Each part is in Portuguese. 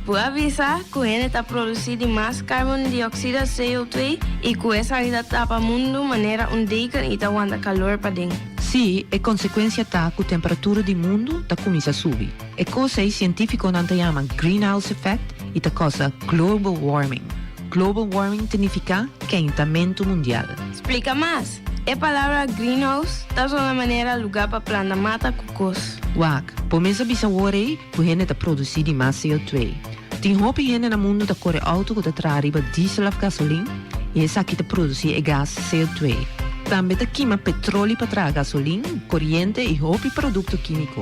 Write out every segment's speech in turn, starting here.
Por avisar que ele está produzindo mais carbono de dióxido CO2 e que essa ainda tapa o mundo de maneira ondica e aguenta calor para dentro. Sì, e conseguenza ta che la temperatura del mondo ta comincia a subire. E cosa i cientifici non chiamano greenhouse effect e ta cosa global warming. Global warming significa esquentamento mundial. Explica mais. A palavra greenhouse está só na maneira lugar para plantar mata cocos. Wak, pomesa bisa worry que gente ta produzir mais CO2. Tem hopi gente no mundo ta corre auto que ta trariba diesel of gasolina e essa que ta produzir e gas CO2. Também ta queima petróleo para trazer gasolina, corrente e hopi produto químico.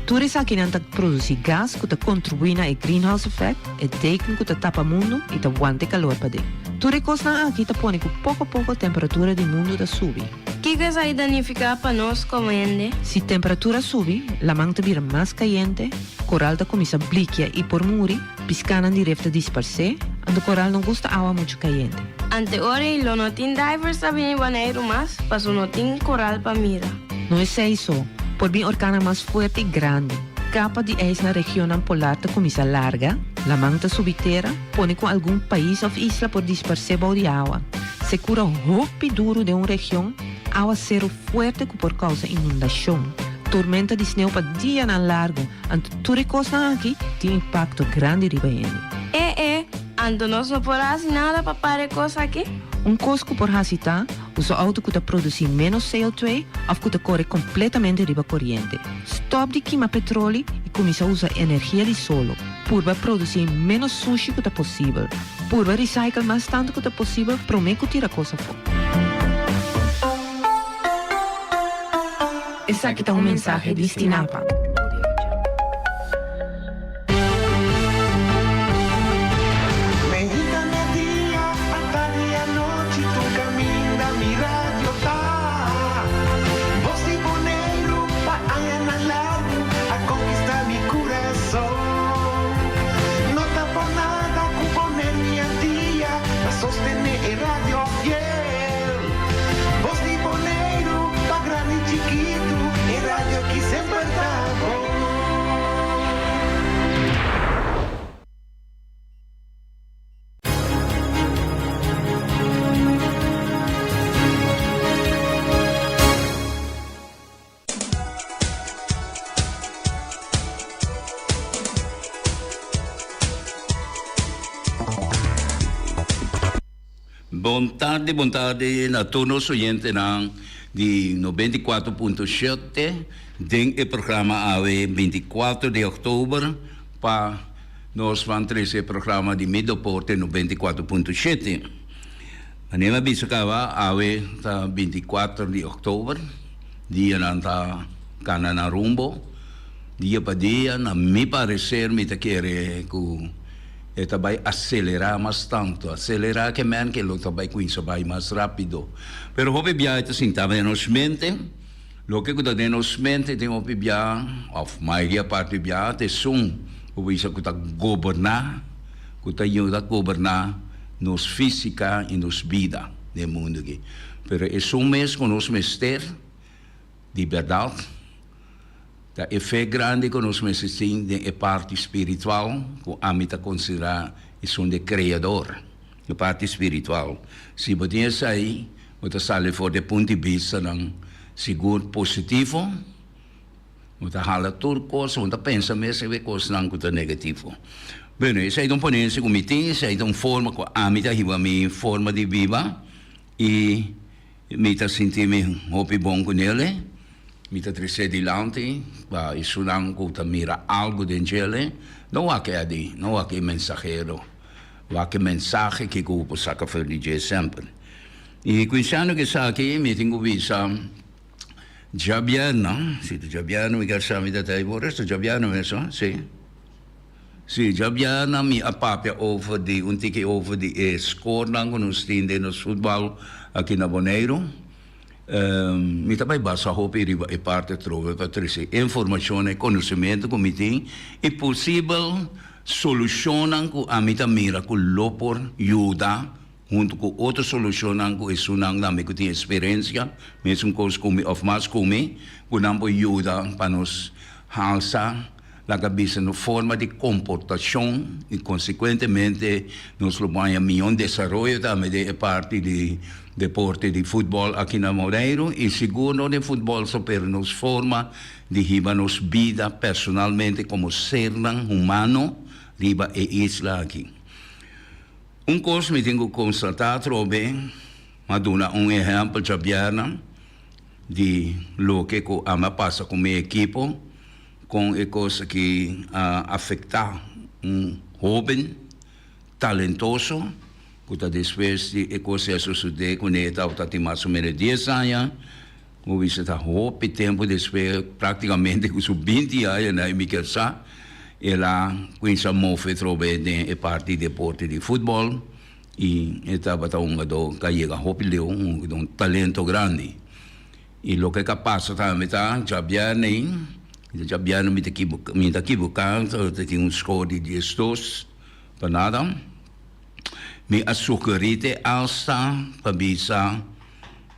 Tudo isso aqui não ta produzir gás que ta contribui na greenhouse effect e técnico ta tapa mundo e ta aguante calor para dentro. Tudo isso aqui ta põe que pouco a pouco a temperatura do mundo ta sube. O que isso aí danifica para nós como gente? Se a temperatura sube, la manta vira mais caliente, coral ta comincia a blicchia e por muri, piscana direta disperse, and o coral não gosta água muito caliente. Ante ora, lo não tem divers a vir banheiro mais, mas não tem coral para mira. Não é isso, por bem orcana mais forte e grande. Capa de eis na região polar ta comincia larga, la manta subitera, põe com algum país ou isla por disperse bau de água. Se cura hopi duro de uma região, água zero forte por causa inundação. Tormenta de sneeuw para dia na largo, ante tudo isso aqui tem impacto grande riba ele. Ante nós não podemos nada para parar coisa aqui? Cosco por hasita, usa auto que produzir menos CO2 ou que corre completamente riba corrente. Stop de queimar petróleo e começa a usar energia de solo. Purba produzir menos sushi que possível. Purba recycle mais tanto que possível, prometo tirar coisa fora. Esse aqui está mensagem destinado. Buon tarde na todos oyentes de 94.7 den o programa AWE 24 de outubro para nós vamos trazer o programa de Middelpoort 94.7. Anima bisa kawa AWE ta 24 de outubro dia nanta kana na rumbo dia pa dia na mi parecer mi te quere ku e vai acelerar mais tanto, acelerar que man que lo vai com isso vai mais rápido. Pero hope bia ito sinta nos mente, lo que kuda de nos mente tem hope bia of maioria parte bia te sum, o isso kuda governar, kuda ajuda governar nos física e nos vida do mundo aqui. Pero é sum mês com nos mister de verdade. Da é fé grande que nós necessitamos de parte espiritual, que a mim considerar é um de criador, a parte espiritual. Se você sair, você sai fora do ponto de vista seguro positivo, você hala tudo coisa, você pensa mesmo que coisa não é negativo. Bem, isso é uma ponência que me tem, isso é uma forma que a mim está minha forma de viver e me está sentindo muito bom com ele. Mi ta trece di lanti, ba isunang ko ta mira algo d'angele, não há que adi, não há que mensagero, há que mensagem que ko po sa ka felice sempre. E quando che sa che mi tengo visa Giabbiano, sì, Giabbiano mi carsami da te, vorresti Giabbiano messo? Sì. Sì, Giabbiano mi appapia over di un tiki over di scornang con un stinde no football aqui na Bonaire. Mi também basta hope e parte trove para trazer informação e conhecimento que me tem e possível solucionar com a minha mira com lopor ajuda junto com outra solução que é sunang na que tem experiência mesmo coisa como of mais como que não pode ajuda para nos halsa la cabeça no forma de comportação e consequentemente nós levamos um desenvolvimento também de parte de deporte de futebol aqui na Moreiro e seguro de futebol super nos forma de riba nos vida personalmente como ser humano riba e isla aqui. Coisa me tenho constatado bem, maduna exemplo de Biana de lo que ama passa com minha equipe com a coisa que afeta jovem talentoso que depois de coisa suceder com ele está mais ou menos 10 anos o isso está roupa tempo depois praticamente com 20 anos na imigração ela começa a mover trobe de parte de deporte de futebol e estava do que roupa leu talento grande e lo que passa também já biar me equivocado, tem score de 10 para nada. Me açucarite alça para bisa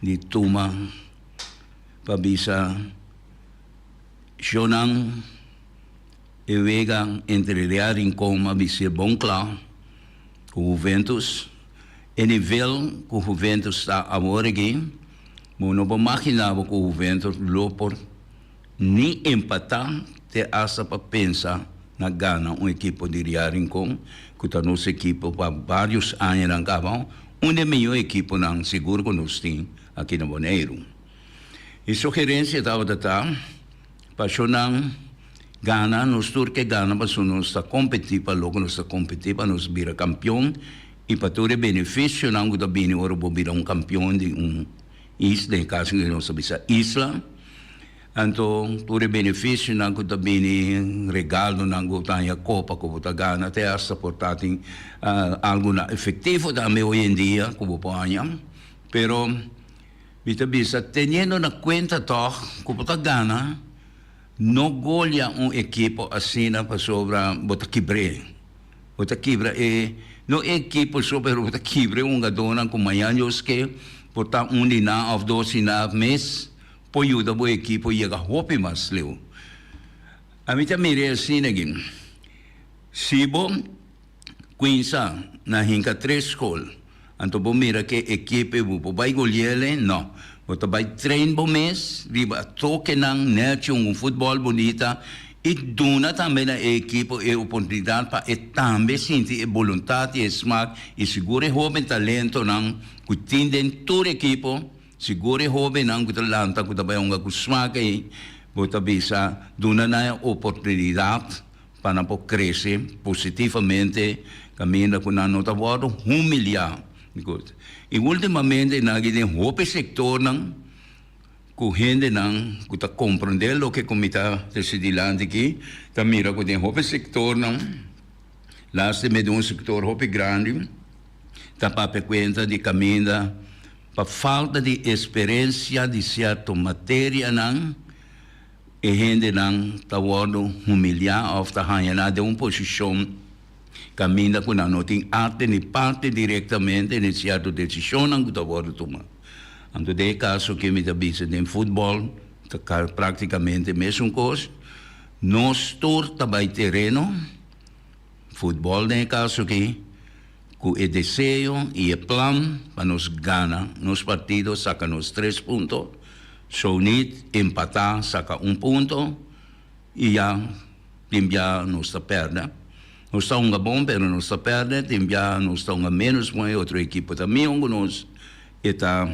de tuma para bisa jonang evega entre rear em coma bisa bom claro com o Juventus e nível com o Juventus está agora aqui, mas não vou imaginar com o Juventus lopor ni empatar te asa para pensar na Gana equipe de Rincon que está nossa equipe para vários anos na Gabão onde é a melhor equipe não seguro que nós temos aqui no Bonaire e sugerência estava de estar para chorar Gana nós turque Gana para nós está competir para logo nós está competir para nós virar campeão e para todo o benefício não que está bem agora vou virar campeão de isla em caso que nós sabemos isla. Então, por o benefício, não que também regalo, não que tenha copa, que você ganha, até essa portátil, algo efetivo também hoje em dia, como ponha. Pero, bisa, tendo na conta, que você ganha, não golha equipe assim para sobre você quebrar. Você quebra, não é equipe sobre você quebrar, gadona, como amanhã, que, portanto, dina ou 12 meses, poiuda bo equipo ia hopi mas leu. A mim também é assim aqui. Sibo, quinza na hinka 3 escola. Anto bo mira que equipe bo vai golhele não. Bota vai trein bo mês, riba toque nang nete futebol bonita e duna também na equipe e oportunidade para também sentir vontade e smaak e segure jovem talento nang kutindem toda equipe siguro jovem não que talanta que também um gusmaga e bota bisa duna na oportunidade para não crescer positivamente caminho com não tá vado humilhar e ultimamente na que tem outro sector não que gente não que tá compreender o que comita decidilando aqui tá mira que tem outro sector não lá se me um sector outro grande tá para conta de caminho para falta de experiência de certa matéria não e gente não está humilhar ou está ganhando de uma posição caminha com não tem arte nem parte diretamente de certa decisão não está tomar. Então de caso que me dá em futebol está praticamente a mesma coisa. Nós todos também terreno futebol de caso que com o desejo e o plano para nos ganhar nos partidos, saca nos 3 pontos, só empatar, saca 1 ponto, e já nos está perdendo. Nós estamos bom, mas nós está perdendo, nós estamos menos, mas outra equipe também, nós está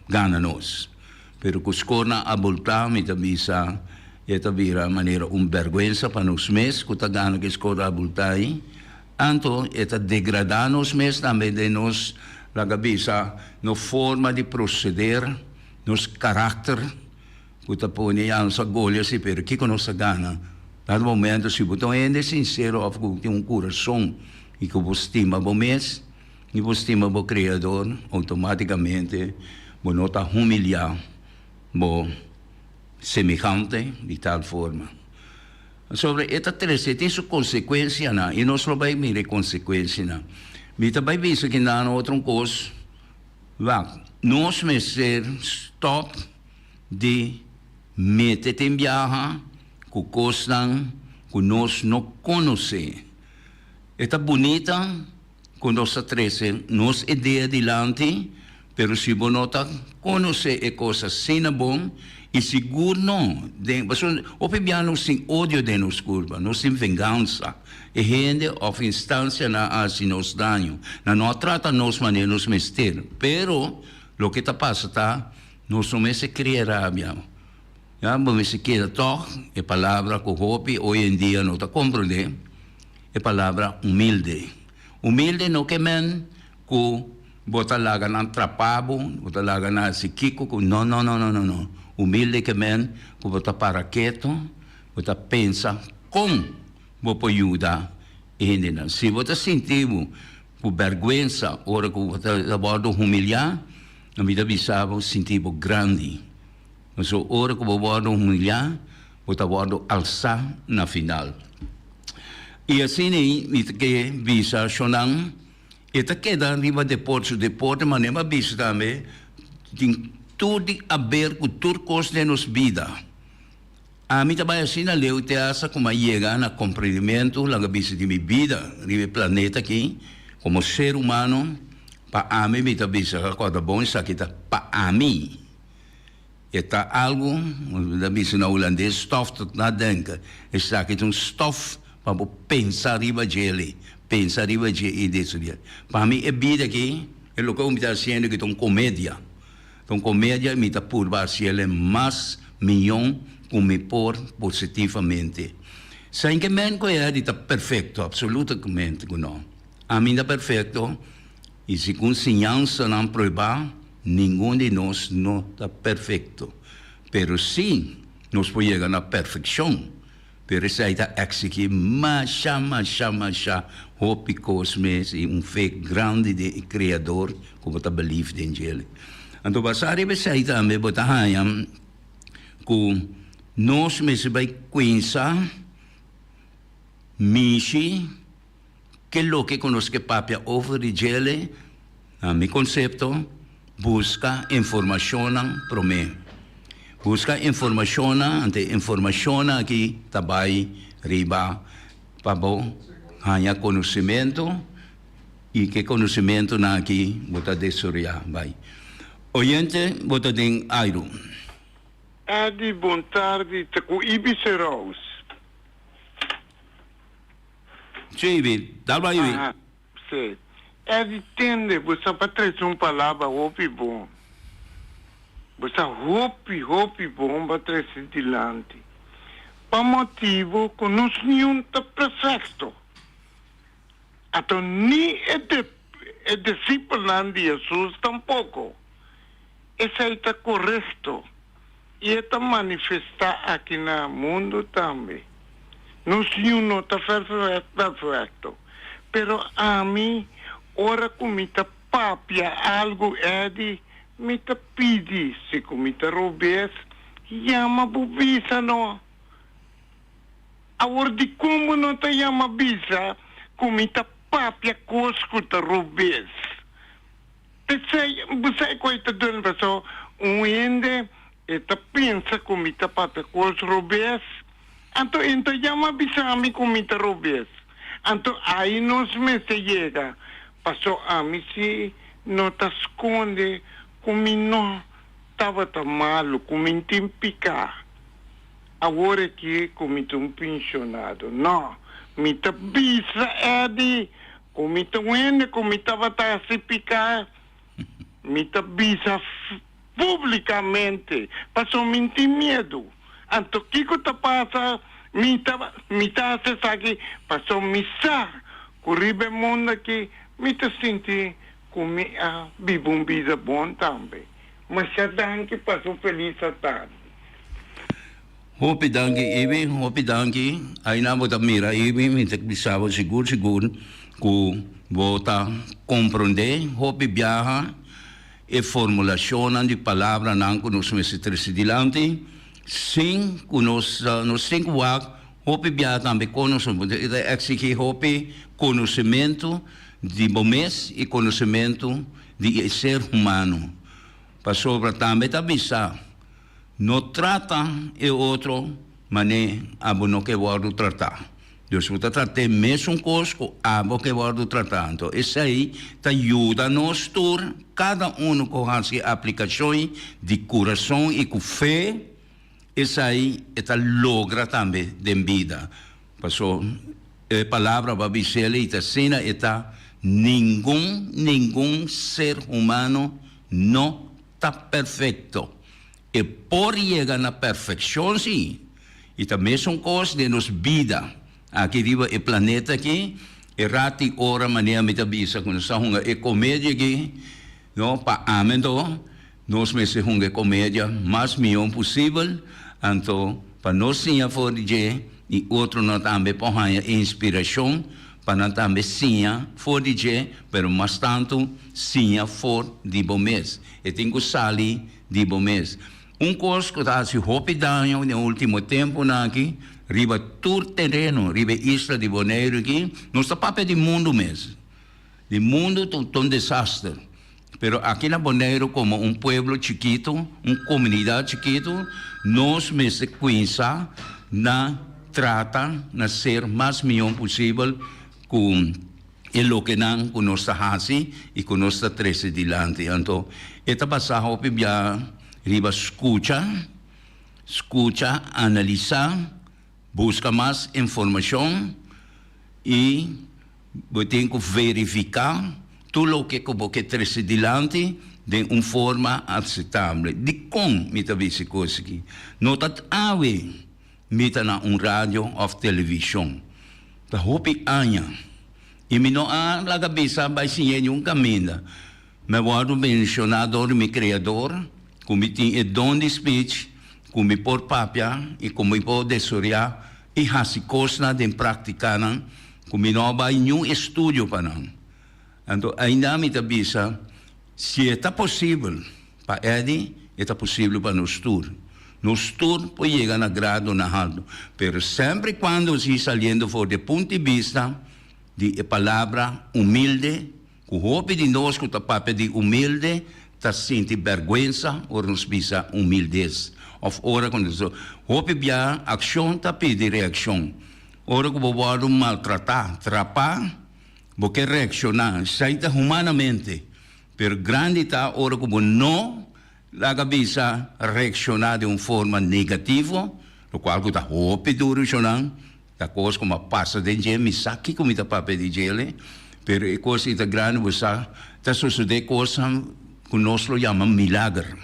ganhando nós. Pero com escorna a voltar, me avisa, esta vira maneira vergonha para nós mesmos, que está ganhando que escorna a voltar aí, Anto, está degradando os mesmos também de nós, la cabeça, na forma de proceder, nos caráter, que está pondo a nossa golha, se pero que nós gana. No momento, se você é sincero, ou tem coração, e que você estima o mês, e você estima o Criador, automaticamente, você não está humilhar, o semejante, de tal forma. Sobre esta terceira, tem sua consequência, não? E nós não vamos ver consequência, não. Mas também visto que não há outra coisa, nós vamos ser stop de meter em viagem, costan que nós não conhecemos. Está bonita com nossa trece, nossa ideia adiante, pero se você não está conhecendo a coisa assim bom, e seguro não. O piano sem ódio de nos curva, não sem vingança. E gente, of instância, na assim nos danho. Não trata nos maneira nos mester. Pero, o que está passando, tá? Nós somos se criar rabia. Já, mas se quer toch, a palavra que hoje, hoje em dia, não está compreender, a palavra humilde. Humilde não que men, que bota laga na trapabo, bota laga na sikiko, não. Humilde que men, que bota para quieto, bota pensa como vou ajudar ele. Se você sentir por vergonha, hora que você vai humilhar, a vida bisava sentir grande. Mas a hora que você vai humilhar, você vai alçar na final. E assim, que bisa sonang, ita queda riba deporte, mas nem bisa também, tem tudo a ver com turcos de nos vida. A mim também assim, leu te asa como chega na compreendimento, lá bisa de minha vida, do planeta aqui, como ser humano, para a mim, me bisa que bom, isso aqui tá para a mim. Está algo, da bisa na holandês, stof tot nadenken. Está aqui um stof para pensar riba de pensar riba de isso. Para mim, é vida aqui, é o que eu me está sendo que é uma comédia. Então, comédia me está por baixo, ele é mais milhão que me por positivamente. Sem que men que é está perfeito, absolutamente não. A mim está perfeito, e se com ciência não provar, nenhum de nós não está perfeito. Pero sim, nós podemos chegar na perfeição. Pero isso aí está executar mais, hope cosmos e fé grande de Criador, como está believe em Ele. Então, basari isso aí também, botahayam, que nós mesmos vai conhecer, mishi, que lo que conosco que papia over de Ele, a meu conceito, busca informação para mim. Busca informação, ante informação aqui, também, riba, para ganhar conhecimento, e que conhecimento aqui, bota de Surya, vai. Oyente, bota de Airo. Adi, boa tarde, com Ibice Rose. Sim, Ibi, dá para Ibi. Sim. Adi, tende, você para trazer uma palavra, hope bom. Você hope bom para trazer dilante. Para motivo que nós não está perfeito. Então, nem é disciplinando de Jesus tampouco. Isso aí está correto. E está manifestar aqui no mundo também. Nós não está perfeito. Pero a mim, ora comita papia algo é de me te pedi, se comita robes, chama bubisa no. Agora de como não te chama bisa, comita papia cosco te robes. Você coita dando pessoa, ende, eta pensa comita papia cosco robes, então chama bisa a mim comita robes. Então aí nós me se chega, passou a mim se não te esconde, como não estava tão malo, como não tem picar. Agora que como um pensionado, não, me tá bisa é de, como ende, como estava a se picar, me tá bisa publicamente, passou me tem medo. Então, o que está passando? Me tá acessando aqui, passou me sa, corribe mundo aqui, me tá sentindo como a vive vida bom também. Mas já danke passou feliz a tarde. Hopi danke, aí na bota mira, Ibi, me te bisava seguro, que bota compreender, hopi viaja, e formulação de palavra não que nós mestres dilante, sim, que nós cinco wak, hopi viaja também conhecimento, exige hopi conhecimento de bomês e conhecimento de ser humano. Para sobre também está bisa, não trata o outro mané abo no que guardo tratar. Deus vai tratar mesmo conosco, abo que guardo tratando. Isso aí te ajuda a nós todos, cada um com as aplicações de coração e com fé. Isso aí está logra também de vida. Passou a palavra para dizer e está sendo está nenhum ser humano não está perfeito. E por chegar na perfeição, sim, e também são coisas de nossa vida. Aqui riba o planeta aqui, e rati ora maneira me tabisa quando está uma comédia aqui, não para amendo, nós me se uma comédia mais melhor possível, então para nós sim for de e outro não também para inspiração, para não também sim for de, pero mais tanto sim for de bom mês. E tenho sali de bom mês. Coisa que está se rapidinho no último tempo aqui, riba todo terreno, riba Isla de Bonaire aqui, não está papel de mundo mesmo. De mundo é um desastre. Pero aqui na Bonaire, como pueblo chiquito, comunidade chiquito, nós me sequência na trata na ser mais melhor possível com o que não com nossa raça e com nossa trece dilante. Então, esta passagem riba escuta, analisar, busca mais informação e tem que verificar tudo o que você traz adiante de uma forma aceitável. De como me está esse coisa aqui? Não está me na rádio ou televisão. Está hopi anya. E me não há la cabeça vai ser um caminho. Me vou mencionador, meu criador, como tem o dom de speech, como por papia e como por desoriar e hasi coisa de praticar, como não vai nenhum estúdio para não. Então, ainda me avisa, se é possível para ele, é possível para nós todos. Nós todos podemos chegar na grado na alto, mas sempre quando se saliendo for de ponto de vista de palavra humilde, com o de nós que está papel de humilde, está sentindo vergonha ou nos visa humildez. Of ora quando so, hope bia ação está pedir reação. Ora que vou maltratar, trapar, porque reaccionar, saída humanamente. Per grande está ora que não la cabeça reaccionar de uma forma negativa, o qual que está hope duro chonang, da coisa como passa de dia, me saque como está papel de gele, per a coisa está grande, você está sucedendo coisa que nós chamamos milagre.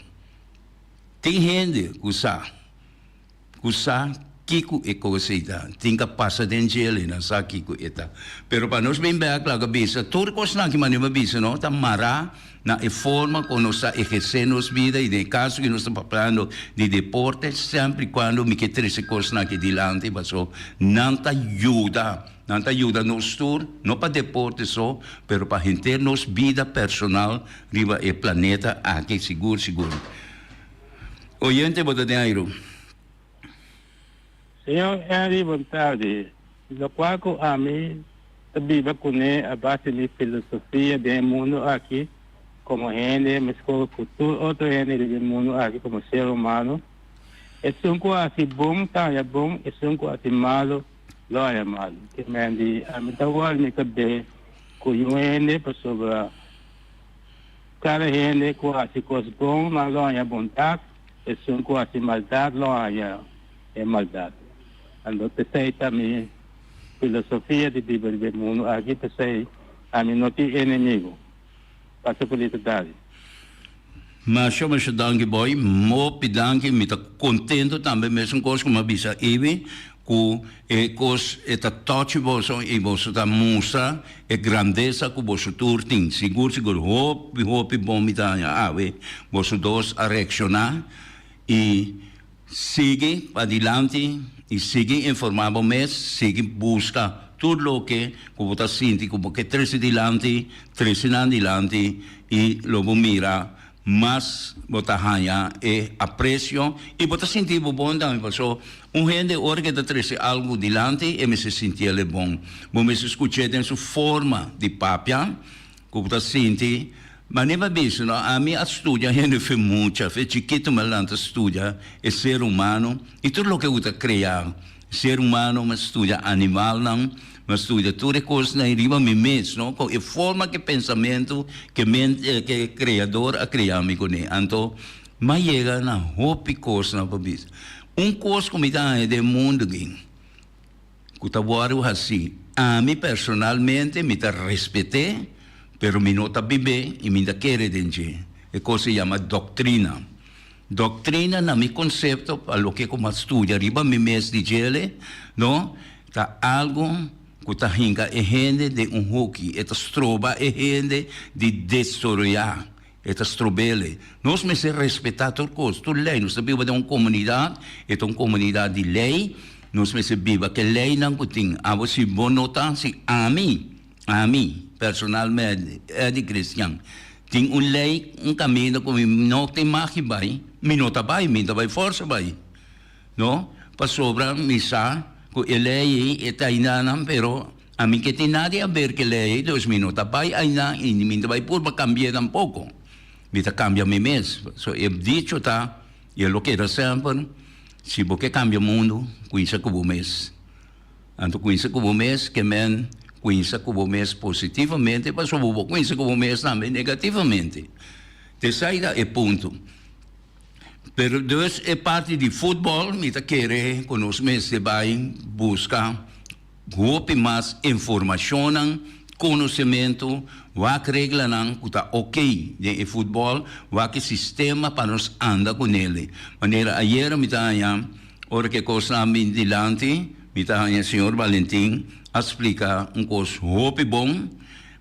Tem gente que usa kiko e coisa ita, tem que passar de gele na sa kiko ita. Pero para nós bem back la cabeça, toda coisa que manima bisa, não, tá mará na forma como nós exercemos vida e de caso que nós estamos falando de deporte, sempre quando me que três coisas aqui dilante, mas não te ajuda nós todos, não para deporte só, pero para ter nossa vida personal, riba o planeta aqui seguro. Oyente Botaneiro. Senhor Henry, boa tarde. Do qual a mim, também vai conhecer a base de filosofia do mundo aqui, como gente, mas como cultura, outro gente do mundo aqui, como ser humano. É um quase bom, tá, é bom, é um quase malo, não é malo. Que me a mim tá igual, me cabe, com o gente, para sobre cada gente, quase coisa bom, mas não é bondade, é um quase maldade, não é maldade. Então, pensei também, filosofia de Bíblia do mundo, aqui pensei, a mim não tem inimigo. Passa por isso, Dari. Mas eu me danke boy, mo pidanke, me tá contento também, mesmo coisa como a bisa ibi, que coisa está touch você e você está mostra a grandeza que você tem. Seguro, hope bom me dá, você dois a reaccionar e sigue para adiante e sigue informando mais, sigue busca tudo o que você está sentindo, como que três adiante e logo mira, mas você ganha e aprecio e você sentir bom também, porque gente hora que está três algo adiante e me se sentir bom, me se escutar em sua forma de papia, que você sente Mas nem vai ver, não? A minha estuda, a gente fez muito, fez chiquito, mas lá estuda, é ser humano, e tudo o que eu criar, ser humano, mas estuda animal, não, mas estuda tudo coisas na riba me mesmo, não? Com a forma que pensamento, que criador a criar me conhece. Então, mas chega na roupa coisa na babis. Coisa que me dá é do mundo, que eu assim, a mim personalmente, me respeitei, pero mi nota vive e me da querer dentro. E cosa se chama doutrina. Doutrina na mi concepto, a lo que como estudia, riba mi mes di gele, no? Ta algo que ta hinga e gente de hockey, eta stroba e gente de desarrollar, eta strobele. Nós me se respeitar tudo coisa, tudo lei. Nós sabemos de uma comunidade, uma comunidade de lei, nós me se viva que lei não tem. A você bom notar se a mim, personalmente, é de cristão. Tem uma lei, caminho que não tem mais que vai, me não está vai, me vai força vai. Não? Para sobrar, missa, que a lei está ainda, pero a mim que tem nada a ver que a lei, 2 minutos vai, ainda, e me vai por cambiar um pouco. Me está cambia me mesmo. So, eu dicho tá, e eu quero sempre, se você cambia o mundo, conheça que o mês. Então, conheça que o mês, que men, conheça que o mês positivamente, mas o conheça que o mês também negativamente. Terceira é ponto. Pero dus é parte de futebol, me tá querer com os meses vai buscar mais informação, conhecimento, o que regra não está ok de futebol, o que sistema para nós andar com ele. Maneira ayer me tá hora que coisa me dilante, me tá senhor Valentim a explicar coisa bom,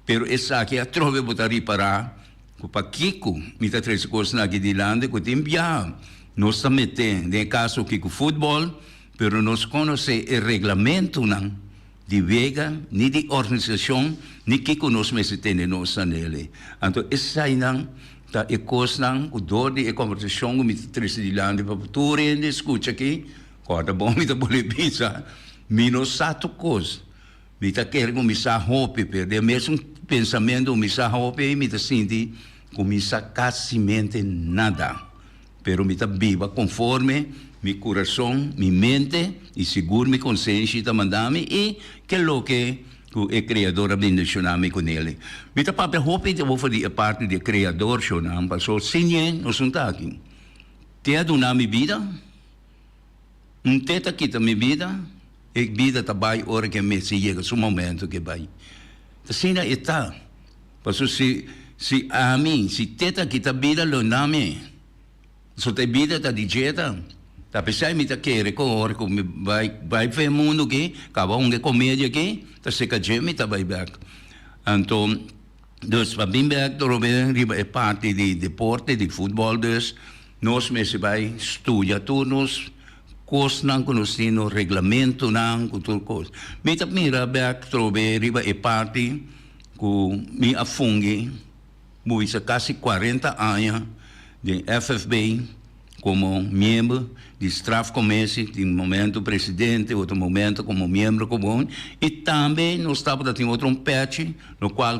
pero essa aqui a trove botar para para Kiko, me tá três coisas aqui dilante, que tem viajar. Nós estamos metendo, em caso Kiko futebol, pero nós conhecemos o regulamento não de vega, nem de organização, nem que nós metemos nós nele. Então, essa aí não, tá é coisa não, o dor de conversação com me três dilante, para tu rende escuta aqui, corta bom, me tá bolibisa, me não sabe coisa. Me tá querendo começar a roupa, perder mesmo pensamento, começar a roupa, me tá sentindo, começar quase nada. Pero me tá viva conforme meu coração, minha mente e seguro minha consciência está mandando e que lo que o criador abençoa-me com ele. Me tá para roupa eu vou fazer a parte do criador, não passou sem nós não tá aqui. Te aduna minha vida, teta quita minha vida, e vida tá vai hora que me se chega o momento que vai. Assim está. Passou se a mim, se teta quita vida lo name, só te vida tá de dieta. Tapi saya minta kere ko or ko vai ver mundo que acaba de comédia aqui, tá se cajeme tá vai back. Então, dus para bem back também riba é parte de deporte, de futebol dus nós mesmo vai estudar turnos coisas não conhecendo regulamento não tudo coisa. Minta mira back também riba é parte com me afungi muita quase 40 anos de FFB como membro de Straf Comércio, de momento presidente, outro momento como membro comum, e também nós estamos a ter outro patch, no qual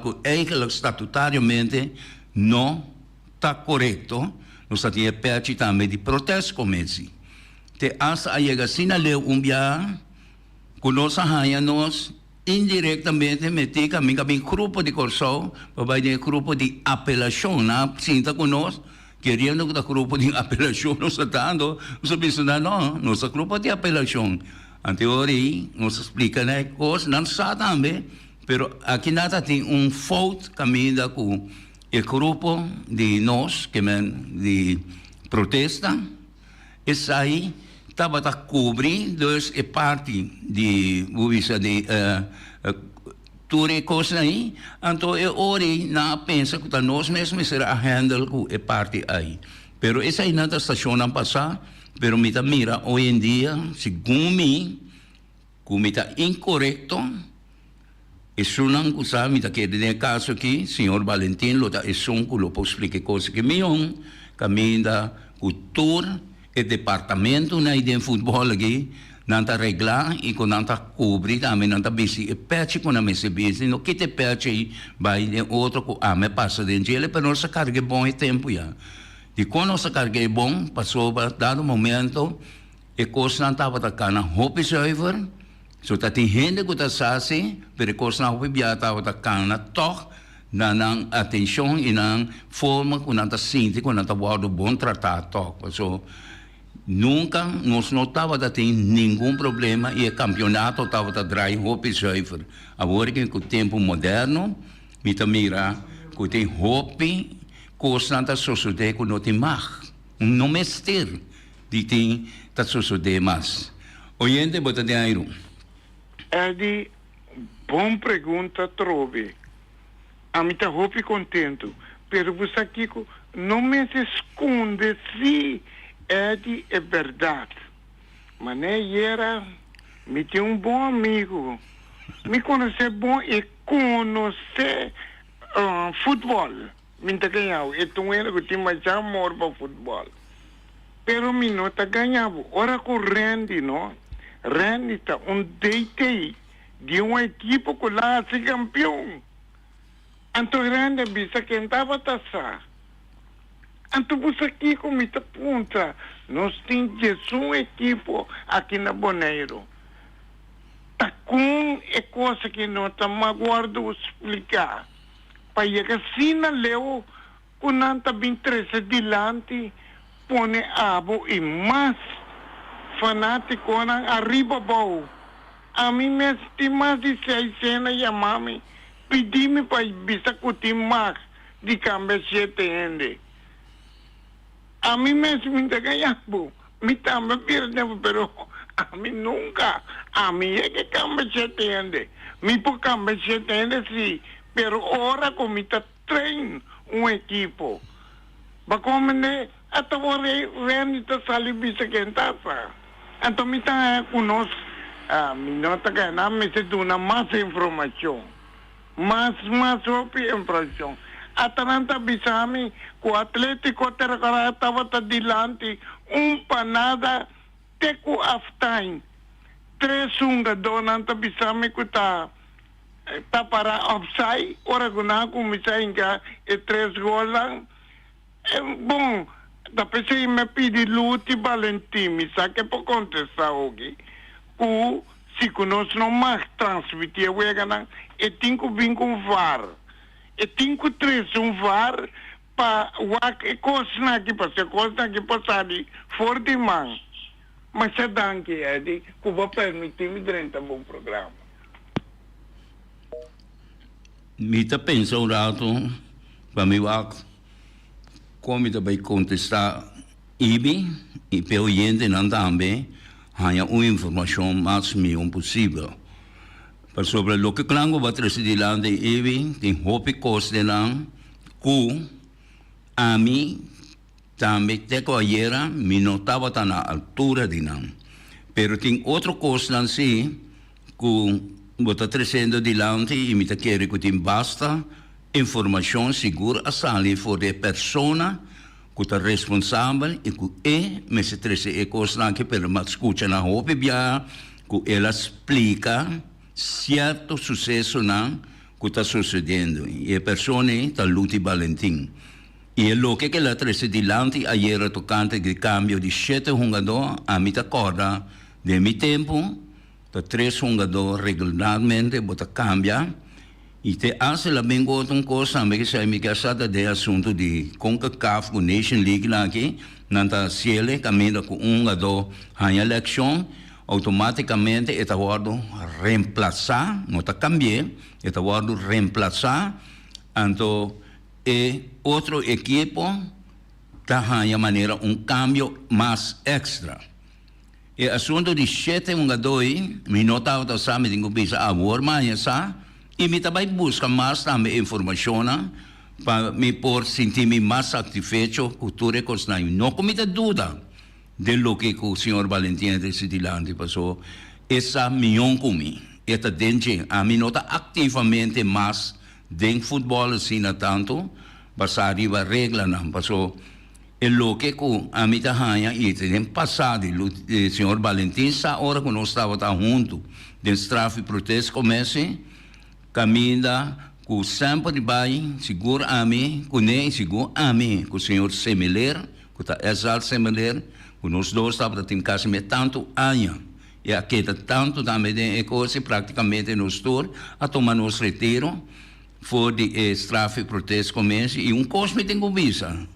estatutariamente não está correto, nós temos patch também de protesto comércio. Te hasta aí assim na lei dia, com nossa rainha nós indiretamente meter caminho grupo de corso, para ir grupo de apelação, na sinta conosco. Querendo que o grupo de apelação não está dando, nós pensamos, não, nosso grupo de apelação. A teoria, nos explica, né, coisas não sabe também, mas aqui nada tem fault caminho com o grupo de nós, que é de protesta, esse aí estava a cobrir, dois é parte de, tudo coisa aí, então eu orei na pensa que nós mesmos será a handle com a parte aí. Pero essa aí não está estacionando passar, pero me tá mira hoje em dia, segundo mim, como está incorreto, isso não coisa me tá querendo caso aqui, senhor Valentim, lo tá isso que lo posso explicar coisa que me caminho da cultura e departamento na ideia de futebol aqui, nanta regla e com nanta cobri também nanta bisi e pece com a messe bisi no que te pece vai de outro com a me passa de gelo para nossa carga bom e tempo já e quando nossa carga é bom passou para dado momento e coisa nanta estava tacana hope server so tá tem gente que tá sasi pero coisa na hope bia estava tacana toch na nang atenção e nang forma com nanta sinti com nanta guardo bom tratado toch so nunca nós não estava a ter nenhum problema e o campeonato estava a dar hope zuiver. Agora que com o tempo moderno, me mira que tem hope, coisa não sucede que não tem mais. Não mestre de tem tá sucede mais. Oyente, bota de airo. É de bom pergunta trove. A mim tá hope contento, pero você aqui não me esconde se é verdade. Mas era me tinha um bom amigo. Me conhecer bom e conhecer futebol. Me tá ganhava. Então era que tinha mais amor para futebol. Pero me não tá ganhava. Ora com Randy, não? Randy tá DT de uma equipe que lá se campeão. Então Randy bisa que estava taçar. Então você aqui como está punta, nós temos um equipo aqui na Bonaire. Tá com é coisa que não está magoado explicar. Para que assim não leu, quando não está bem três adiante, põe abo e mais fanático não arriba bom. A mim me tem mais de 6 cenas e a mami pedi-me para bisa que mais de câmbio 7 ende. A mim mesmo me ganhava, me também perdeu, pero a mim nunca, a mim é que cambia se entende, me por cambia se entende sim, pero ora como está treino equipo, ba como ne até agora está salibisa que entasa, então me tá conosco, me nota que não me se dá mais informação, mais informação. Atalanta Bisami, o Atlético Terracara estava adiante, panada, teco half-time. 3-1 donanta Bisami que tá para offside, ora que não começa inga e 3 gols. Bom, da pessoa me pede luta Valentim, me sabe para contestar hoje. O se conosco não mais transmitir, eu e tenho que vir com VAR. E tenho que trazer VAR para o coisa aqui passar fora de mão. Mas é danke, Eddie, que vai permitir-me durante um bom programa. Me está pensando para me como vai contestar e pelo gente não também há uma informação mais possível. Para sobre o que clango vai trazer de lá de tem hope cost de lá, que a mim também teco ayer me não estava na altura de lá. Pero tem outro cost lá sim, que vou estar trazendo de lá e me está querendo que tem basta informação segura a salir for de persona que está responsável e que me se trazer cost lá que pelo mais escuta na hope bia que ela explica certo sucesso não que está sucedendo e a pessoa está lutando Valentim e o que ela trouxe de lante ayer tocante de cambio de 7 jogadores a mim está corda de meu tempo está 3 jogadores regularmente bota cambia e te hace la bem outra coisa também que sai me casada de assunto de CONCACAF com Nation League lá aqui não está ciele caminho com jogador a eleição automaticamente está guardo reemplazar, não está cambiar, está guardo reemplazar, então outro equipo está de maneira cambio mais extra. E assunto de 7 jogadores, me nota que sabe que bisa agora mas e me também busca mais também informação para me por sentir-me mais satisfeito cultura coisa não comida dúvida de lo que o senhor Valentim Decidilante passou, essa minha comigo, esta dente a mim nota ativamente mais dentro futebol assim tanto, passar arriba regra não passou, E lo que com a minha rainha e tem passado, o senhor Valentim, essa hora que nós estávamos juntos, dentro do tráfico protesto, comece caminha com sempre de bem, seguro a mim, com nem seguro a mim, com o senhor Semeler, com o Exal Semeler, com nós dois estávamos em casa tanto anos. E aqui tanto também de coisa, praticamente nós todos, a tomar nosso retiro, for de tráfico protesto comece, e cosme tem visa.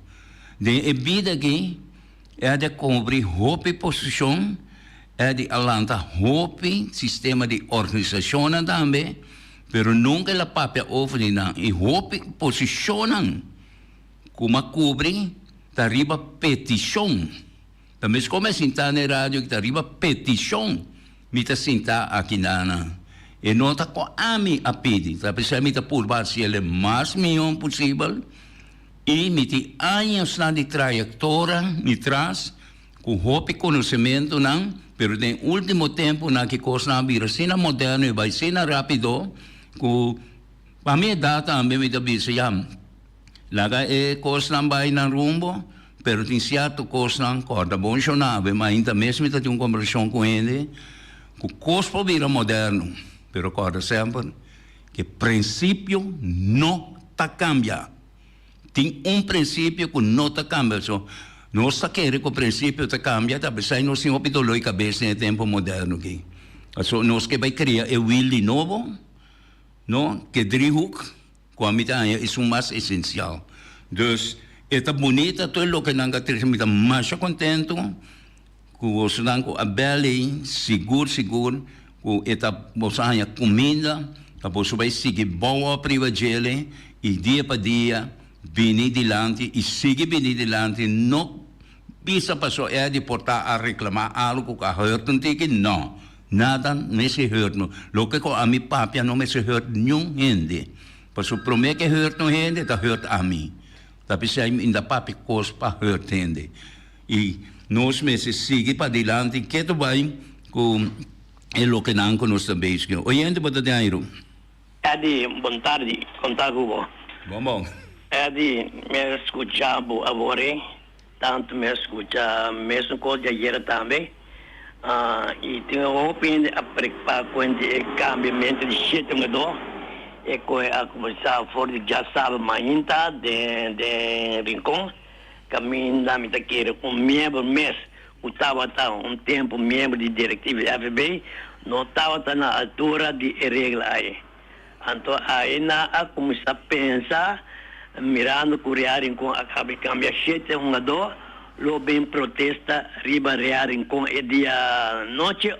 De vida aqui é de cobrir roupa posição, é de alanta roupa sistema de organização também, pero nunca la papia oferina e roupa posição como cobre arriba petição. Também como sentar na rádio que arriba petição, me tá sentar aqui na e nota com a mim a pedir, tá pensando me tá por baixo ele mais milhão possível. E me tem anos na de trajetória, me traz, com roupa e conhecimento, não, pero no último tempo, na que coisa na vira, sina moderno e vai sina rápido, com a minha idade também me disse, já, laga é coisa na vai na rumbo, pero tem certo coisa na corda bom jornada, mas ainda mesmo me tem uma conversação com ele, com coisa vira moderno, pero corda sempre, que princípio não está cambiando. Tem princípio que não está cambiando. So, nós queremos que o princípio está cambiando, talvez nós temos que dolor cabeça no tempo moderno aqui. So, nós que vai criar o will de novo, no? Que driehoek, com a mitad, é o mais essencial. Dus, é bonita, tudo o que nós temos mais contento, com os com a bela, seguro, com a comida, que você vai seguir boa privadele, e dia para dia, vini dilante e sigue vini dilante não bisa passou é de portar a reclamar algo que a hurt não tem que não nada nesse hurt não lo que com a mi papia não me se hurt nenhum gente passou promete que hurt não gente tá hurt a mim tá pensando ainda papi cos para hurt gente e nós meses sigue para dilante que tu vai com é lo que não conosco também que o gente pode ter aí Adi, boa tarde, contar com bom Adi, me escuchava agora, tanto me escucha, mesmo coisa ayer também, e tenho a opinião a preocupar com o cambiamento de jeito e com a conversar fora de já sabe, mainta de Rincón, caminho da minha queira, membro mês, o estava tempo membro de diretivo da FB, não estava na altura de regra aí. Então, aí a começar a pensar, mirando Coreia com acaba de cambiar jeito dor lo bem protesta riba rearing com e dia noite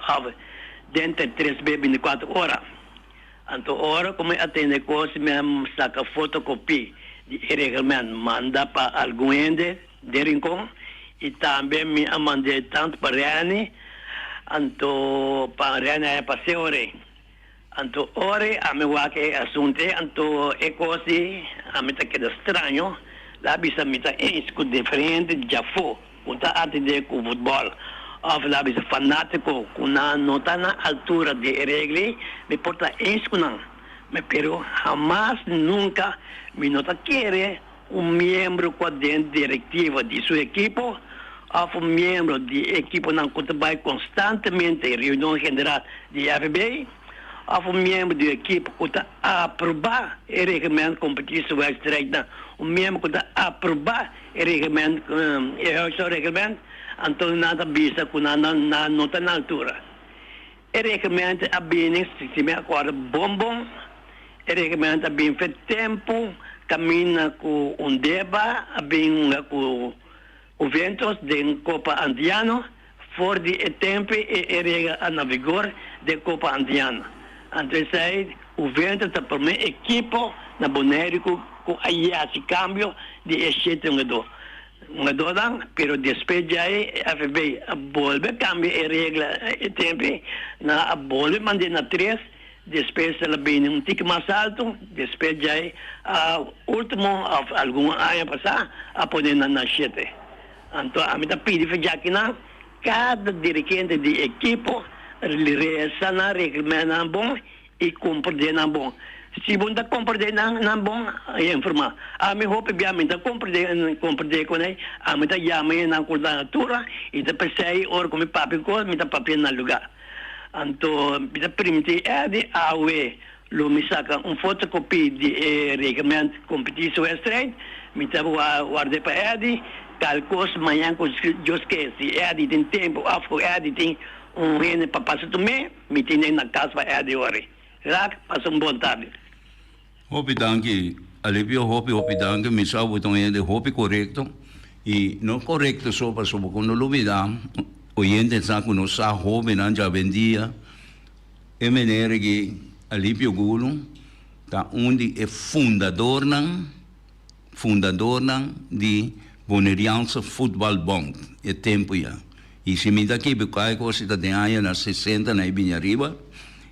dentro de 24 horas então hora como atende coisa mesmo saca fotocopia de regulamento manda para algum ende de Rincón e também me mandei tanto para Reane então para Reane é para Seore Anto ore a me wake asunte anto e così a me ta queda estranho la bisa mita esco diferente já fo unta arte de com futebol of la bisa fanático kuna nota na altura de regle me porta esco não me pero jamás nunca me nota quiere membro dentro diretivo de seu equipo of membro de equipo não que vai constantemente em reunião geral de FB of membro da equipe que está a aprovar o regulamento competição estreita, membro que está a aprovar o regulamento, então nada vista que não está na altura. O regulamento é bem, se me acorda, bom, o regulamento é bem feito tempo, caminha com deba, bem com eventos de Copa Andiano, fora de tempo e regra na vigor de Copa Andiano. Então, o vento está para mim, equipo na Bonaire com aí esse cambio de jeito não, pero depois aí a FB volve cambia a regra e tempo na volve mandar na 3 depois ela vem tique mais alto depois aí último algum ano passar a poder na 7 então a mim tá pedindo já que na cada dirigente de equipo regresa na regulamento bom e compreender na bom. Se você compreender na bom, é informar. A mim hope obviamente compreender com ele, a mim tá chama na cultura e tá pensei ora como papi com, me tá papi na lugar. Então, me permite de awe lo mi saca fotocopia de regulamento competição estranho, me tá guarda para Edi, calcos manhã com eu esqueci, Edi tem tempo, afro Edi tem rene para passar também, me tem na casa para Edi ora. Raak, passa bom tarde. Hopi danke, Alipio hopi danke, mi sa botão de hopi correto e não correto só para só quando lo vida, oyente sa kuno sa hopi nan já vendia, e maneira que Alipio Gulo tá onde é fundador de Boneriaanse Voetbalbond, é tempo já. E se me daqui becai coisa da tenha na 60 na Ibinhariba,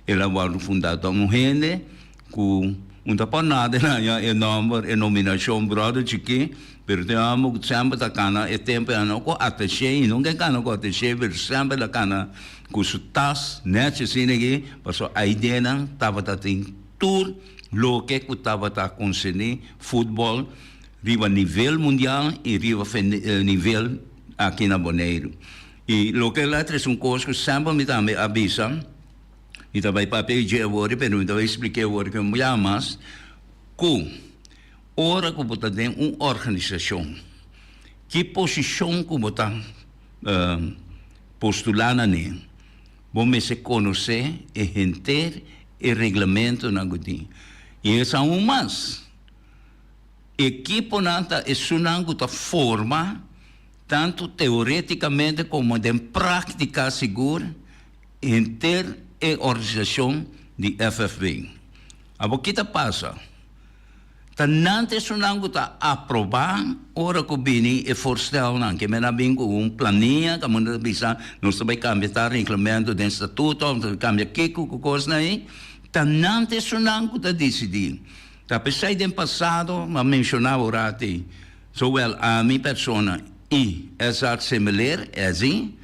ela vai fundar uma gente com tapanada na é número é nominação brother chique, pero temos sempre da cana é tempo ano com attaché e não quer cana com attaché, pero sempre da cana com sutas, né, assim aqui, passou a ideia não tava tem tour lo que tava concerne futebol riba nível mundial e riba nível aqui na Bonaire. E lo que lá é coisa que sempre me também avisa. E também papel de agora, pero me também expliquei agora que me chamas que ora que você tem uma organização, que posição que você postular na nem, você se conhecer e entender o regulamento na guti. E essa mais equipe nata é sunang que forma tanto teoreticamente como de prática segura entender a organização de FFB. Agora, o que passa? Tanante sunang ta aprovar ora ko bini e voorstel nang que mena bem com planinha que manda bisa nós também cambiar regulamento de estatuto cambia que coisa aí tanante sunang ta decidir ta pensei do passado mas mencionava orate zowel a minha persona e essa similar assim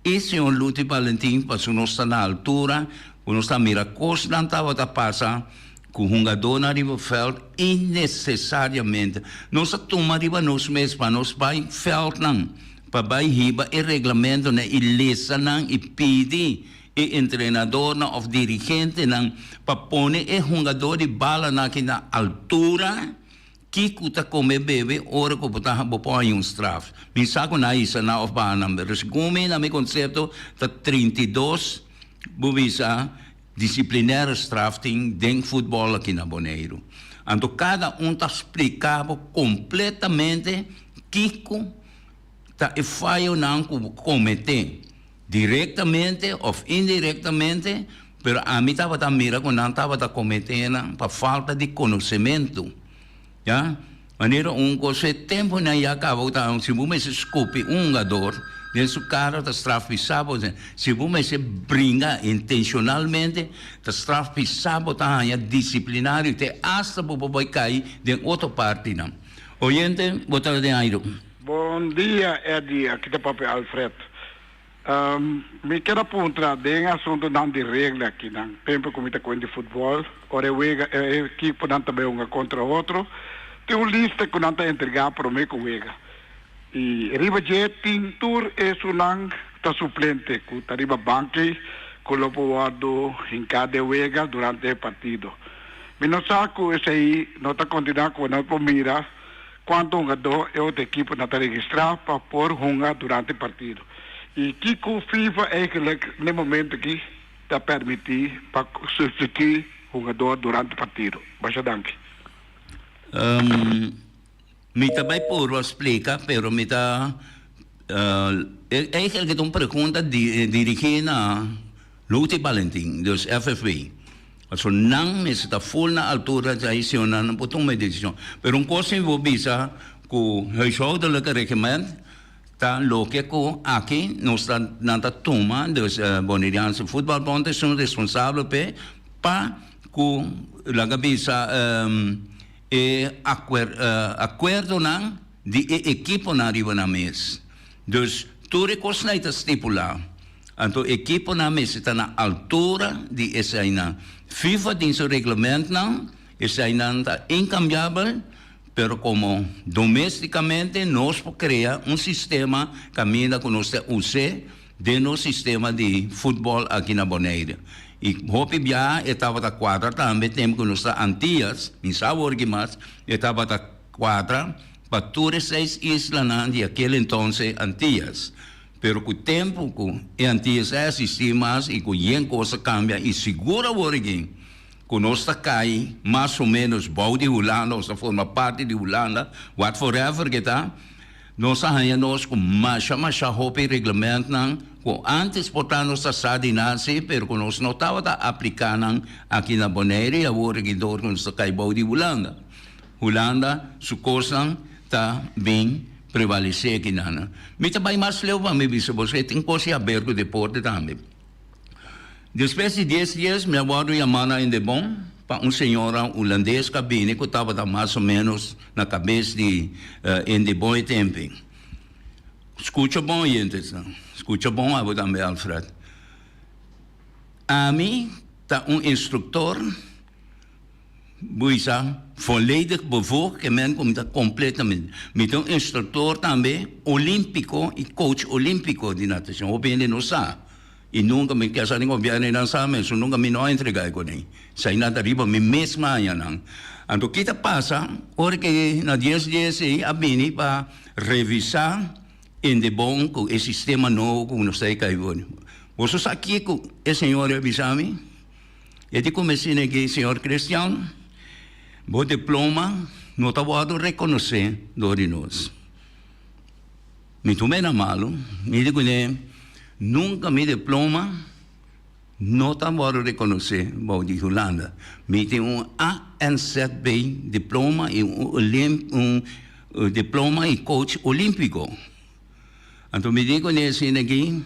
e senhor Luti Valentim passou nós na altura nós está mira coisa não estava a passar com jogador na riba veld innecessariamente nós toma riba nós mesmos para nós vai veld não para vai riba e regulamento na ilesa não e pede e treinador não ou dirigente não para pôr e jogador de bala na altura que kuta come bebe ora ko puta bopõe straf me saco na isa na of ba number gume na me concepto da 32 bubisa disciplinar strafting den futebol aqui na Bonaire. Então cada tá explicava completamente que tá e falho não cometer diretamente ou indiretamente, pero a mim tava da mira quando não tava da cometendo por falta de conhecimento. Já? Maneira coisa tempo na ia acabou tá se você se escupe jogador nesse cara da strafpisabo se você brinca intencionalmente da strafpisabo tá a disciplinário te hasta vai cair de outra parte não. Oyente, boa de airo. Bom dia, Eddie, aqui da Papai Alfred. Me quero apontar bem assunto não de regra aqui não. Tempo como está com de futebol, ora a equipe não também uma contra outro. Tem uma lista que não está entregar para mim com o e riba jeting tour é sunang ta suplente que tá riba banque colocado em cada wega durante o partido. Minosaco esse aí não está continuando com não mira quanto jogador é outra equipe não está registrado para pôr jogar durante o partido. E que com FIFA é que no momento que está permitir para substituir jogador durante o partido. Baixa danke. Me também por explicar, pero me tá é que uma pergunta dirigida a Luti Valentim dos FFB. Also não me está full na altura de isso não pode tomar decisão. Pero coisa vou bisa que huishoudelijke reglement tá lo que ko aqui nós não toma dos Boneriaanse Voetbalbond são responsáveis para que la bisa acordo não de equipe na riba na mês. Dus tudo coisa não está estipulado. Anto equipo namin está na altura de essa na FIFA tem seu regulamento não, essa não está incambiável, pero como domesticamente nós criar sistema caminha com nós use de no sistema de futebol aqui na Bonaire. E hopi já estava da quadra também tempo que nós Antillas, em sabor que mais estava da quadra para todas as islas de aquele então Antillas. Pero com o tempo que Antillas assistir mais e com a coisa cambia e segura o origem, que nós cai mais ou menos bom de Holanda, nós forma parte de Holanda, what forever que tá, nós arranhamos com mais hopi regulamento não, com antes portar nossa sadinase, pero que nós não estava aplicando aqui na Bonaire e a origem do que nós cai bom de Holanda. Holanda, sua coisa está bem prevalecer aqui na. Me também mais leva me bisa você tem coisa aberto de porta também. Depois de 10 dias me avó chamada em de bom para senhora holandês cabine que estava mais ou menos na cabeça de em de bom tempo. Escuta bom gente, escuta bom a também Alfred. A mim tá instrutor buisa volledig bevoegd que men komt completamente. Met een instructeur também olímpico e coach olímpico de natação. O bem não sabe. E nunca me quer saber o bem não sabe, mas nunca me não entregar com ele. Sai nada riba me mesma aí não. Então kita passa, porque na 10 dias a bini para revisar em de bom com o sistema novo como nós está aí. Você sabe que o senhor avisou-me? Eu comecei aqui, senhor Cristiano. O diploma não estava a reconhecer do nós. Me tomei na malo, me digo, nunca me diploma não estava a reconhecer de Holanda. Me tem ANZB diploma e diploma e coach olímpico. Então me digo, assim aqui,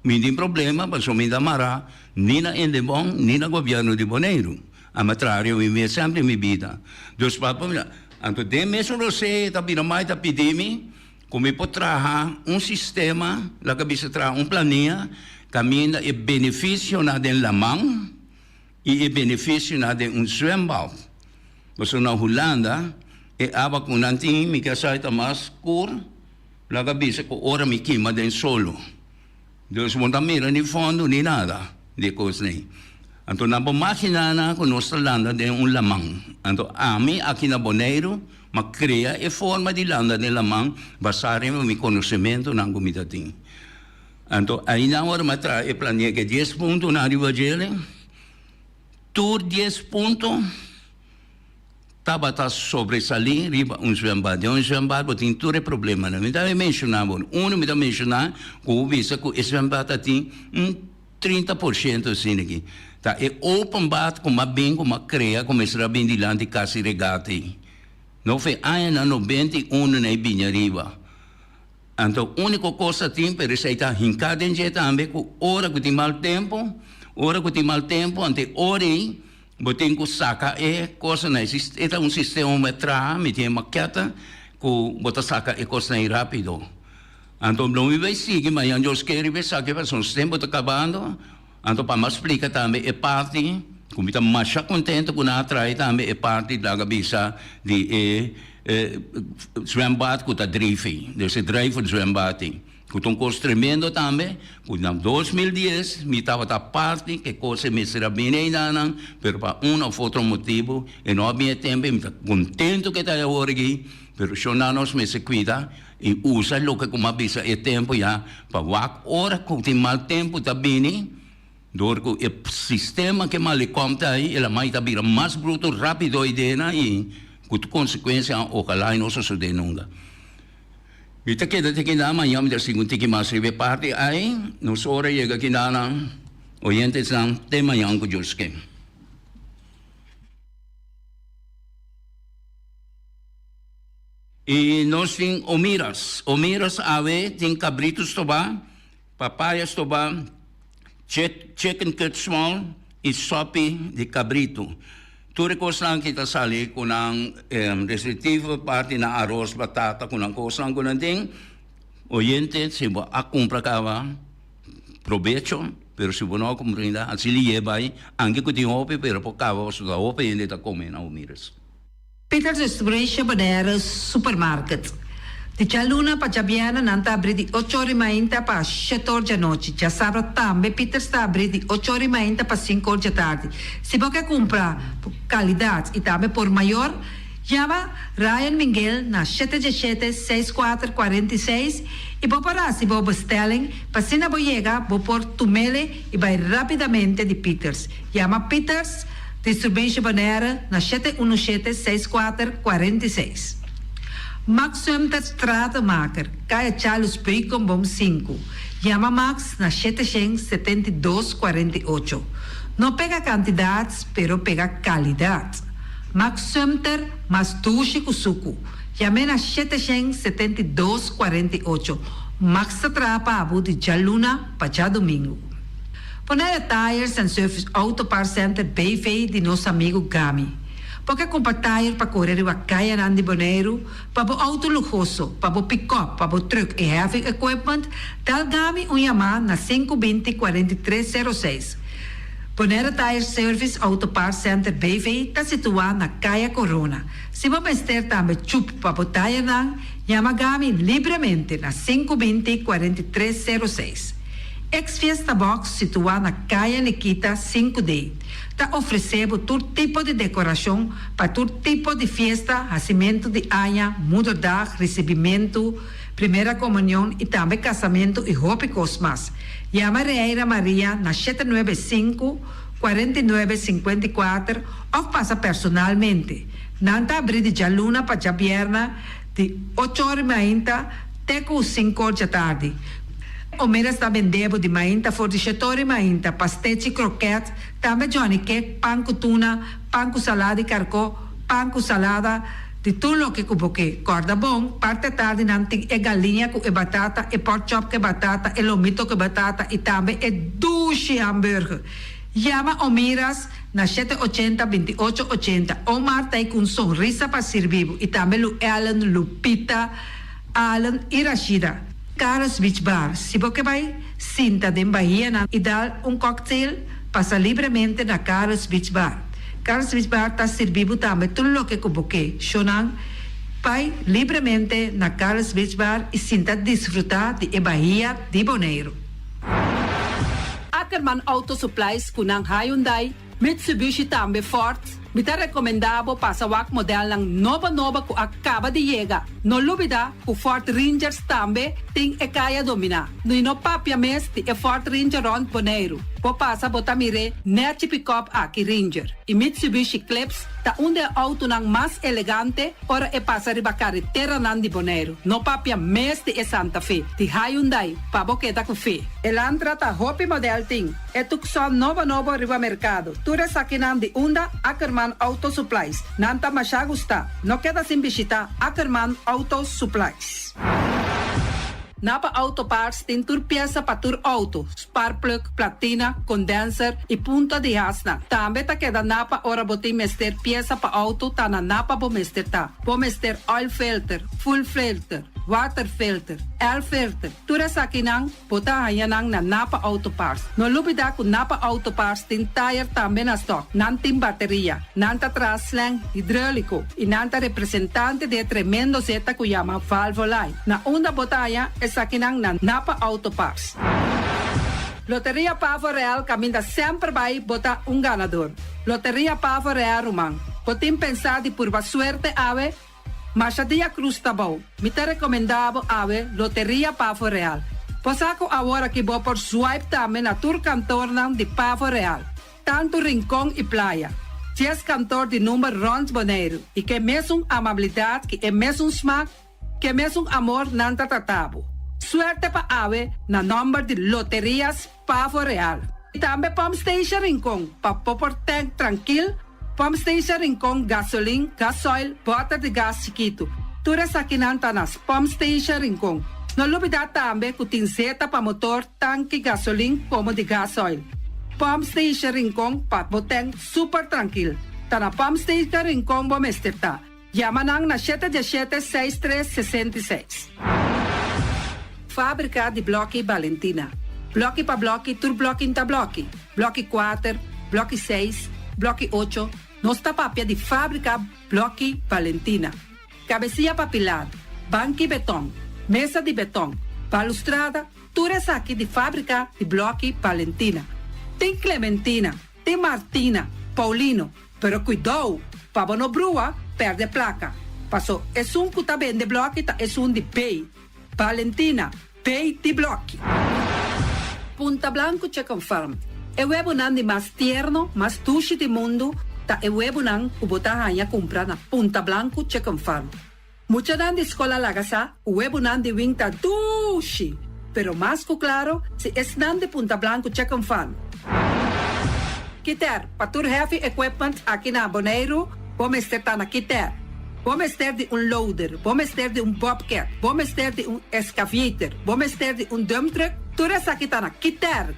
me tem problema, mas me dá mará, nem na Endebon, nem na governo de Bonaire. A matrário, me sempre me vida. Dos papos, então, de mesmo você, também mais da pedime, como pode trazer sistema, lá que bisa trazer planinha, caminha e benefício na den lamang, e benefício na den zwembad. Você na Holanda, e aba com nanting, me kasay tamas kur, lá que bisa ko ora me queima den solo. Deus monta mira ni fundo ni nada de coisa nem. Então na máquina na com nossa landa de lamang. Então a mim aqui na Bonaire, mas cria e forma de landa de lamang baseado no meu conhecimento na comida tem. Então aí na hora matra e planejei que 10 pontos na riba dele, tur 10 pontos estava a sobressalir riba zwembad tem todo problema não me dá mencionar me dá mencionar que o visa que esse zwembad tem 30% assim aqui tá é open bad como bem como cria como será bem de lá de casa regate não foi ainda 91 na binha riba então única coisa tem para receita hincada em jeito também que hora que tem mal tempo ante hora botem que saca é coisa não existe é sistema metra me tem maqueta que bota saca é coisa não rápido então não me vai seguir mas eu quero ver saca para o sistema está acabando então para me explicar também é parte como está mais contente com a atrai também é parte da cabeça de zwembad que está drive desse drive de zwembad com um custo tremendo também, com 2010, me estava da parte que coisa me será bem ainda, mas para ou outro motivo, e não havia tempo, me está contente que está agora aqui, mas só não me se cuida e usa o que como avisa é tempo já, para a hora que tem mal tempo também, do que o sistema que mal conta aí, ela mais está mais bruto, rápido e com consequência, ojalá não sucede nunca. Kita kita kita amanhã me segundo que mais rebe parte aí nos hora chega aqui na orientação tema yang que jusque e nós tem omiras ave tem cabritos toba papayas toba chicken cut small e sopi de cabrito. Tudo coisa lang kita sali com ang restritivo parte na arroz batata com ang coisa lang com ang ting oyente se a compra kava provecho, pero si uno no comprenda, así le lleva ahí, aunque que tiene hopi, pero por cabo, su da hopi y está comiendo a mires. Peters Distribution Banera Supermarket. Di Cialuna pa Giabiana nanta abri di 8h30 pa 7h noite. Já sábado também Peter está abri di 8h30 pa 5h tarde. Se você comprar qualidade e também por maior, chama Ryan Miguel na 717-6446 e vou parar se vou bestelling para se não chegar, vou pôr tumele e vai rapidamente de Peters. Chama Peters Distribution Banera na 717-6446. Max Sumter Stratenmaker, Kaya Charles Bacon Bom 5. Chama Max na 772-48. Não pega quantidades, pero pega qualidade. Max Sumter, mas duche kusuku. Chame na 772-48. Max Atrapa Abu de Jaluna, para domingo. Ponera Tires and Service Auto Part Center BV de nosso amigo Gami. Porque comprar tire para correr o Caia Nandi Boneiro, para o auto luxuoso, para o pick-up, para o truck e heavy equipment, tal Gami Yamaha na 520-4306. Bonera Tire Service Auto Part Center BV está situado na Caia Corona. Se você ter também chup para o tire nang, chama Gami livremente na 520-4306. Ex-Fiesta Box situado na Caia Nikita 5D. Está oferecendo todo tipo de decoração para todo tipo de festa, nascimento de anha, mudança, recebimento, primeira comunhão e também casamento e hobby cosmas. Chama Reira Maria na 795-4954 ou passa personalmente. Nanta abrir de Jaluna para Jabierna de 8h30 até 5h da tarde. O mera está vendendo de mainta for de 7h30, pastete croquete, também Johnny Cake, pão com tuna, pão com salada e carcó, pão com salada, de tudo o que cuboque. Corda bom, parte tarde nanti é galinha com batata, e pork chop com batata, e lomito com batata, e também é duche hambúrguer. Chama o Miras na 780-2880. O Marta aí com sorriso para servir, e também o Ellen, Lupita, Alan e Rashida. Carlos Beach Bar. Se você vai sinta de Bahia e dar cocktail, passa livremente na Carlos Beach Bar. Carlos Beach Bar está servindo também tudo o que você chonan. Vai livremente na Carlos Beach Bar e sinta desfrutar de Bahia de Boneiro. Ackerman Auto Supplies kunang Hyundai, Mitsubishi também Ford. Mita recomendado para wak model ng nova ku acaba de llegar. No lubida ku Ford Rangers tambe ting ekaya domina. No ino papia mes ti e Ford Ranger Ron Boneiro. Po pasa botamire nerchi pick-up aki Ranger. E Mitsubishi Eclipse ta unde auto ng mas elegante ora e pasa riba carretera nandi Boneiro. No papia mes ti e Santa Fe. Ti Hyundai pa boketa ku fe. Elantra ta hopi model ting. E tukson nova riba mercado. Ture sakinan di unda Ackerman Auto Supplies. Nanta masya gusta. No queda sin visita Ackerman Auto Supplies. Napa Auto Parts tem tur pieza para tur auto, spark plug, platina, condenser e punta de hasna. Também ta queda Napa ora botim mester pieza para auto ta na Napa bo mester ta. Bo mester oil filter, full filter, water filter, air filter. Tura sa kinang bota hayanang na Napa Auto Parts. No lubida ku Napa Auto Parts tin tire também na stock. Nantim bateria, nanta traslang hidráulico e nanta representante de tremendo zeta ku yama Valvoline. Na onda botaya sa kinang na Napa Auto Parts. Loteria Pavo Real caminha sempre vai botar ganador. Loteria Pavo Real Rumang. Potim pensar de por suerte ave, mas a dia cruz tá bom. Me te recomendava ave Loteria Pavo Real. Posaco agora que vou por swipe também na tour cantor de Pavo Real. Tanto rincão e playa. 10 cantor de número Rons Boneiro. E que mesmo amabilidade, que é mesmo smack, que mesmo amor nanta tatabo. Suerte pa ave na number de Loterias Pavo Real. E também Pump Station Rincon, pa popor tank tranquil, Pump Station Rincon gasoline, gasoil, bota de gas chiquito. Tura sa kinanta nas Pump Station Rincon. No lubida também ku tinzeta pa motor, tanque gasoline como de gasoil. Pump Station Rincon pa boteng super tranquil. Ta na Pump Station Rincon bo mesterta. Yamanang na 717-6366. Fábrica de Bloque Valentina. Blocchi pa blocchi, tur blocchi inta blocchi. Blocchi 4, blocchi 6, blocchi 8. Nosta papia di fábrica blocchi Valentina. Cabecilla papilar, banchi beton, mesa di beton, balustrada, ture sacchi di fábrica di blocchi Valentina. Tem Clementina, tem Martina, Paulino, pero cuidado, pavo no brua, perde placa. Passo, es un cuta vende blocchi, ta es un di pay. Valentina, pay di blocchi. Punta Blanco Chicken Farm. E huevo nan di más tierno, más tushi di mundo, ta e huevo nan kubota hanya compra na Punta Blanco Chicken Farm. Mucha nan di escola lagasa, huevo nan di winta tushi. Pero más claro, si es nan di Punta Blanco Chicken Farm. Kiter, patur heavy equipment aqui na Bonaire, vamos ter na Kiter. Vamos ter de un loader, vamos ter de un bobcat, vamos ter de un excavator, vamos ter de un dump truck. Tura sa kita na Kiter.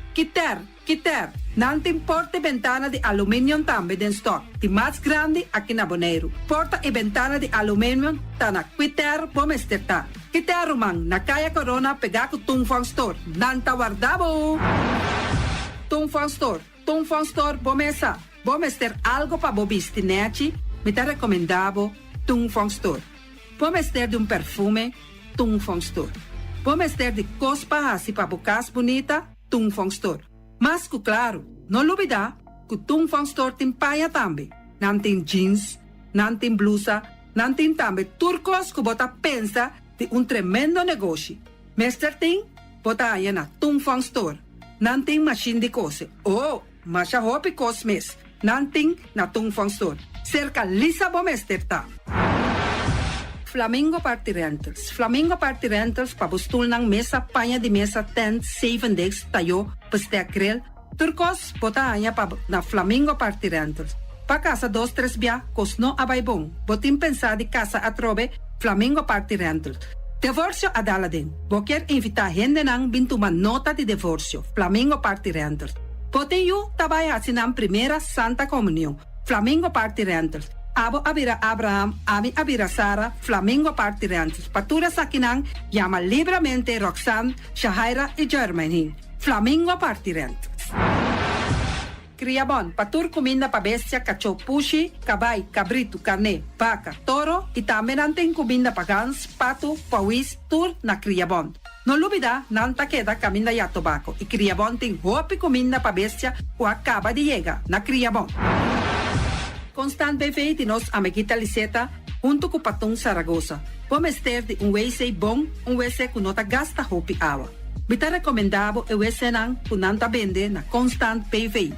Nanting porta e ventana di aluminium tambe den stock. Di mas grande aqui na Bonaire. Porta e ventana di aluminium ta na Kiter vamos ter ta. Kiter rumang na kaya corona pegaku Tungfang Store. Nanta wardabo. Tungfang Store, vamos ter algo pa bobistinete, me ta recomendavo Tungfang Store. Vamos ter de um perfume, Tungfang Store. Vamos ter de cospa assim pa bucas bonita, Tungfang Store. Mas claro, não olvida que Tungfang Store tem paia também. Não tem jeans, não tem blusa, não tem também turcos que bota pensa de um tremendo negócio. Mester tem, bota aí na Tungfang Store. Não tem machine de cose. Oh, mas a roupa cosmes. Não tem na Tungfang Store. Cerca Lisa Bomester tá. Flamingo Party Rentals pa bustul ng mesa, panha de mesa, tent, 7 days, tayo, pasteakrel. Turcos, bota anya pa na Flamingo Party Rentals. Pa casa 2-3 bia, kosno abaybong. Botin pensa di casa atrobe, Flamingo Party Rentals. Divorcio adala din. Boker invita gente nang bintuman nota di divorcio. Flamingo Party Rentals. Poteyu tabay hasinang primera Santa Comunión. Flamingo Party Rentals. Abo abira Abraham, ami abira Sara, Flamingo Party Rentals. Patura sakinang llama libremente Roxanne, Shahaira y Germaine. Flamingo Party Rentals. Criabon, patur comida pa bestia, cachorro, pushi, cabay, cabrito, carne, vaca, toro y también anten comida pa gans, pato, pawis, tur na Criabon. No olvida, nanta queda camina ya tobacco y Criabon tem hopi comida pa bestia o acaba de llegar na Criabon. Constant BV de nos amiguita Liseta, junto com Patung Zaragoza. Vamos ter de um WC bom, um WC que nota gasta hopi água. Bita recomendado o WC nan kunanta vende na Constant BV.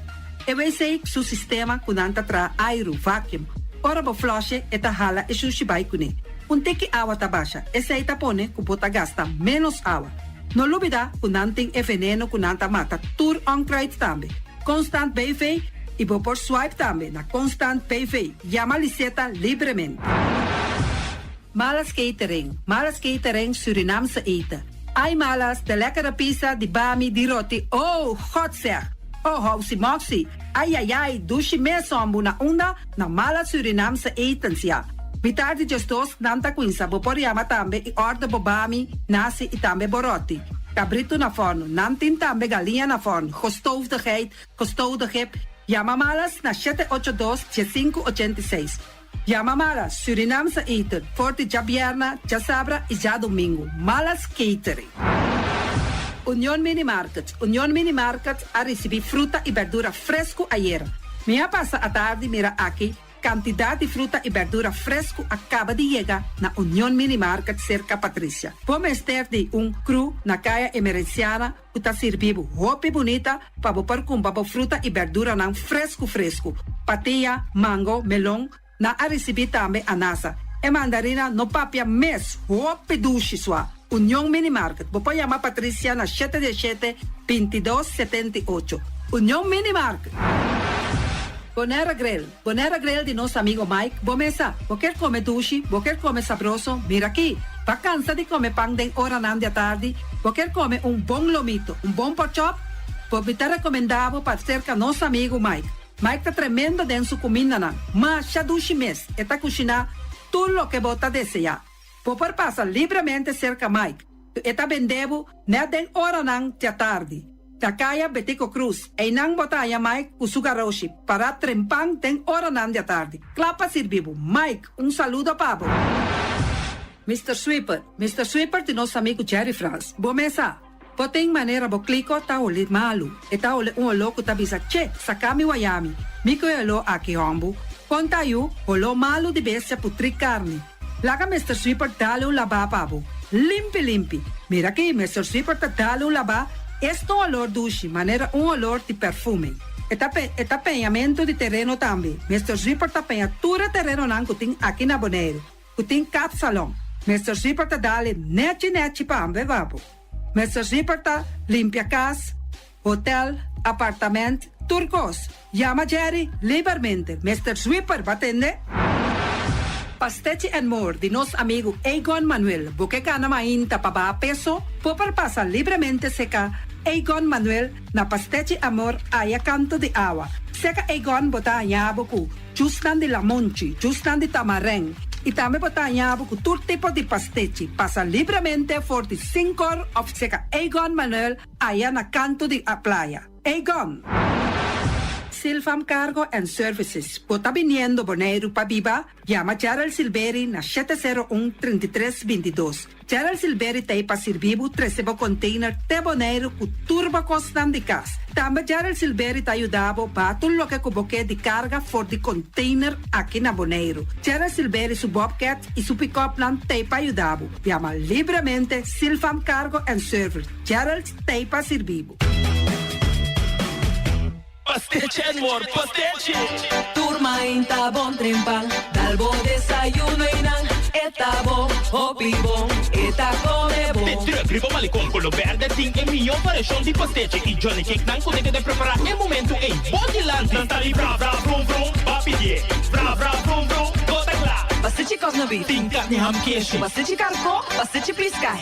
E WC su sistema kunanta tra aero vacuum. Ora bo flush eta hala e sushibay kune. Un teki água tabasha, essa aí tapone kupota gasta menos água. No olvida kunanting e veneno kunanta mata tur on crate tambe. Constant BV e vou por swipe também na Constant PV. Llama Liseta livremente. Malas Catering Surinamse eten. Ai malas, de lekkere pizza, di bami, di roti. Oh, God zeg. Oh, housie moxie. Ai, dushi me sombu na onda na malas Surinamse etens ja. Vitardi gestos nanta quinsa, vou por llama também e order bobami, nasi e também boroti. Cabrito na forno, nantin também galinha na forno. Gestoofde gip. Llama malas na 782-7586. Llama malas, Surinamse eten, forte já bierna, já sabra e já domingo. Malas Catering. Union Mini Market a receber fruta e verdura fresco ayer. Minha passa a tarde mira aqui, quantidade de fruta e verdura fresco acaba de chegar na Union Mini Market cerca Patrícia. Vamos ter de cru na caia emergenciana que está servindo roupa bonita para botar com fruta e verdura não fresco. Patia, mango, melão, na a receber também anasa. E mandarina no papia mes, roupa duche sua. Union Mini Market. Vou chamar Patrícia na 717-2278. Union Mini Market. Bonera Grill de nosso amigo Mike. Bomesa, quer comer duche, quer comer sabroso, mira aqui. Vacança de comer pão de hora nan da tarde, quer comer bom lomito, bom pork chop, vou te recomendar para cerca nosso amigo Mike. Mike tá tremendo dentro da comida nan, mas já duche mes, e tá cozinhando tudo o que você desejar. Vou passar livremente cerca Mike, e tá vendendo na den hora nan da tarde. Takaya Betico Cruz, e nang botaya Mike Usugaroshi, para trempang ten hora nan de tarde. Clapa sirvivo. Mike, un saludo pabo. Mr. Sweeper de nosso amigo Jerry Franz. Bomesa, poteng maneira bo kliko ta uli malu. E ta uli un oloco ta bisa che, sakami wayami. Miko elo aki hombu. Conta yu, olo malu di bestia putri carne. Laga Mr. Sweeper dale un laba pabo. Limpi. Mira que Mr. Sweeper ta dale un laba. Esto olor dushi, maneira un olor de perfume. Eta penhamento de terreno também. Mr. Sweeper ta penha tura terreno nan kuting aqui na Bonaire. Kuting kat salon. Mr. Zipper ta dale neti pa ambe vapo. Mr. Zipper ta limpia casa, hotel, apartamento, turcos. Llama Jerry libermente. Mr. Sweeper, batende? Pastete and more de nosso amigo Egon Manuel. Buque cana mainta pa ba peso, popar pasa livremente seca Egon Manuel na Pastete Amor aya canto de agua. Seca Egon bota nyaboku, justan de lamonchi, justan de tamareng. E também botar com todo tipo de pastete. Passa livremente por 5 horas of seca Egon Manuel aí na canto de a praia. Egon. Silfam Cargo and Services. Bota viniendo Bonaire pa Biba, llama Gerald Silveri na 701-3322. Gerald Silveri tem pa servivo 13 container te Bonaire com turbo constant de gas. Também Gerald Silveri te ajudava para tudo lo que cuboque de carga for de container aqui na Bonaire. Gerald Silveri su Bobcat e su pick-up plan te pa ajudava. Llama livremente Silfam Cargo and Service. Gerald te pa servivo. Pastete and more, pastete. Turma inta bon trempal, dalbo desayuno inan, eta bon, hopi bon, eta come bon. Te primo malicom con lo verde ting e mio variação de pastete. E Johnny Cake nan ko de preparar e momento e body land. Nantali bra vrum vrum, papidie. Bra vrum vrum, gota lá. Pastete cosna beef, Ting carne ham queijo. pastete carco, pastete pisca,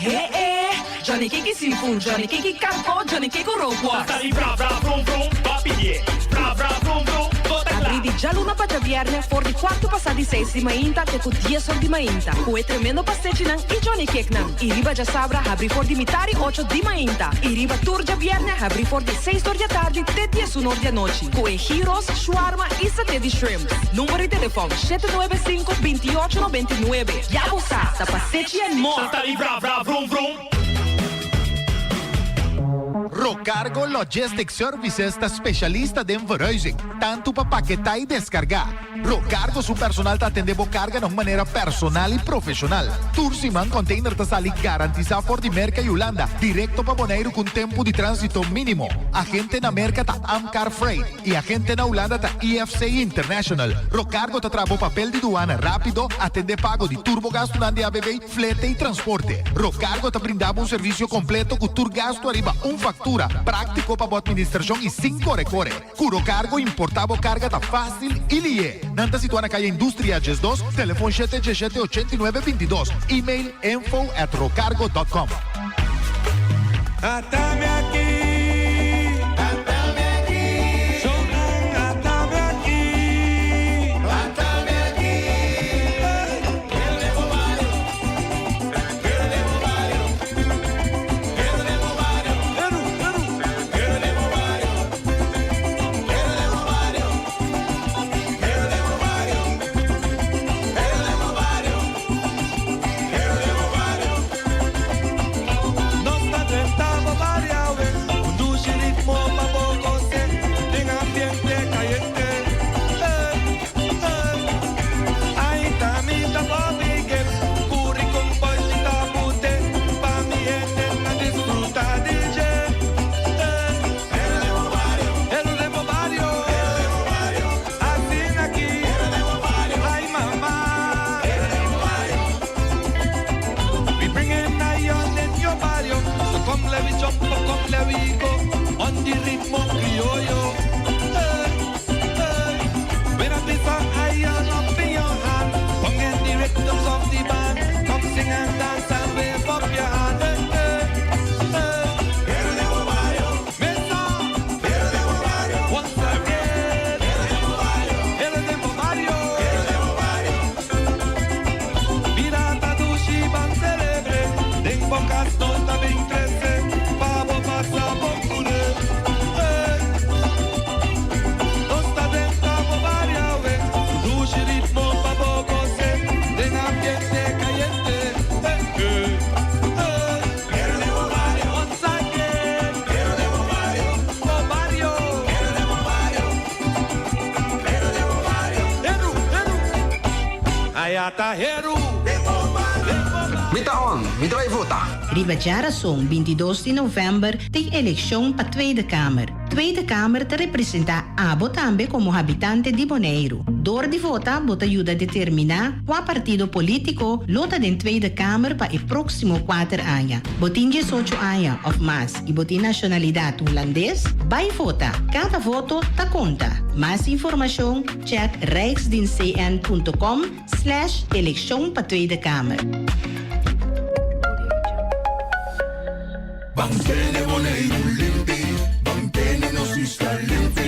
Johnny Cake seafood, Johnny Cake carco, Johnny Cake roquas. Nantali bra vrum vrum, papidie. Bra vrum vrum, gota lá. Abri di già luna para viernes, for di quarto passati 6 di mainta, te con 10 ore di mainta. Kue tremendo pastete nan e Johnny Cake nan. I riba già sabra, abri for di mitari 8 di mainta. I riba tour già viernes, abri for di 6 ore di tardi, te 10 ore di noci. Kue gyros, shawarma e satè di shrimp. Numero di telefono 795-2899. Yabusa, sa pastete and more. Nantali bra vrum vrum. Rocargo Logistic Services está specialista de verhuizing, tanto para paquetar e descargar. Rocargo su personal te atende carga de maneira personal e profissional. Tursiman container te sali garantizado por di Merca e Holanda, directo para Bonaire com tempo de trânsito mínimo. Agente na Merca ta Amcar Freight e agente na Holanda ta EFC International. Rocargo te trabo papel de duana rápido, atende pago de turbogasto na ABB, flete e transporte. Rocargo te brindava serviço completo com turgasto arriba factura, prático para a administração e 5 recore. Curo cargo importava carga tá fácil e lie. Nanta situa na calle Industria Ges 2, telefone 717-8922, e-mail info@rocargo.com. Atame aqui. Taheru. Mita vai votar. Ribajara song 22 de november tem eleição para Tweede Kamer. Tweede Kamer te representa Abo também como habitante de Bonaire. Door de vota bota ajuda a determinar qual partido político lota de Tweede Kamer para o próximo 4 anos. Botin 18 anos of mais e botin nacionalidade holandês, vai vota. Cada voto ta conta. Mais informação, check rijksdienstcn.com/eleição para Tweede Kamer. Bangkene Bonaire limpi, bangkene no sista limpi.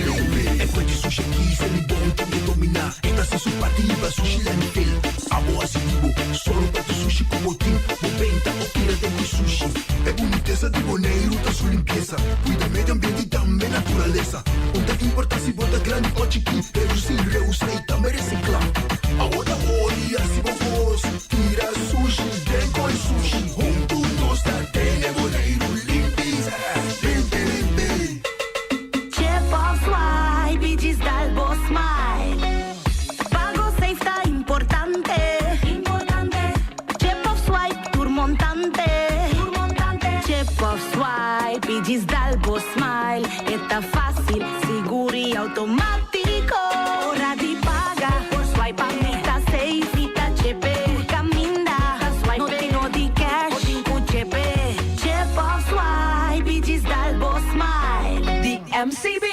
E poi di sushi chi se li bonto di dominar. Esta se su partiva sushi lentil. Amo asibo, solo per sushi como team. Moventa o tira de sushi. É boniteza de Bonaire, tá sua limpeza. Cuida medio ambiente e também natureza. Onde importa se bota grande ou chiqui. Reduzir, reusar e também reciclar. Agora olha se vos tira sushi, vem com sushi. Junto nós da Tene Bonaire. Diz Dalbo Smile, está fácil, seguro e automático. Hora de pagar, por swipe a meta safe, tá chepe. Por caminda, swipe no tenho de cash, o dinco chepe. Chip of swipe, diz Dalbo Smile, de MCB.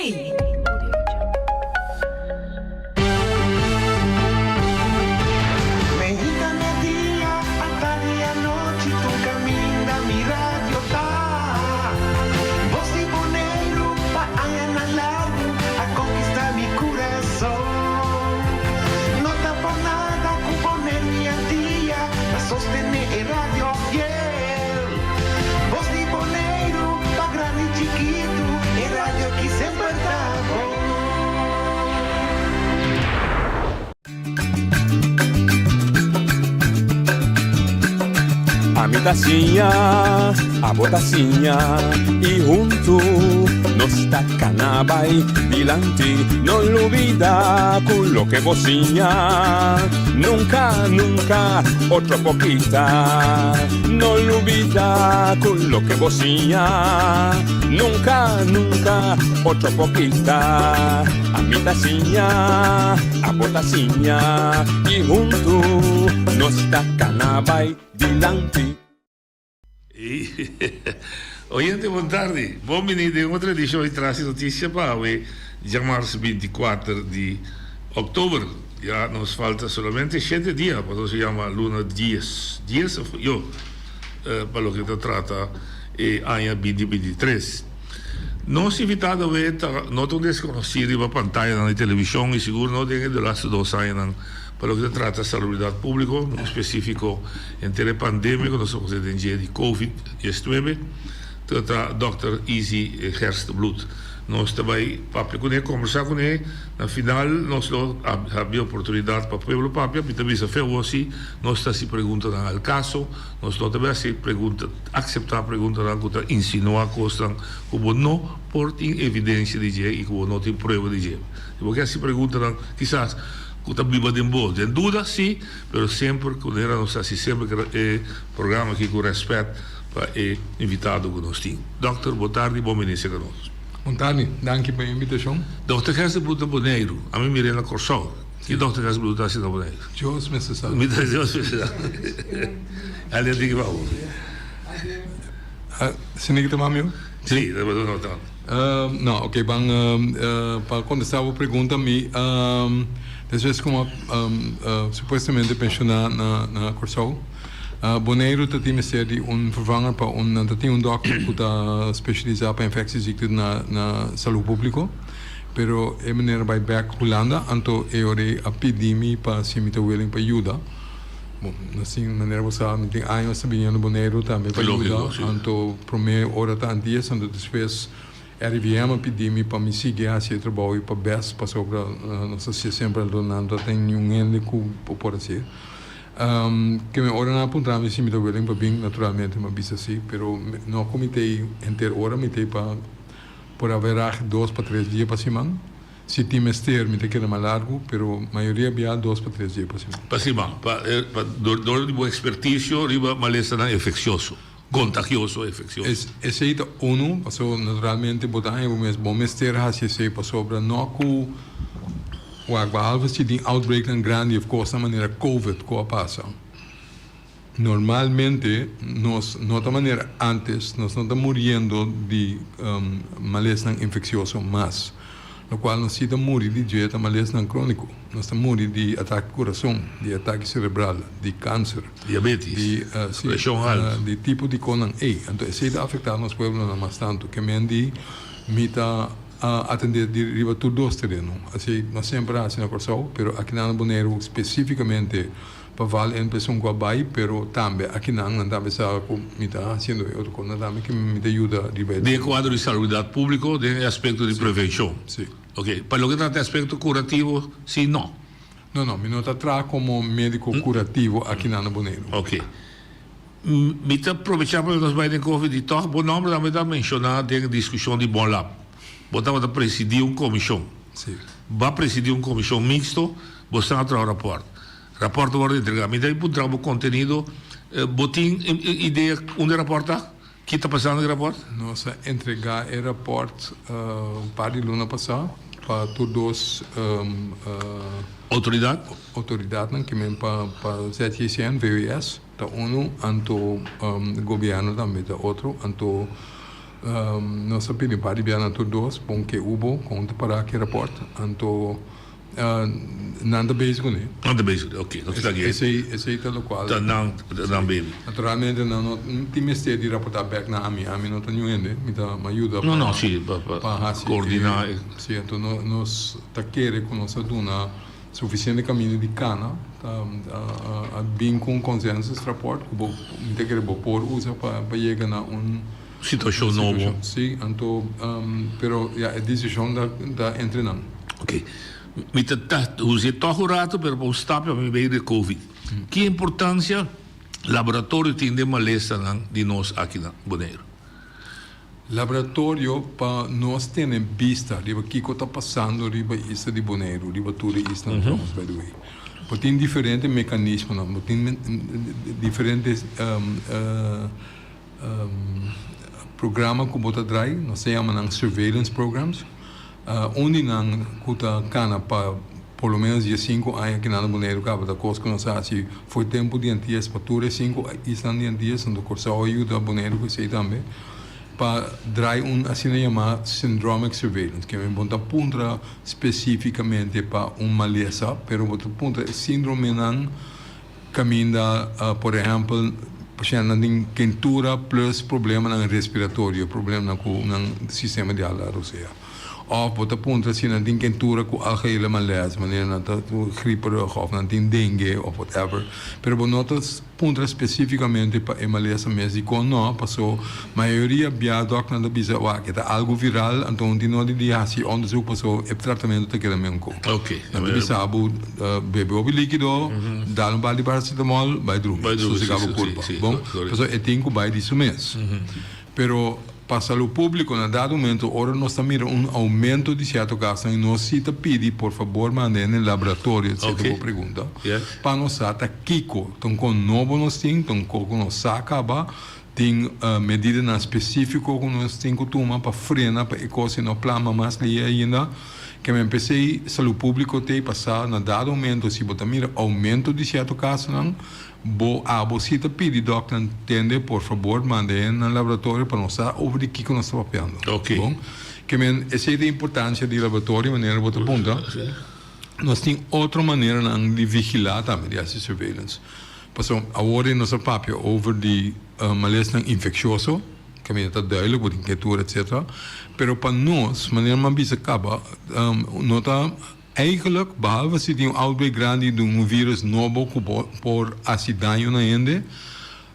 A botacinha e junto nos tacanabay dilante, no olvida con lo que vocinha, nunca, nunca, otra poquita, no olvida con lo que vocinha, nunca, nunca, otra poquita, a mi tacinha, a botacinha e junto nos tacanabay dilante. Oyente, boa tarde. Bem-vindo a outra edição de Traz Notícia para o dia 24 de outubro. Já nos falta somente 7 dias, para o que se chama Luna 10. 10 para o que se trata de ano 2023. Nós invitamos a ver, não tão desconhecido na pantalla na televisão e seguro não tem de las 2 anos para o que se trata de saúde pública, no específico em terra pandêmico, nós estamos em dia de Covid-19, trata Dr. Easy Gerstbloed. Nós também, papi, com ele, conversar com ele, na final, nós tivemos a oportunidade para o povo, papi, e também se fez assim, nós estamos se perguntando ao caso, nós também se pergunta, aceitar a pergunta, que insinuar coisas, que não portem evidência de dia e que não tem prova de dia. Porque se pergunta, quizás, que viva de boa, tem dúvida, sim, mas sempre, quando era nós assim, sempre que programa aqui com respeito para o invitado que nós temos. Doutor, boa tarde e bom início conosco. Boa tarde, danke pela invitação. Doutor Gerstbloed de Bonaire, a mim Mirena Corsol. Que Dr. Gerstbloed está sendo Bonaire? Jos Messesal. Jos Messesal. Ali é de que vai. Você nem que tomar meu? Sim, eu vou notar. Não, ok, para contestar a pergunta, desde como supostamente pensionar na Corsol, Bonaire tem sede vervanger para tem dokter que está especializado para infectieziekten na saúde pública, pero é maneira by back Holanda, anto é hora a epidemia para se me willing para ajuda. Bom, assim maneira você tem anos sabendo Bonaire também para ajuda, anto primeiro hora tá antes, anto depois RVM epidemia para me seguir a esse trabalho para best para sobre não sei se sempre donando tem ninguém que pode ser. Que me ora na ponta me simito willing para bem naturalmente uma bisa assim, pero no comitê inteiro ora me tem para por haver 2 para 3 dias para semana se trimestre me te queda mais largo, pero maioria havia 2 para 3 dias possível. Passima, dor de boa expertício, riba malesa não infeccioso, contagioso, infeccioso. Esse aí uno, passou naturalmente botar em bom mestre assim se passou para não com o agora se tem outbreak tão grande, of course, da maneira COVID que passa. Normalmente, nós, de maneira antes, nós não estamos morrendo de malestar infeccioso, mas no qual nós estamos morrendo de dieta malestar crônico. Nós estamos morrendo de ataque ao coração, de ataque cerebral, de câncer, diabetes, de pressão alta, de tipo de conan E. Então, isso está afetando nos pueblos mais tanto, que me andi mita atender de riba tudo dos terreno. Assim, nós sempre assim no coração, pero aqui na Bonaire especificamente para valer em pessoa com a bai, pero também aqui não também sabe como me está fazendo outra coisa também que me ajuda de bem. De quadro de saúde público, de aspecto de prevenção. Sim. Ok. Para o que trata aspecto curativo, sim, não. Não, me nota atrás como médico curativo aqui na Bonaire. Ok. Me está aproveitando para nós vai de Covid e tal, bom nome também está mencionado em discussão de bom lab. Botava a presidir comissão. Sim. Vai presidir comissão mixto, você não terá rapport. Rapporto wordt entregar. Maar dat moet o conteúdo. Botin ideia onde rapporta? Que está passando no rapport? Nós entregar o rapport para a luna passada para todos autoridades que vêm para ZGCN, VWS, da ONU, anto governo também, da outro, anto nós pedimos para a todos, bom que houve, conta para que rapport, anto nada basic, né? Nada basic, ok. Não está aqui. Esse é o qual. Não, baby. Naturalmente, não tem mestre de rapportar back na AMI não tem nenhum, me ajuda. Não, sim, para coordenar. Sim, então nós está querendo que nós duna suficiente caminho de cana, a bem com consenso esse rapport, que me tem que pôr usa para chegar na situação nova. Sim, então, pero a decisão da entre nós. Ok. Você está jurado para o stap para meio de Covid. Que importância laboratório tem de malestar de nós aqui na Bonaire? Laboratório para nós ter vista de o que está passando riba isso de Bonaire, riba tudo isso não vamos by the way. Porque tem diferentes mecanismos, não, tem diferentes programas que bota drai, nós chamamos surveillance programs. Onde não custa cana para pelo menos 5 anos aqui na Bonaire, da coisa que nós assim foi tempo de antias para tudo 5 anos de antias, onde o curso ajuda a Bonaire que sei também para dar assim chamado syndromic surveillance, que é um ponto especificamente para malesa, pero outro ponto síndrome não caminha, por exemplo, paciente tem quentura plus problema no respiratório, problema no sistema de ar, ou seja. Of wat de punten zien dat die kentura ku algehele malaise, wanneer dat grieperig of dat die dengue of whatever. Pero bonotas punten specificamente para malaise médico não, passou maioria bia doc na bisa wa que tá algo viral, então die no die hasi onderzoek passou e tratamento te queda menko. Okay. Na bisa abu bebe obi líquido, dar um balde paracetamol, vai dormir. Sossegava o corpo. Bom, passou e tenho vai disso mês. Pero para a saúde pública, na dado momento, ora nós estamos vendo aumento de certo caso e nós se pedir, por favor, mandem no laboratório, etc. Okay. Pergunta. Para nós estar Kiko, então com novo nós temos, então com nós acaba, tem medida específica que nós temos que tomar para frenar, para ecoar no plano mais ali ainda, que eu pensei, saúde pública tem passar, na dado momento, se botar mira aumento de certo caso, não, você pedir, doctor, entende, por favor, mandem no laboratório para nós over o que nós estamos falando. Ok. Bom, que essa é a importância do laboratório, maneira outra ponta. Nós temos outra maneira de vigilar também, de essa surveillance. Passou agora nosso papel over de malestar infeccioso, que está duidelijk, wordt inquietude, etc. Pero para nós, maneira mais bisa acaba, nota eigenlijk, behalve se tem outbreak grande de vírus novo por acidente na ende,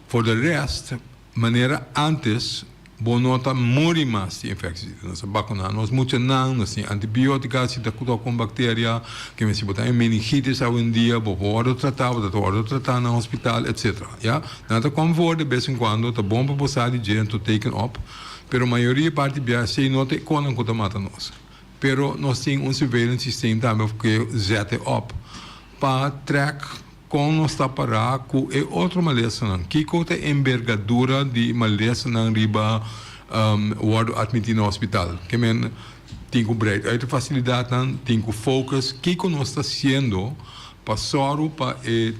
for the rest, maneira antes, bom nota morre mais de infecção. Nós vacunamos, nós muito não, nós temos antibiótica, se está com bactéria, que se botar em meningitis hoje em dia, pode tratar no hospital, etc. Ja, nada como for de vez em quando, está bom para passar de gente, taken up, pero a maioria parte de sei não tem quando que mata nós. Pero nós temos um surveillance system também que zet op para track com nós está parar com outra maleza não. Que coisa envergadura de maleza não riba word admitido no hospital. Que men tem que breed uit de facilidade não, tem que focus. Que nós está sendo para soro para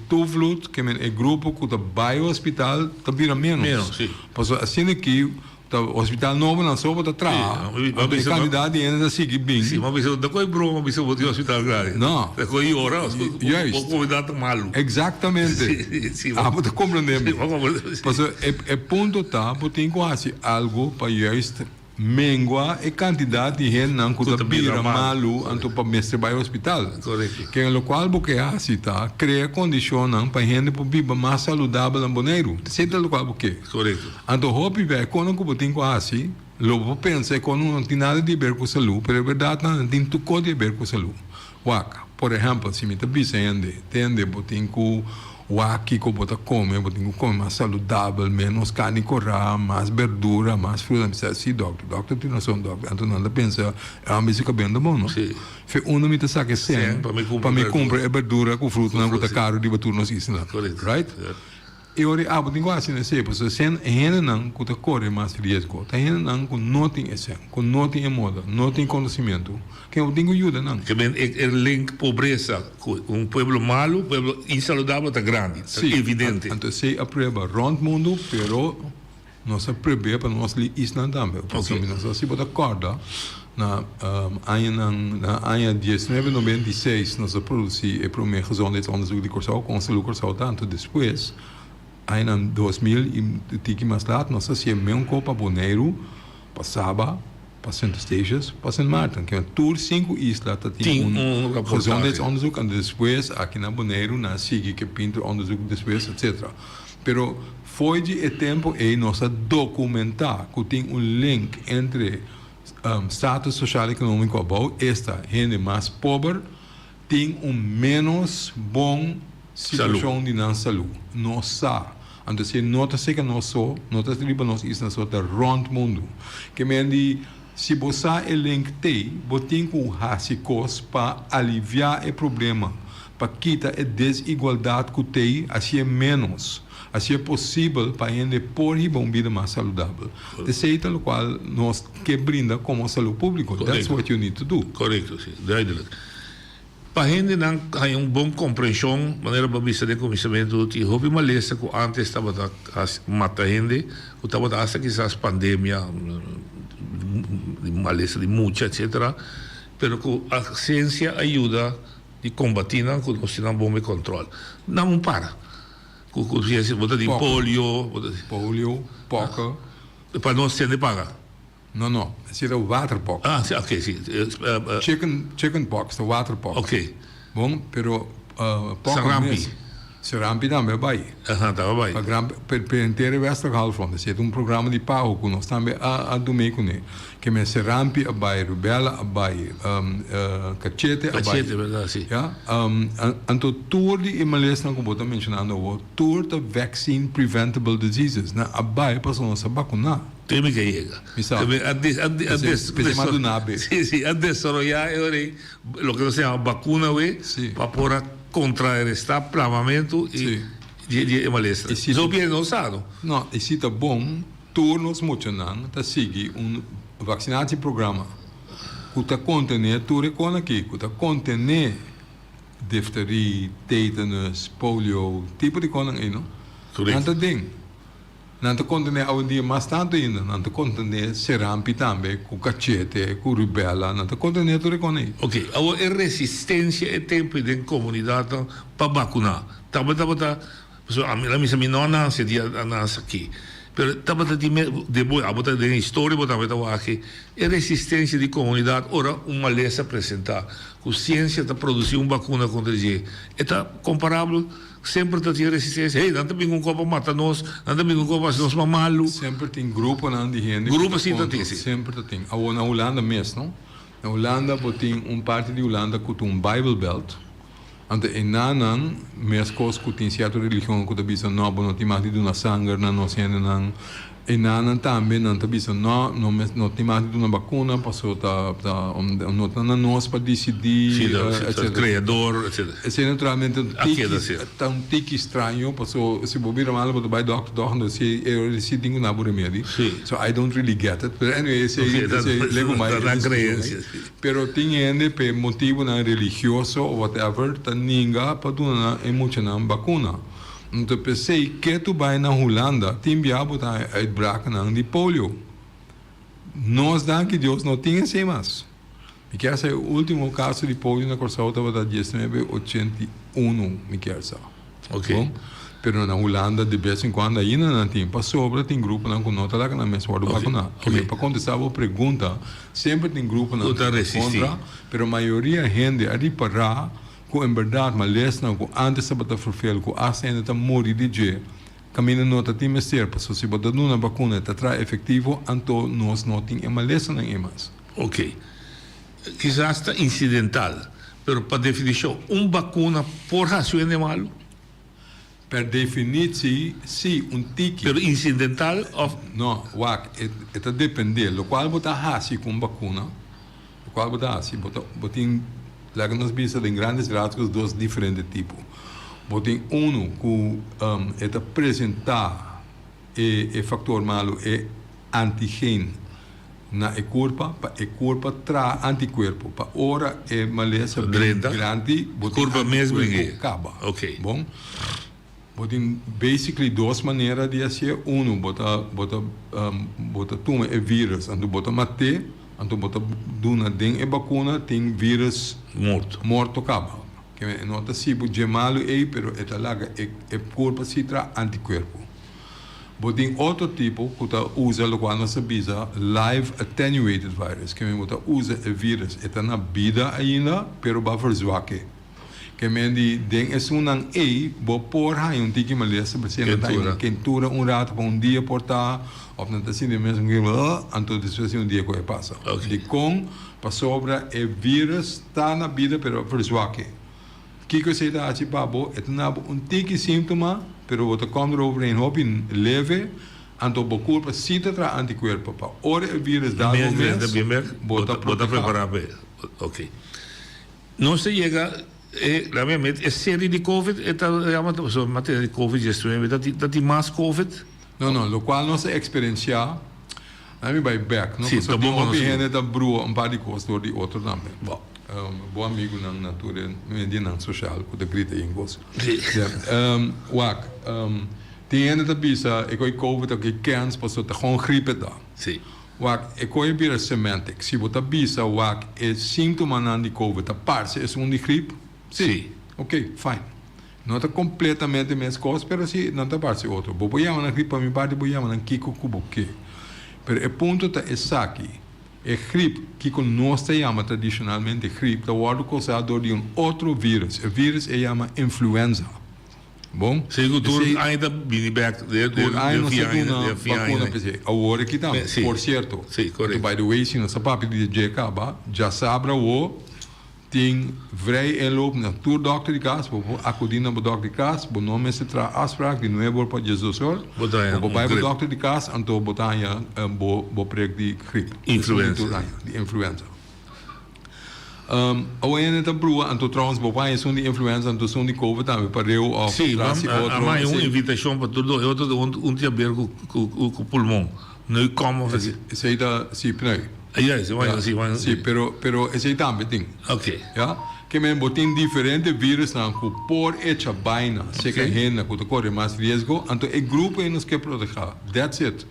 tuvlut que men grupo que está vai ao hospital está vira menos. Porque assim aqui o hospital novo não só para trás. A candidato ainda sigue bem. Sim, mas da coi broma, mas eu vou ter hospital grande. Não. Da coi hora, o convidado malo. Exatamente. Sim. Você compreende? Porque é ponto tá, porque tem quase algo para juist mengua e quantidade de gente não que está bira malo anto para mestre vai ao hospital. Correto. Que é o qual porque assim tá cria condição para gente para viver mais saudável em Bonaire. Você tá o qual porque. Correto. Anto hobby vai quando que tem quase logo pensa que não tem nada de ver com saúde, mas é verdade não tem tudo de ver com saúde. Waka, por exemplo, se me tá bisende, tende botin com waki que bota come, botin com come mais saudável, menos carne corra, mais verdura, mais fruta, me assim, doctor tem noção, doctor, então não pensa, é uma música bem bom, não? Sim. Fe uno me tá saque sem, para me comprar verdura com fruta, não botar caro de baturnos isso, right? E ora, botin quase não sei, porque sem ainda não que tá corre mais risco, tá ainda não que não tem esse, que não tem moda, não tem conhecimento, que eu tenho ajuda não. Que bem é link pobreza, pueblo malo, pueblo insaludável tá grande, tá evidente. Então se aprova rond mundo, pero nós aprova para nós li isna também. Porque nós assim bota corda na ano 1996 nós produzi o primeiro gezondheidsonderzoek de Curaçao com o Curaçao tanto depois em 2000 e tiki mais laat nós fazíamos mesmo para Bonaire, para Saba, para Santo Estevão, para São Martin, que é tour 5 islas tem gezondheidsonderzoek e depois aqui na Bonaire na sigue que pinta onderzoek depois etc. Pero foi de tempo e nós documentar que tem link entre status social e econômico abau esta gente mais pobre tem menos bom situação de não saúde. Nossa, então se nota se que nós só, nota se que nós isso só da rond mundo. Que mendi se você é link tem, botem com rasicos para aliviar o problema, para quitar a desigualdade que tem, assim é menos. Assim é possível para a gente pôr uma vida mais saudável. Desse jeito, o qual nós que brinda como saúde pública. That's what you need to do. Correto, sim. Duidelijk. Para a gente não tem uma boa compreensão, maneira para vista de conhecimento, que houve uma lista que antes estava a matar gente, que estava a quizás pandemia, uma lista de muita, etc. Pero que a ciência ajuda a combater, que nós temos um bom controle. Não para. Bota de polio, poca. Para nós ter de pagar. Não. Esse é o waterpox. Ah, ok, sim. Chickenpox, o waterpox. Ok. Bom, pero Sarampi. Sarampi também vai. Estava vai. Para inteira Westerhalfront, é um programa de pau que nós também a domer com ele. Que é Sarampi vai, rubella vai, cachete vai. Cachete, verdade, sim. Ja, então tudo de malês não como mencionando o tudo de vaccine preventable diseases, na abai para nós vacinar. Tem que chegar. A desarrollar lo que se llama vacuna para poder contrarrestar plavamento e malestar. Isso bem usado. Não, isso é bom. Turnos muito não, tá seguir vacinação programa. Que está contendo tudo com aqui, que está contendo difteria, tétanos, polio, tipo de coisa aí, não? Correto. Não te contene ao dia mais tanto ainda, não te contene sarampi também, com cachete, com rubella, não te contene tudo com ele. Ok, a resistência é tempo de comunidade para vacinar. A minha nona se dia nasce aqui. Pero depois de história aqui a resistência de comunidade ora uma lei apresentar que a ciência está produzindo uma vacuna contra ele está comparável sempre está tendo resistência não tem copo mata nós não tem copo nós mamalo sempre tem grupo de gente grupo sim sempre tem na Holanda mesmo na Holanda tem parte de Holanda que tem Bible Belt. Ante enanan mes cos que tem certa religião que está bisa não tem mais de uma sangue não sendo E nanan também não tá bisa não tem mais de uma vacuna passou não tá na nós para decidir o criador etc. Esse naturalmente um tique estranho passou se bobir mal para vai doctor não se eu decidi na por remédio so I don't really get it but anyway esse lego mais pero tinha pe motivo na religioso ou whatever tá ninguém para dona emocional vacuna. Então pensei que tu vai na Holanda, tem biabo da uitbraak de polio. Nós dá que Deus não tinha sem mais. Me quer ser o último caso de polio na Corsão estava da 1981, me quer ser. Ok. Bom, pero na Holanda de vez em quando ainda não tem. Para sobra tem grupo não com nota lá que na mesma hora vacunar. Para contestar a pergunta, sempre tem grupo não contra, pero a maioria gente ali para que em verdade mas não que antes de bater vervel que assim ainda morrer de je caminho nota tem mestre para se botar uma vacuna está traz efetivo então nós não tem mais não é mais. Ok, quizás está incidental, pero para definição vacuna por razão é malo. Per definitie sim tique. Pero incidental of não, это depende. Lo qual botar hasi com vacuna, lo qual botar hasi botin lá que nós vimos em grandes rasgos dois diferentes tipos. Botem que apresentar o fator malo é antigênio na corpo, para a corpo traz anticorpo, para ora é maleza grande, corpo mesmo acaba. Ok. Bom, botem basically duas maneiras de fazer. Bota toma é vírus, então bota mate. Então, bota duna den e vacuna tem vírus morto acaba. Que não está se pode malo pero é talaga é corpo se tra anticorpo. Botem outro tipo que tá usa lo qual nós sabia live attenuated virus, que bota usa o vírus é na vida ainda, pero vai verzwaken. Que mendi den é sunan bo por hai tiki malesa presente tá quentura rato para dia portar ou não tá sendo mesmo que então depois dia que passa. De com para sobra é vírus tá na vida pero verzwaken. Que você dá assim babo é na tiki sintoma pero bota come over em hobby leve então bo culpa cita tra anticorpo para ora o vírus dá bota preparar bem. Ok. Não se chega realmente, a série de Covid, a matéria de Covid-19, dat die mais Covid? Não, o qual nós experienciamos, a mim vai back, não? Sim, tá bom, nós temos da brua, par de coisas do outro também. Bom amigo na natura, na social, que grita em gosto. Tem ainda da bisa, eu coi Covid, que cans, passou tá com gripe da. Sim. Eu coi vira semantic, se você bisa, é sintoma de Covid, a parte é de gripe. Sim. Ok, fine. Não está completamente a mesma coisa, mas sim, não está parte outro. Vou chamar na gripe, para mim parte, vou chamar na kiko kubo que. Mas o ponto está esse aqui. A gripe, que nós chamamos tradicionalmente gripe, está sendo causado de outro vírus. O vírus é chama influenza. Bom? Segundo ainda vim back de vacuna agora aqui também. Por certo. Sim, correto. By the way, se não sabe de acaba, já sabe o tem vrij inloop naar tour dokter de kaas, acudir naar de dokter de kaas, bo no mensen tra afspraak die nu hebben op Jesus hoor. Bo bij de dokter de kaas en to botanya bo prek die griep. Influenza. Die influenza. Alleen het broer en to trouwens bo bij zo'n die influenza en to zo'n die covid aan we pareu of trasie outro. Sim, mas uma invitação para tudo, eu tô onde aberto com pulmão. Nu como fazer. Sei da si pneu. Sì, però è também. Ok. Ja? Que men botin diferente vírus na que por hecha baina, se que gente que corre mais risco, então é grupo que nos que proteger. That's it.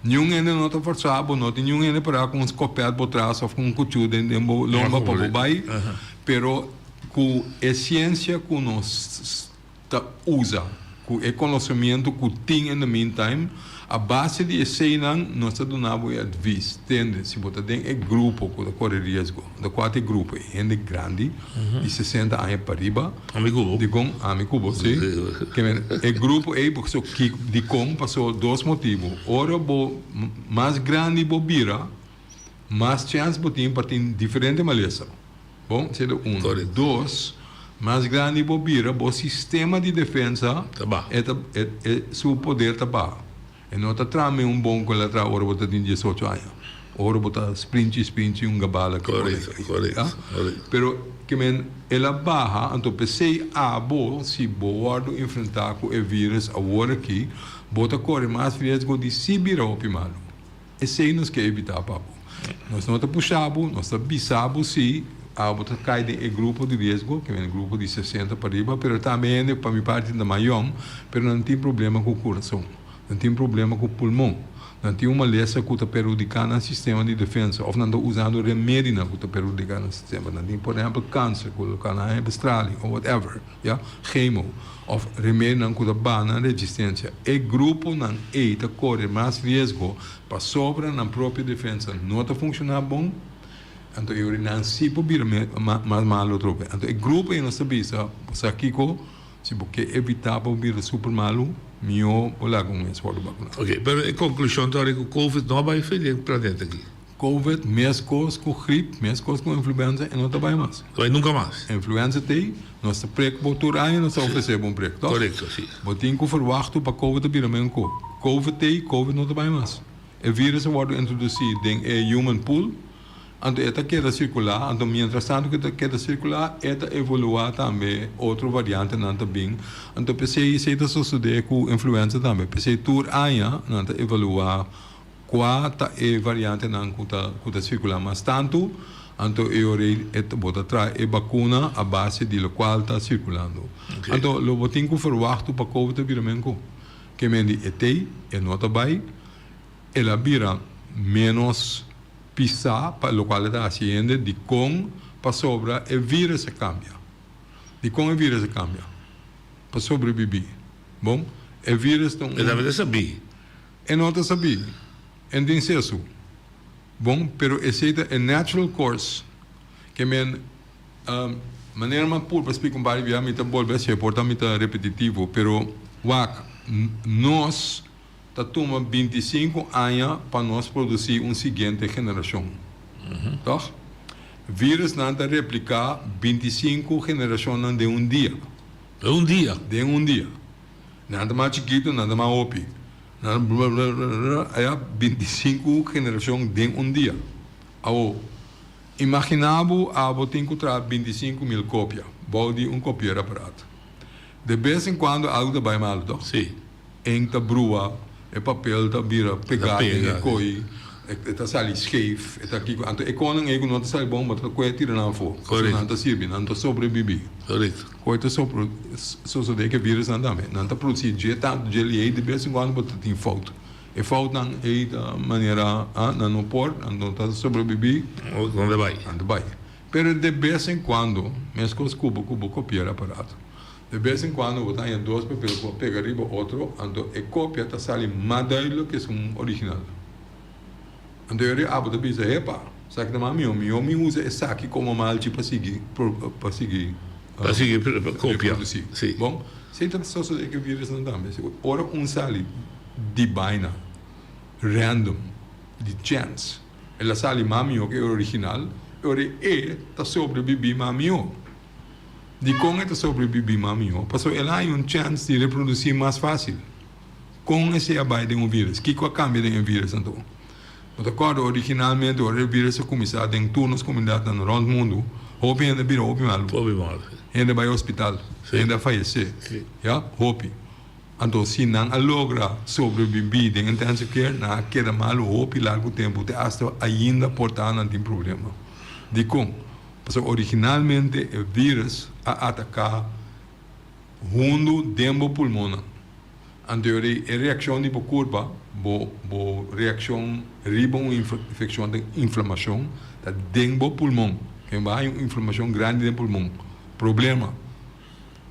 Ninguém não está forçado, não tem ninguém para com uns copiados por trás ou com um cuchu dentro lomba para baixo, pero com a ciência que nós usa, com o conhecimento que tem in the meantime, a base de cena nós estamos advice, entende? Se botar dentro é grupo que corre risco, da quatro grupo, gente grande, de 60 anos para riba, amigo, sim, que é grupo é porque que de com passou dois motivos, ora bo mais grande bo bira, mais chance botin para ter diferente maleza, bom, sendo dois, mais grande bo bira, bo sistema de defesa, é seu poder tabar. E nota trame un bom quella tra ora bota din 18 anos. Ora bota sprinti un gabala. Corretto. Pero que men ela barra, então pensei se boardo enfrentar com o vírus agora aqui, bota corre mais risco de se virar o pimalo. E sei nos que evitar papo. Nós não puxamos, nós bisamos se a bota cai de grupo de risco, que é um grupo de 60 para riba, pero também para minha parte da maior, pero não tem problema com o coração, não tem problema com o pulmão. Não tem uma lesma que está prejudicando o sistema de defesa, ou não está usando remédio que está prejudicando o sistema. Não tem, por exemplo, câncer, colocando a bestraling, ou whatever, chemo, ou remédio que está bana resistência. E grupo não está corre mais risco para sobra na própria defesa. Não está funcionando bom, então eu não sei por mais mal outro bem. Então o grupo não sabe se aqui se porque evitar por vir super malo. Mio olá com esse fora vacuna. Ok, pero em conclusão, que o COVID não vai fazer para dentro aqui. COVID, mescos com gripe, mescos com influenza e não vai mais. Vai nunca mais. Influenza tem, nós preco por ano, nós oferecemos preco, tá? Correto, sim. Botinho que verwachten para COVID vir men ko. COVID tem, COVID não vai mais. O vírus wordt introduzido em human pool. Então, esta queda circular, então, mientras tanto que queda circular, esta evolua também outra variante não também. Então, pensei se isso sucede com influenza também. Pensei tur aia não evolua qual é variante não que circular, mas tanto, então eu bota atrás a vacuna a base de lo qual está circulando. Okay. Então, lo botinho que verwachten para COVID viramento, que me di etei e nota vai, ela vira menos pisar para o qual está haciendo de com para sobra o vírus se cambia. De com o vírus se cambia. Para sobreviver. Bom, o vírus não... E deve saber. E não saber. E tem isso. Bom, pero esse é o natural course que men maneira mais pura para explicar várias vezes, me está volvendo a portar me está repetitivo, pero nós toma 25 anos para nós produzir uma seguinte geração. Tá? Vírus não está replicar 25 gerações de um dia. De um dia? De um dia. Nada mais chiquito, nada mais opi. É 25 gerações de um dia. Imaginamos a botar 25.000 cópias. Bode copiar aparato. De vez em quando algo vai mal, tá? Sim. Em ta brua, o papel está vira pegado em coi, está sali scheef, está aqui, então economia ego não está bom, mas está tira na fo, não está sirve, não está sobreviver. Correto. Coisa só de que vírus não também, não está produzindo je tanto je lhe de vez em quando mas tem falta. E falta não é da maneira não pode, não está sobreviver. Onde vai? Onde vai. Pero de vez em quando, mesmo com cubo copiar aparato. De vez em quando, botar em dois papéis, pegar riba outro, então a cópia está saindo mais do que o original. Então eu abo da bisa, epa, sabe que meu me usa essa aqui como mal para seguir, para seguir cópia. Sim. Bom, se então só é que o vírus não dá, mas ora sali de vaina, random, de chance, ela sali mamio que é original, ora está sobreviver mamio. De com está sobreviver mamio, passou ela tem chance de reproduzir mais fácil. Com esse abai de vírus, que com a cambia de vírus então. Mas acordo originalmente o vírus começou em turnos comunidades no rondo mundo, hope ainda vira hope mal. Ainda vai ao hospital, ainda falece. Já, hope. Então se não logra sobreviver em intensive care, não queda mal hope largo tempo, até ainda portar não tem problema. De com porque originalmente o vírus a atacar hundo dentro do pulmão. Então, a reação de curva, a reação riba uma infecção de inflamação dentro do pulmão. Que vai uma inflamação grande dentro do pulmão. Problema.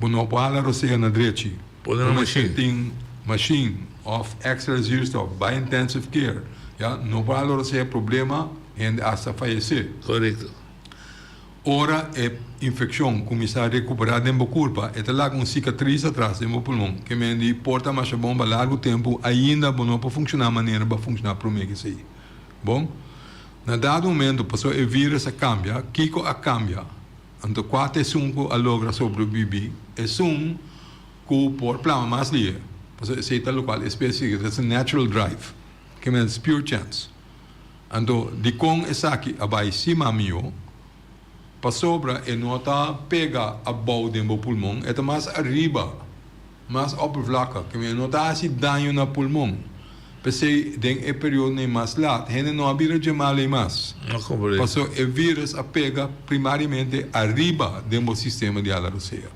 Não pode você na direita. Tem machine of extra exercício, by intensive care. Não pode você problema e hasta falecer. Correto. Ora a infecção começa a recuperar dentro da curva, e lá com cicatriz atrás dentro do pulmão, que me porta mais bom para largo tempo, ainda não para funcionar a maneira para funcionar para o meio que sei. Bom, na dado momento, passou o vírus a cambia, Kiko a cambia, então quatro é a logra sobreviver, é que por plama mais livre, Essa é local específica, that's a natural drive, que é pure chance. Então, de com essa aqui, abai cima meu, para sobra, e nota pega a bau dentro do pulmão, é mais arriba, mais oppervlakte, que não está assim dano no pulmão. Pensei, dentro do período nem mais lá, ele não habira de mal e mais. Passou, o vírus pega primariamente arriba dentro do sistema de ar, ou seja,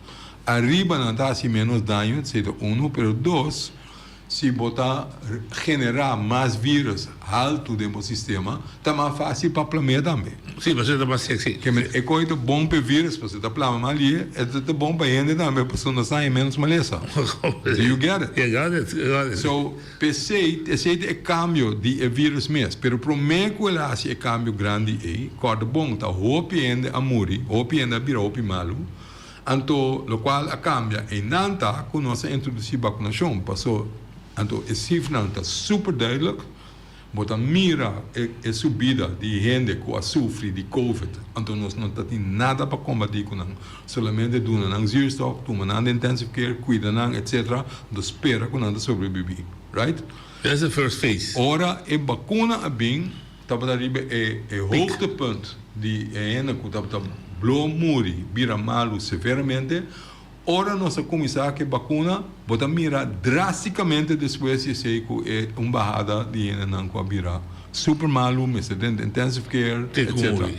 arriba não está assim menos dano, seja pero dois, se botar generar mais vírus alto dentro do sistema, está mais fácil para o planeta também. Sim, mas está mais sexy. É coisa bom para vírus, para você está planando ali, é bom para ele também, para você não sair menos maleza. You get it? Yeah, got it. So, pensei, esse é cambio de vírus mesmo, pero para mim que ele hace é cambio grande aí, corda bom, tá hopi ainda a muri, hopi ainda vira hopi malu, então, o qual a cambia e não está com nossa introduzir vacunação, passou. Então, esse cifra está super duidelijk, mas a mira é subida de gente que sofre de Covid. Então, nós não temos nada para combater com isso. Somente dona não zuurstof, tomar não intensive care, cuida não, etc. Então, espera que não sobreviver. Right? That's the first phase. Ora, a vacuna é bem, é hoogtepunt de gente que está blomuri, vira malo severamente. Ora, nossa começar que vacuna, bota mira drasticamente depois de ser que é uma barrada de gente não com a vira super malo, mas dentro intensive care, etc.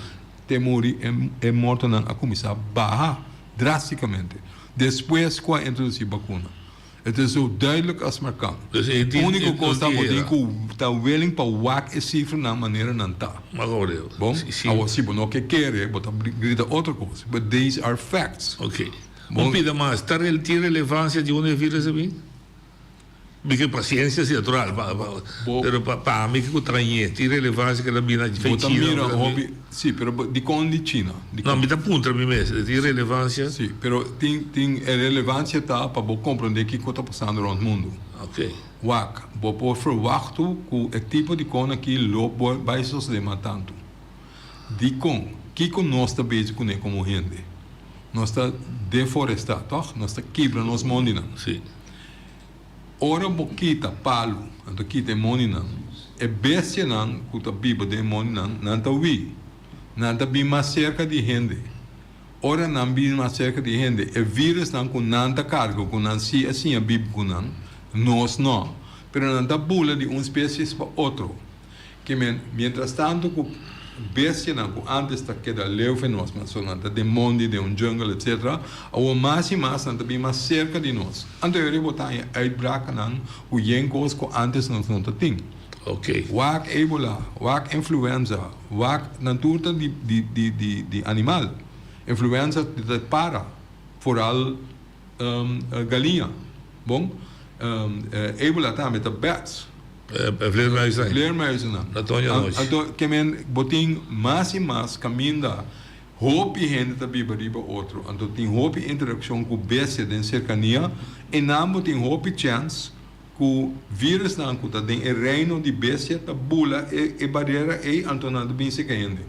Temori é morto não a começar a barrar drasticamente. Depois com a introduzir vacuna. Het is zo duidelijk als maar kan. Dus het enige costa que está willing para wak esse cifra na maneira não tá. Maar hoor, bom, se você não quer, bota grita outra coisa. But these are facts. Okay. Bom, pida mais, está relevância de um vírus também? Porque paciência é natural, pero para mim que estranhe, tem relevância que ela mina de feitiço. Sim, pero de condição. Não, me dá ponto para mim mesmo, tem relevância. Sim, pero tem relevância tá para compreender o que está passando no mundo. Ok. Wak, vou verwachten que o tipo de coisa que loop vai suceder tanto. De que nós está bezig com como gente. Nós está deforestado, toch? Nós está quebra nos mondinan. Sim. Ora boquita palo, então quita mondinan. É bestia não, que tá biba de mondinan, não tá vi. Não tá bem mais cerca de gente. Ora não bem mais cerca de gente. É vírus não com não tá cargo, com não se assim a biba com não. Nós não. Pero não tá bula de uma espécie para outro. Que mientras tanto que bestia não, que antes tá queda leuve nós, mas só não tá de monde, de jungle, etc. Ou mais e mais não tá bem mais cerca de nós. Então eu vou botar em uitbraak não, o jencos que antes nós não tá tem. Ok. Wak ebola, wak influenza, wak natuur de animal. Influenza de para, vooral galinha. Bom? Ebola também de bats. Vleermuizen. Vleermuizen. Então, que men botin mais e mais caminha, hoop gente da bibariba outro. Então, tem hoop interação com bestia de cercania, e não tem hoop chance que o vírus não está tem o reino de bestia da bula e barreira e então não bem se caindo.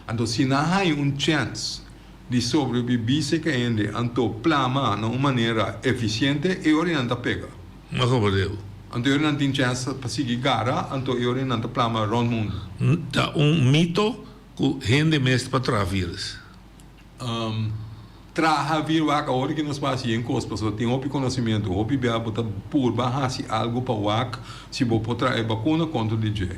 Então, se não há chance de sobreviver se caindo, então plama de uma maneira eficiente e orienta pega. Mas como Deus? Então eu não tenho chance para seguir gara, então eu não tenho plama rond mundo. Tá mito que gente mesmo para trazer vírus. Traha vírus a hora que nós passamos em coisas, pessoas têm outro conhecimento, outro bem botar por baixo algo para o se vou trazer vacuna contra o DJ.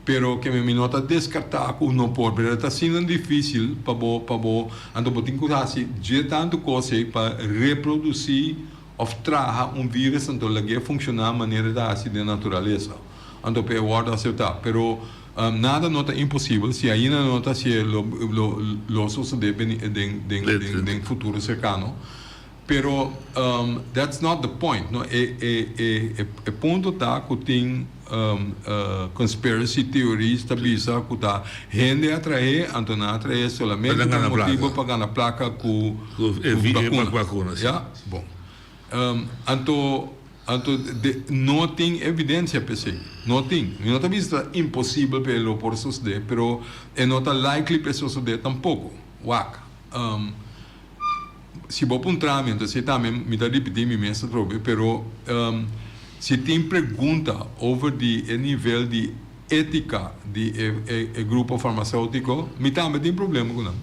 Pero que me nota descartar que não pode, porque está sendo difícil para então vou ter que fazer de tanto coisa para reproduzir ou trazer vírus, então ele funciona de maneira de natureza. Então para guardar acertar, pero nada não é impossível se ainda não está se lo suceder em futuro cercano. Pero that's not the point. No? O ponto está que tem conspiracy theories que bisa que tá gente atrair, então não atrair somente por motivo para ganhar placa com vacuna. Já, bom. Então não tem evidência para isso. Não tem. Não está visto impossível para ele por suceder, pero não está likely para suceder tampouco. Wak. Se vou para tramento, se também me dá repetir me mesmo trobe, pero se tem pergunta over o nível de ética de grupo farmacêutico, me também tem problema com isso.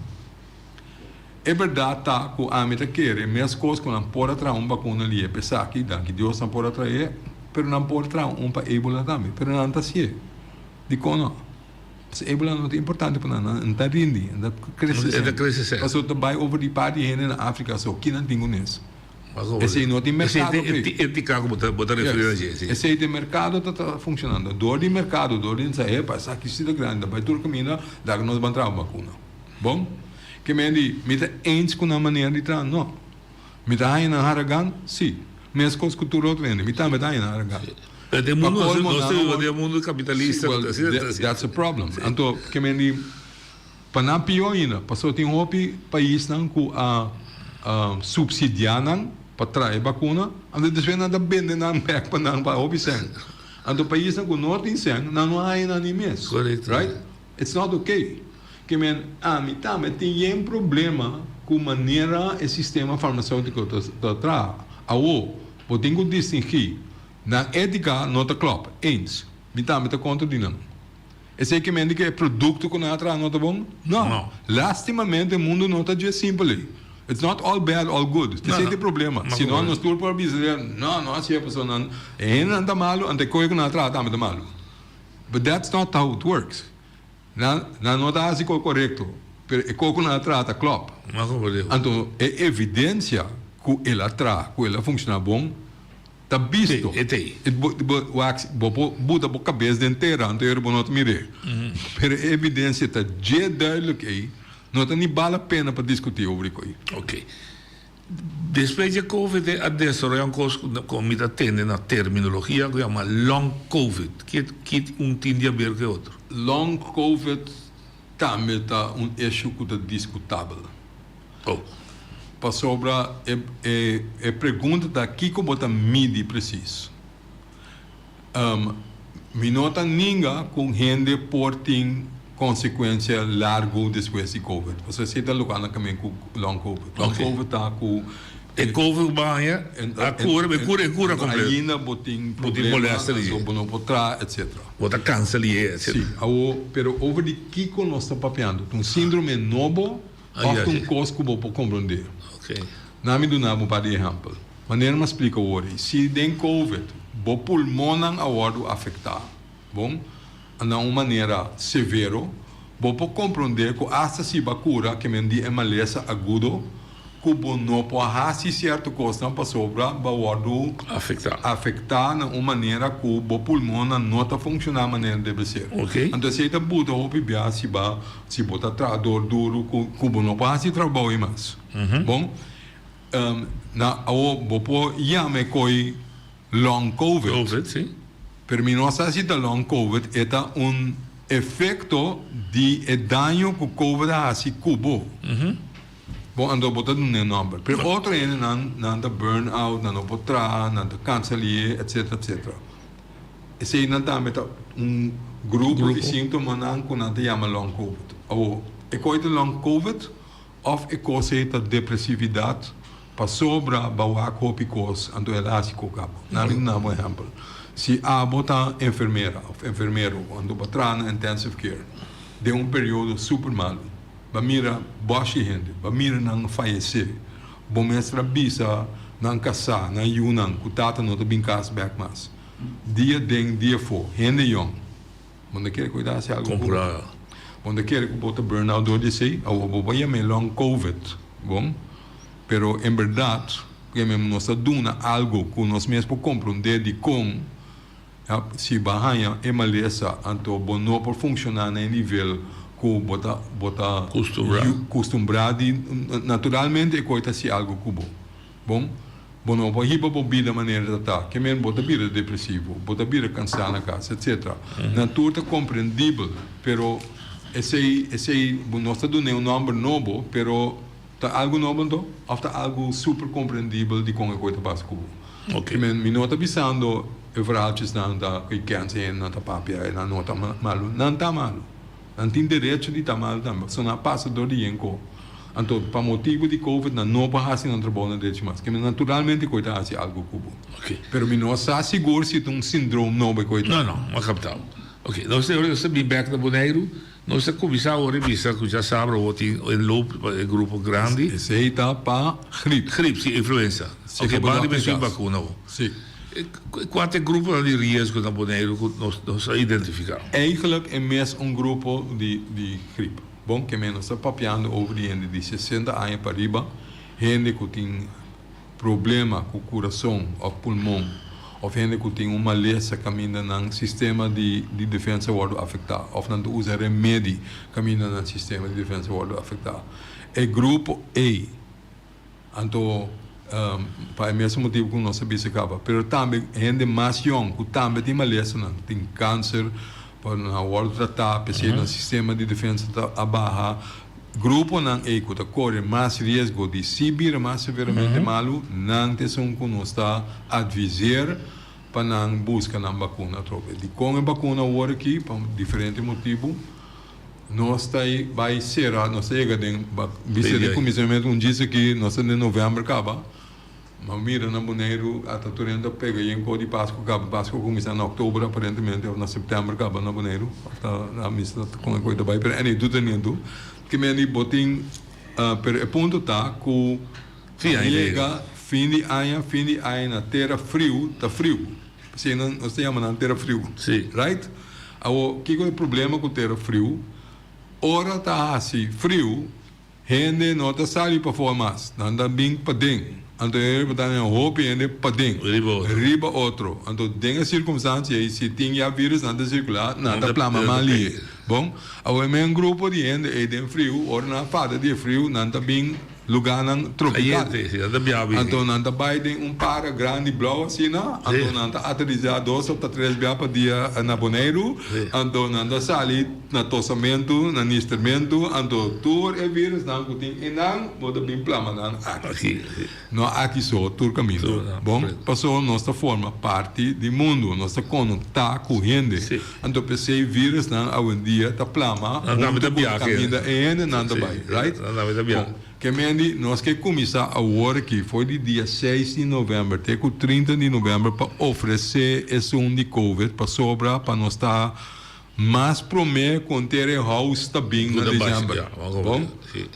É verdade tá, que a meta quer, minhas coisas que não pode trazer uma vacuna ali, pensar que Deus não pode trazer, mas não pode trazer para Ebola também, mas não está assim. Digo não. Ebola não é importante para nós, não está rindi, não está crescendo. Mas eu trabalho over de parte de na África, só que não tenho isso. Esse não tem mercado. Ética como botar referência. Esse de mercado está funcionando. Dor de mercado, dor de sair, passar aqui se grande, vai tudo caminho, dá que nós vamos trazer uma vacuna. Bom? Que me diz, me está eens com a maneira de trazer, não. Me está aí na Haragan, sim. Minhas coisas culturais treinam, me está aí na Haragan. É mundo capitalista. That's a problem. Então, que me diz, para não pior ainda, passou tem um país não com a subsidiar para trazer vacuna, então depois nada vende não back para não para hobby sen. Então país não com norte em sen, não há ainda nem mesmo. Correct. Right? It's not okay. Que me tem um problema com a maneira o sistema farmacêutico está traz. Eu tenho que distinguir na ética não está claro. Eins, me está contra de não. Esse que me diz que é produto que não está não está bom? Não. Lastimamente o mundo não está de simples. It's not all bad, all good. Esse é o problema. Se não nos turno para dizer, não, assim a pessoa não está malo, ante coisa que não está malo. But that's not how it works. Não está assim correto. É coisa que não trata, claro. Então, é evidência que ela trata, que ela funciona bom, está visto. Bota a cabeça inteira, então eu não te mirei. Mas a evidência está já duidelijk aí. Não tem nem vale a pena para discutir sobre isso. Ok. Depois de Covid, adesso é uma coisa que me atende na terminologia que chama long Covid, que tem a ver com outro. Long Covid também é um issue que é discutível. Para sobre a pergunta daqui como está medir preciso. Me nota ninguém com gente porting consequência largo depois de Covid. Você se está locando também com long Covid. Long Covid está com Covid banha, a cura completa. Ainda botem problemas, não potrá, etc. Bota câncer ali, etc. Sim, pero over de que nós está papiando, um síndrome novo, ou coisa que vou compreender. Ok. Na me do nabo para exemplo, maneira me explica hoje, se tem Covid, o pulmão não é afetado, bom? De uma maneira severa, vou compreender que essa se cura que me diz é maleza agudo, que não pode fazer certa coisa para sobre afetar de uma maneira que o pulmão não está funcionando da maneira que deve ser. Okay. Então, se você bota o bebê, se bota dor duro, que não pode fazer trabalho mais. Bom, vou chamar que long Covid, sim. Per mim, nossa cita long Covid é um efeito de dano que o Covid faz cubo. Bom, ando botando um nome. Per outro é não burnout, não potrá, não câncer, etc, etc. Esse não também grupo de sintomas que não te chama long Covid. É coisa long Covid ou é coisa de depressividade para sobre bawa copicos, ando elástico cabo. Não é exemplo. Se a bota enfermeiro, quando botar na intensive care, de período super malo, vai mirar baixa gente, vai mirar não falecer, vai mestra bisa, não caçar, não yunang, que tata não te bincas back mas, dia for, gente young, quando quer cuidar se algo, quando quer que bota burnout do disse, ou vai me long Covid, bom, pero em verdade, que nós duna algo que nós mesmos compreender de como se barranha é maleza, então não pode funcionar no nível que bota costumbrado, naturalmente é coisa se algo que bom, não pode ir para a vida maneira de estar, que mesmo bota vida depressivo, bota vida cansado na casa, etc. Natura é compreendível, pero esse nós está dando um número novo, pero está algo novo então, ou está algo super compreendível de como é coisa básica. Ok. Me não está pensando verhaltjes não está que cancer não está papia não está malo, não está malo, não tem direito de estar malo também, só não passa do dia Então, para motivo de COVID, não passa não trabalha de mais. Que naturalmente coita assim algo cubo. Ok. Pero mi não está seguro se tem síndrome não vai coita. Não, mas capital. Ok, nós temos bem back na Bonaire, nós temos começar a revisar que já sabe o que em loop grupo grande. Esse aí tá para gripe. Gripe, sim, influenza. Ok, basta pensar em vacuna. Sim. Quanto grupo de risco na Bonaire nós identificamos? Eigenlijk é mesmo grupo de gripe. Bom, que menos está papiando over gente de 60 anos para riba, gente que tem problema com o coração ou pulmão, ou gente que tem uma lesão caminha no sistema de defesa wordo afetado, ou não usa remédio caminha no sistema de defesa wordo afetado. É grupo A. Então, para o mesmo motivo que nós sabemos que mas também gente mais jovem que também tem uma lesão, tem câncer, para o world tratar, pensar no sistema de defesa abaixo, grupo não é que corre mais risco de subir mais severamente malo, não tem som que nós está advisar para não buscar na vacuna troca. De com a vacuna agora aqui, por diferente motivo, nós está aí vai ser, nós chega de visita de comissionamento diz que nós em novembro acaba. Mas mira na Bonaire, a Taturenda pega e em de Páscoa, acaba Páscoa começa em outubro, aparentemente, ou na setembro acaba na Bonaire, a missa com a coisa vai, mas é tudo nisso, que me ani botin, per ponto tá que chega fim de ano na terra frio, tá frio, se não se chama na terra frio, right? O que é o problema com terra frio? Ora tá assim frio, gente não tá saindo para fora mais, não anda bem para dentro. Então, ele está em roupa e ele para dentro. Riba outro. Então, tem circunstância, se tem vírus, não está circular, não está plama ali. Bom, o meu grupo de gente é de frio, ou na fada de frio, não está bem lugar tropical. Então, não está bem para grande blow assim, não? Então, não está aterrizar 2 ou 3 dias para dia na Bonaire. Então, não está sair na tossamento, na instrumento. Então, tudo é vírus, não tem e não pode bem plama não aqui. Não aqui só tudo caminho. Bom, passou nossa forma parte do mundo, nossa conectar com gente. Então, pensei vírus não hoje em dia está plama, não está caminho ainda não está bem, right? Que mendi, nós que começar a work foi de dia 6 de novembro até o 30 de novembro para oferecer esse de COVID para sobrar, para nós estar mais prometer com ter o house está bem na dezembro. Bom,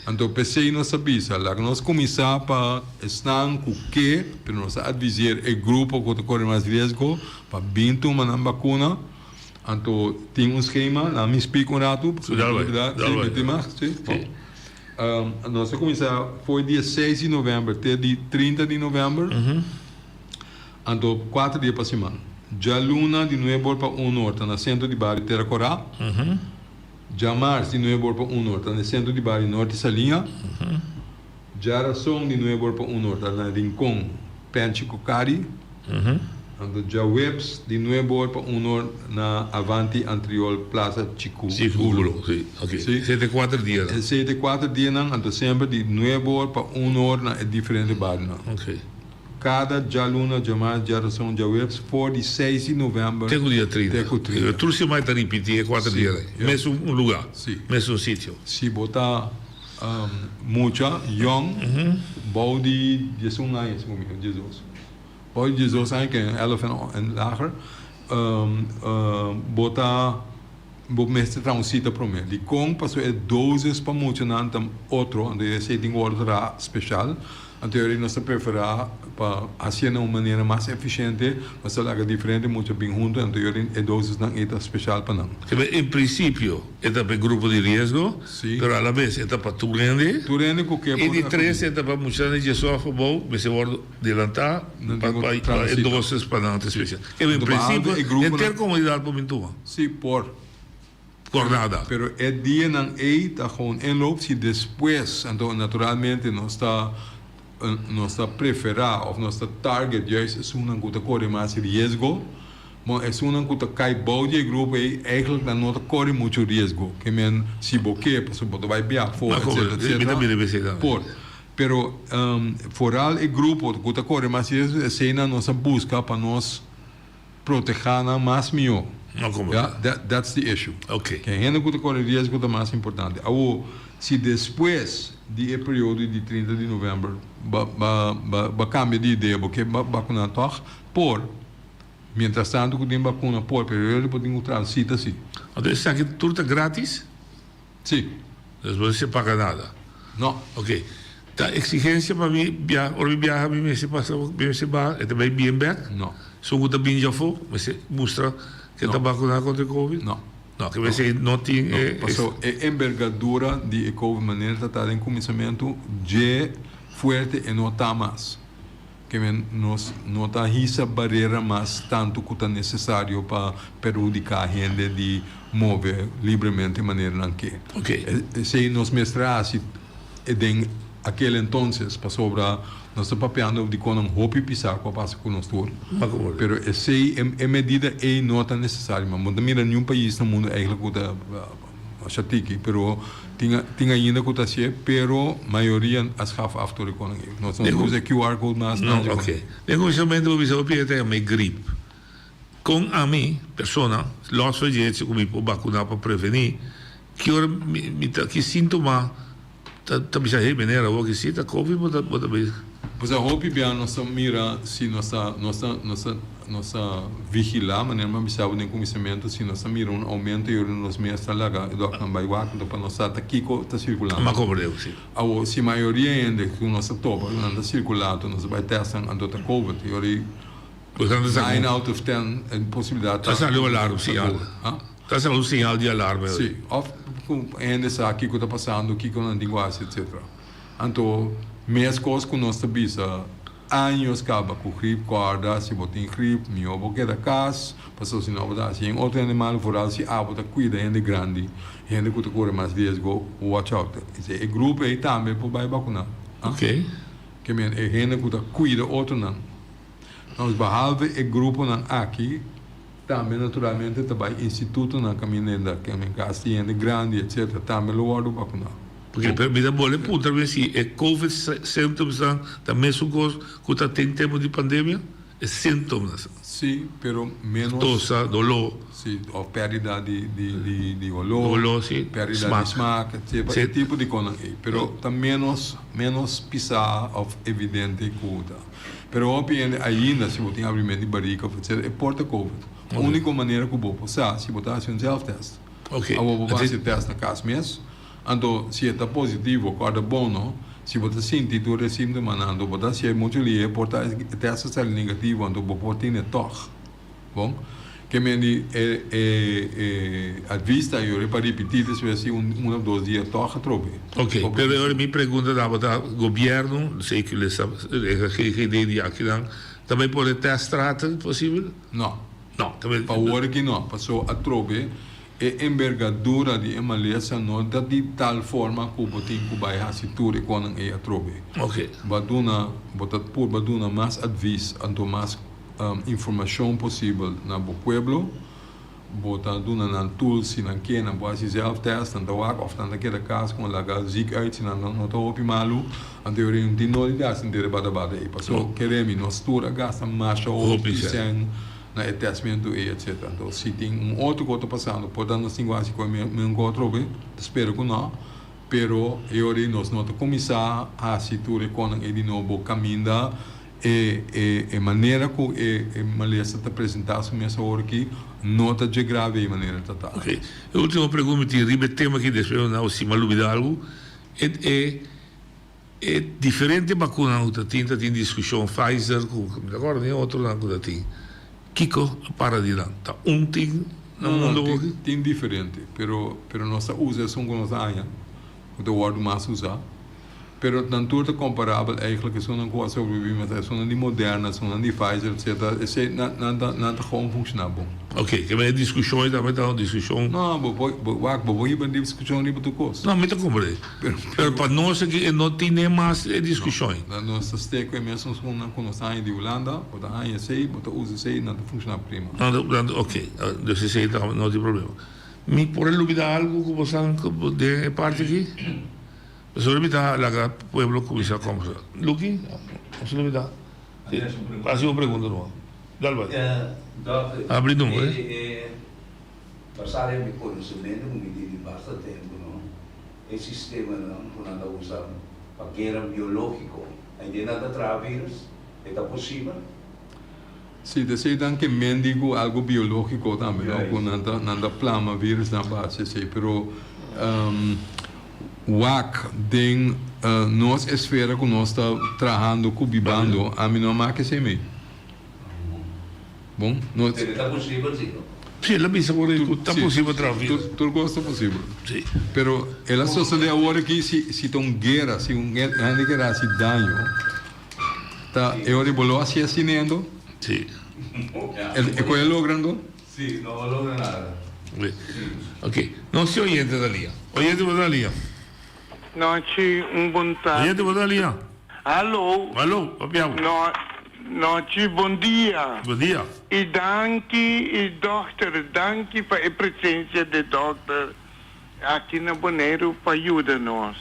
então pensei nós sabia, lá nós começar para estar com o que, para nós avisar o grupo que corre mais risco para vir tomar a vacuna. Então tem esquema, lá me explico um rato, nós começar foi dia 6 de novembro até dia 30 de novembro. Então 4 dias para semana. Já luna de novo para 1 hora no centro de Bari Terracorá. Já março de novo para 1 hora no centro de Bari Norte Salinha. Já razão de novo para 1 hora na Rincón Penchico Cari. Então já webs de novo para 1 hora na Avanti Antriol Plaza Chico. Gulo, sim. Ok. 7 dias. 7 dias não, então sempre de novo para 1 hora na diferente bar não. Ok. Cada já luna, já mais, já razão, já webs, for de 6 de novembro. Até o dia 30. Eu trouxe mais para repetir 4 dias. Mesmo lugar. Mesmo sítio. Se botar muita, young, bom de 18 anos, comigo, Jesus. Bom de 18 anos, que é 11 en lager, botar, vou mestre transita para mim. De com passou 12 para muito, não tem outro, onde você tem outro especial. Então, nós preferimos para fazer de uma maneira mais eficiente, mas é diferente, muito bem junto, então é doses não é especial para não. Em princípio, é para o grupo de risco, mas a la vez é para Turende. Turende com que e de 3 é para muita gente que sofre bom, mas se for adelantar, para doses para não especial. Em princípio, é ter comunidade para Mintua. Sim, por jornada. Pero é dia não é, está com enloop, se depois, então naturalmente não está nossa preferar ou nossa target juist is uma que corre mais risco, mas é uma que cai bom de grupo e eigenlijk não corre muito risco, que men se boque, por exemplo, vai viajar fora, etc. Por, pero foral o grupo que corre mais risco é cena nossa busca para nós proteger mais melhor. Yeah, that's the issue. Okay. Que a gente que corre risco é mais importante. se depois do período de 30 de novembro cambia de ideia, porque vacuna toch por mientras tanto que tem vacuna por período pode encontrar cita sim. Então isso aqui tudo é grátis? Sim. Não se paga nada? Não. Ok. A exigência para mim, viajar, me se passa, me se vai, é também bem back? Não. Se eu gusta bem já for, mas se mostra que está vacunado contra o Covid? Não. Não, que você não tem... A envergadura de Covid maneira está em começamento de forte e não está mais. Que não está essa barreira mais tanto que é necessário para prejudicar a gente de mover livremente de maneira que. Ok. Se nós mestramos em aquele entonces para sobrar nós estamos papeando de quando roupa e pisar com a passa com nós todos. Mas esse é medida e não é necessário. Mas não mira nenhum país no mundo eigenlijk que está chatiki, pero tinha ainda que está assim, pero maioria as gaf af door de koning. Nós não usamos QR code mais. Não, ok. Negociamento o visão para ter uma gripe. Com a mim, pessoa, nós fazemos como vacinar para prevenir, que sintoma tá bisa aí maneira o que se tá covid bota bem. Pois a roupa bem nós mira se nossa vigilar maneira mas bisa o conhecimento se nós mira aumento e nos meses laga do kan vai wa para nós tá aqui tá circulando. Mas como deu sim. Se maioria ainda que nós topa anda circulando nós vai testar ando tá covid e ori 9 out of 10 é possibilidade. Tá saindo o alarme sim. Tá saindo o sinal de alarme. Sim. Ainda sabe o que está passando, o que não tem quase, etc. Então, mesmo coisas que nós sabemos, anos acaba com gripe, corda, se você tem gripe, meu avô queda casa, passou se não vai assim, outro animal foral se você cuida gente grande, gente que corre mais risco, watch out. Esse grupo aí também pode vacinar. Ok. Que é gente que cuida outro não. Nós behalve o grupo não aqui também naturalmente também instituto na caminhada que é castigo grande etc também lo guardo vacinar porque permite bolle punta ver se é covid sintomas também são coisas que está tem tempo de pandemia é sintomas sim pero menos tosa dolor sim ou perda de olor sim perda de smaak esse tipo de coisa pero tá menos pisar of evidente coisa pero obviamente ainda se você tem abrimento de barriga é porta covid. A única maneira que você pode se botar um self-test. Ok. Você faz teste na casa mesmo. Então, se está positivo, cada bom, se você sentir que você está mandando, você é muito livre, porta teste está negativo, então você pode ter toque. Bom? Que me a vista eu para repetir se assim ou dois dias toque trobe. Ok. Pero agora me pergunta da governo, sei que eles que aqui também pode testar possível? Não. Não, também. Para o que não, passou a trobe a envergadura de emalesa não dá de tal forma que o tem que vai assistir quando é a trobe. Ok. Baduna, baduna mais advice, anto mais informação possível na pueblo, bota duna na tools na que na boa se self-test, na doak of na que da casa com laga ziek uit, na não tô opi malu, anto eu tenho de novidades em ter bada e passou queremos nós tudo gasta mais ou na testamento e etc. Então, se tem outro que está passando, pode nós temos com meu outro bem, espero que não, pero eu nós não começar a situar com ele de novo caminho e maneira que a Malaysia está apresentando nessa hora aqui não está de grave maneira tá. Ok. A última pergunta que ribe tema aqui depois não se malubida algo é diferente vacuna outra tinta tem discussão Pfizer com agora nem outro não que tem. Kiko para de lá. Tá tem no mundo tem diferente, pero nossa usa são com nossa área. O do word mais usar. Pero tanto comparável eigenlijk são não coisa sobreviver, mas são de moderna, são de Pfizer, etc. Esse nada como funciona bom. Ok, que é discussão também tá discussão. Não, vou ir para discussão de outro coisa. Não, me tá compreendendo. Pero para nós que não tem nem mais discussão. Nós steek é mesmo com nós aí de Holanda, botar aí sei, botar usa sei, nada funciona prima. Não, ok, desse sei não tem problema. Me por olvidar algo que você de parte aqui? Se olvidar la pueblo comienza como Lucky, no se olvida. Ha sido pregunta no. Dalva. Abrindo, Passare il conocimento come di basta tempo, no? el sistema que nós usamos para guerra biológico. Ainda nada traz vírus, é possível? Sim, você tem que mendigo algo biológico também, não? Nada plama vírus na base, sim, pero WAC tem nossa esfera que nós está trabalhando, cubibando, a mim não é que se me. Bom, não é possível, sim. Sim, la bisa por está possível trabalhar. Tudo gosta possível. Sim. Pero ela só se deu agora que se tem guerra, se grande guerra, se dano, tá? Eu de bolo assim assinando. Sim. E qual é logrando? Sim, não logra nada. Ok, non si oyente da linea. Oyente da linea. No, ci un buon tardi. Oyente da linea. Allo? Allo, abbiamo. No, ci buon dia. Buon dia. E danki, e dokter, danki per a presença de dokter aqui na Bonaire para ajudar nós.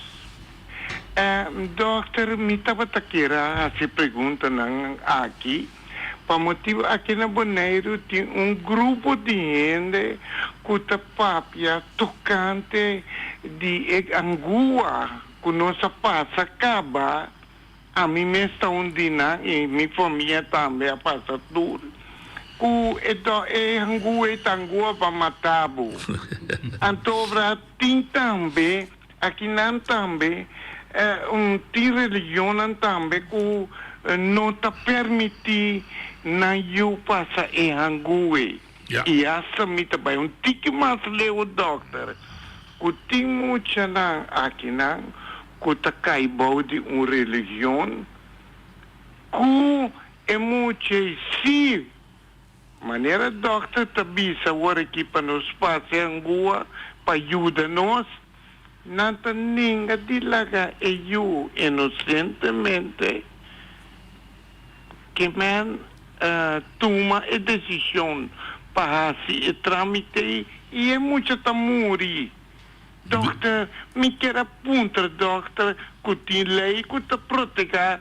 Dokter, me estava taqueira a se pergunta aqui. Para motivo aqui na Bonaire tem grupo de gente que está papia tocante de Angola, que nossa passa acaba. A mim me está undina e minha família também a passa tudo. Angola é Angola para matar. Então, tem também, aqui não também, tem religião também que não está permitindo na eu passar em Angola. E essa me também tique mais leu doutor. Que tem muita aqui não que está caibou de uma religião que é muito sim. Maneira doutor também agora aqui para nos passar em Angola para ajudar nós. Não tem ninguém de lá que eu inocentemente que man toma a decisão para se tramitar e é muito tamuri. Doctor, me quer apontar, doctor, que tem lei que te protege a